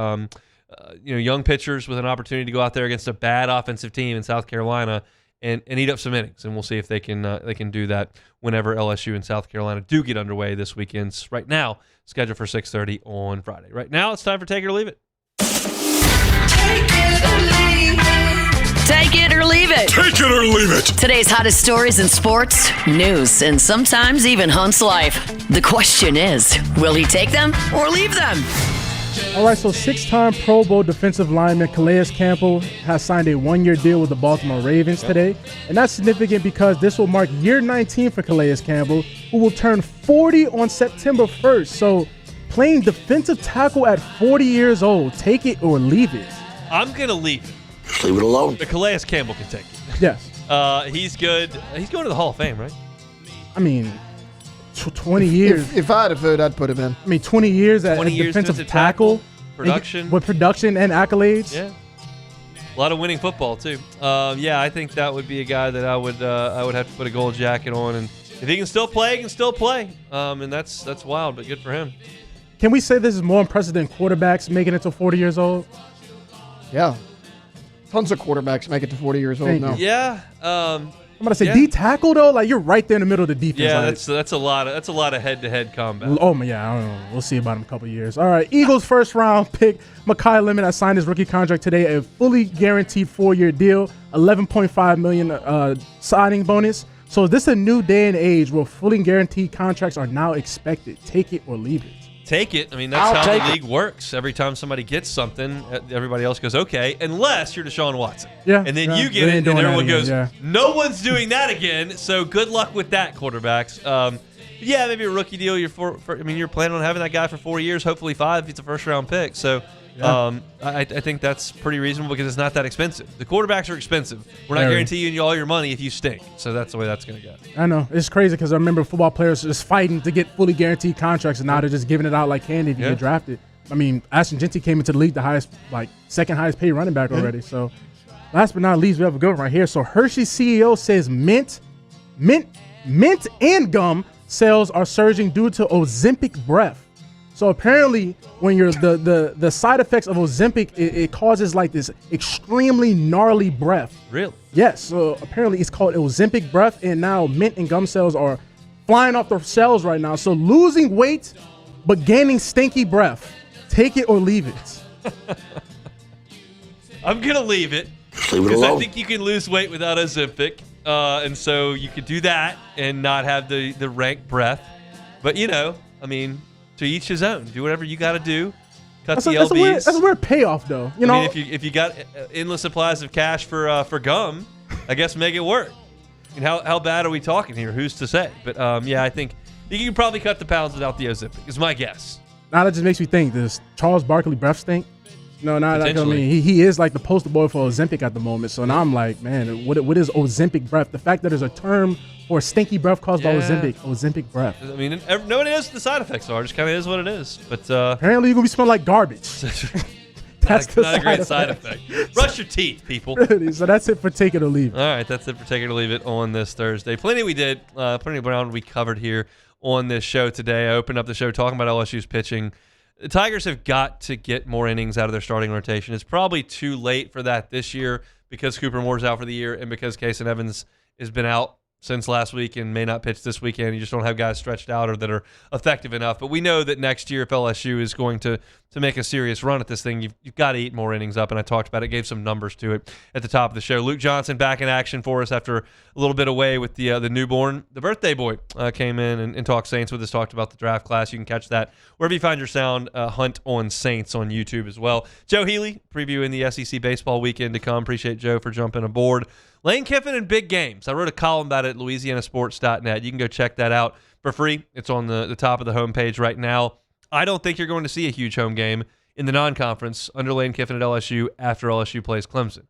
young pitchers with an opportunity to go out there against a bad offensive team in South Carolina and eat up some innings, and we'll see if they can do that whenever LSU and South Carolina do get underway this weekend. Right now, scheduled for 6:30 on Friday. Right now, it's time for Take It or Leave It. Take it or leave it. Take it or leave it. Today's hottest stories in sports, news, and sometimes even Hunt's life. The question is, will he take them or leave them? All right, so 6-time Pro Bowl defensive lineman Calais Campbell has signed a 1-year deal with the Baltimore Ravens today. And that's significant because this will mark year 19 for Calais Campbell, who will turn 40 on September 1st. So playing defensive tackle at 40 years old, take it or leave it. I'm going to leave it. Just leave it alone. The Calais Campbell can take it. Yes. He's good. He's going to the Hall of Fame, right? I mean, 20 years. If I had a vote, I'd put him in. I mean, 20 years at 20 years defensive tackle. Production. With production and accolades. Yeah. A lot of winning football, too. I think that would be a guy that I would have to put a gold jacket on. And if he can still play, he can still play. And that's wild, but good for him. Can we say this is more impressive than quarterbacks making it to 40 years old? Yeah. Tons of quarterbacks make it to 40 years old now. Yeah. I'm gonna say D tackle though, like you're right there in the middle of the defense. Yeah, like, that's a lot of head-to-head combat. Oh yeah, I don't know. We'll see about him in a couple of years. All right, Eagles first round pick Mekhi Lemon has signed his rookie contract today, a fully guaranteed 4-year deal, $11.5 million signing bonus. So is this a new day and age where fully guaranteed contracts are now expected? Take it or leave it. Take it. I mean, that's how the league works. Every time somebody gets something, everybody else goes, okay, unless you're Deshaun Watson. Yeah. And then you get it, and everyone goes, no one's doing that again, so good luck with that, quarterbacks. Maybe a rookie deal. You're planning on having that guy for 4 years, hopefully 5 if he's a first-round pick. So I think that's pretty reasonable because it's not that expensive. The quarterbacks are expensive. We're not guaranteeing you all your money if you stink. So that's the way that's going to go. I know. It's crazy because I remember football players just fighting to get fully guaranteed contracts, and now they're just giving it out like candy if you get drafted. I mean, Ashton Genty came into the league the highest, second highest paid running back already. So last but not least, we have a good one right here. So Hershey CEO says mint and gum sales are surging due to Ozempic breath. So apparently, when you're the side effects of Ozempic, it causes like this extremely gnarly breath. Really? Yes. So apparently, it's called Ozempic breath, and now mint and gum cells are flying off the cells right now. So losing weight, but gaining stinky breath. Take it or leave it. I'm gonna leave it because I think you can lose weight without Ozempic, and so you could do that and not have the rank breath. But I mean, to each his own. Do whatever you got to do. Cut the LBs. That's a weird payoff, though. I mean, if you got endless supplies of cash for gum, I guess make it work. And how bad are we talking here? Who's to say? But I think you can probably cut the pounds without the Ozempic. Is my guess. Now that just makes me think: does Charles Barkley breath stink? No, not like, I mean, he is like the poster boy for Ozempic at the moment. So now I'm like, man, what is Ozempic breath? The fact that there's a term for stinky breath caused by Ozempic breath. I mean, nobody knows what the side effects are. It just kind of is what it is. But apparently, you're gonna be smelling like garbage. That's not a great side effect. Brush your teeth, people. So that's it for Take It or Leave It. All right, that's it for Take It or Leave It on this Thursday. Plenty we did. Plenty of ground we covered here on this show today. I opened up the show talking about LSU's pitching. The Tigers have got to get more innings out of their starting rotation. It's probably too late for that this year because Cooper Moore's out for the year and because Kason Evans has been out since last week and may not pitch this weekend. You just don't have guys stretched out or that are effective enough. But we know that next year, if LSU is going to make a serious run at this thing, you've got to eat more innings up. And I talked about it, gave some numbers to it at the top of the show. Luke Johnson back in action for us after a little bit away with the newborn. The birthday boy came in and talked Saints with us, talked about the draft class. You can catch that wherever you find your sound. Hunt on Saints on YouTube as well. Joe Healy previewing the SEC baseball weekend to come. Appreciate Joe for jumping aboard. Lane Kiffin and big games. I wrote a column about it at louisianasports.net. You can go check that out for free. It's on the top of the homepage right now. I don't think you're going to see a huge home game in the non-conference under Lane Kiffin at LSU after LSU plays Clemson.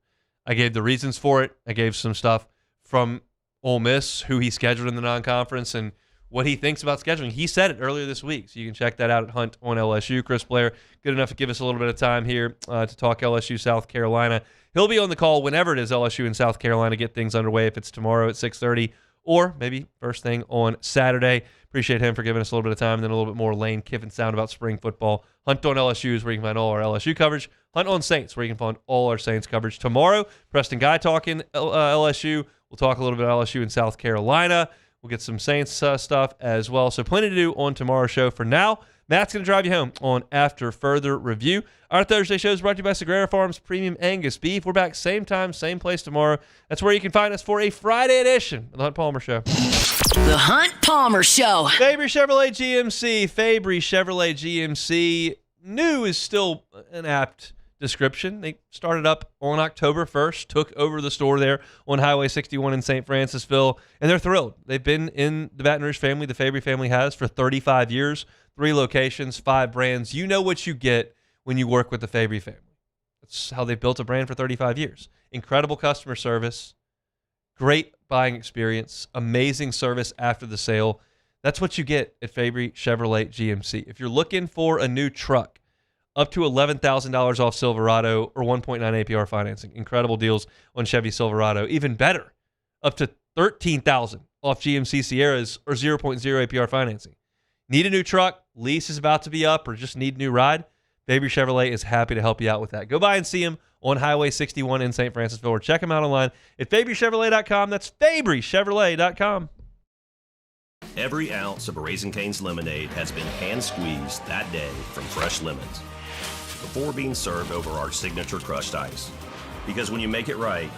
I gave the reasons for it. I gave some stuff from Ole Miss, who he scheduled in the non-conference, and what he thinks about scheduling. He said it earlier this week, so you can check that out at Hunt on LSU. Chris Blair, good enough to give us a little bit of time here to talk LSU South Carolina. He'll be on the call whenever it is LSU in South Carolina, get things underway, if it's tomorrow at 6:30 or maybe first thing on Saturday. Appreciate him for giving us a little bit of time, and then a little bit more Lane Kiffin sound about spring football. Hunt on LSU is where you can find all our LSU coverage. Hunt on Saints, where you can find all our Saints coverage. Tomorrow, Preston Guy talking LSU. We'll talk a little bit LSU in South Carolina. We'll get some Saints stuff as well. So plenty to do on tomorrow's show. For now, Matt's going to drive you home on After Further Review. Our Thursday show is brought to you by Sagrera Farms Premium Angus Beef. We're back same time, same place tomorrow. That's where you can find us for a Friday edition of The Hunt Palmer Show. The Hunt Palmer Show. Fabry Chevrolet GMC. Fabry Chevrolet GMC. New is still an apt description. They started up on October 1st, took over the store there on Highway 61 in St. Francisville, and they're thrilled. They've been in the Baton Rouge family, the Fabry family has, for 35 years, 3 locations, 5 brands. You know what you get when you work with the Fabry family. That's how they built a brand for 35 years. Incredible customer service, great buying experience, amazing service after the sale. That's what you get at Fabry Chevrolet GMC. If you're looking for a new truck, up to $11,000 off Silverado or 1.9 APR financing. Incredible deals on Chevy Silverado. Even better, up to $13,000 off GMC Sierras or 0.0 APR financing. Need a new truck, lease is about to be up, or just need a new ride? Fabry Chevrolet is happy to help you out with that. Go by and see them on Highway 61 in St. Francisville, or check them out online at FabryChevrolet.com. That's FabryChevrolet.com. Every ounce of Raising Cane's lemonade has been hand-squeezed that day from fresh lemons before being served over our signature crushed ice. Because when you make it right,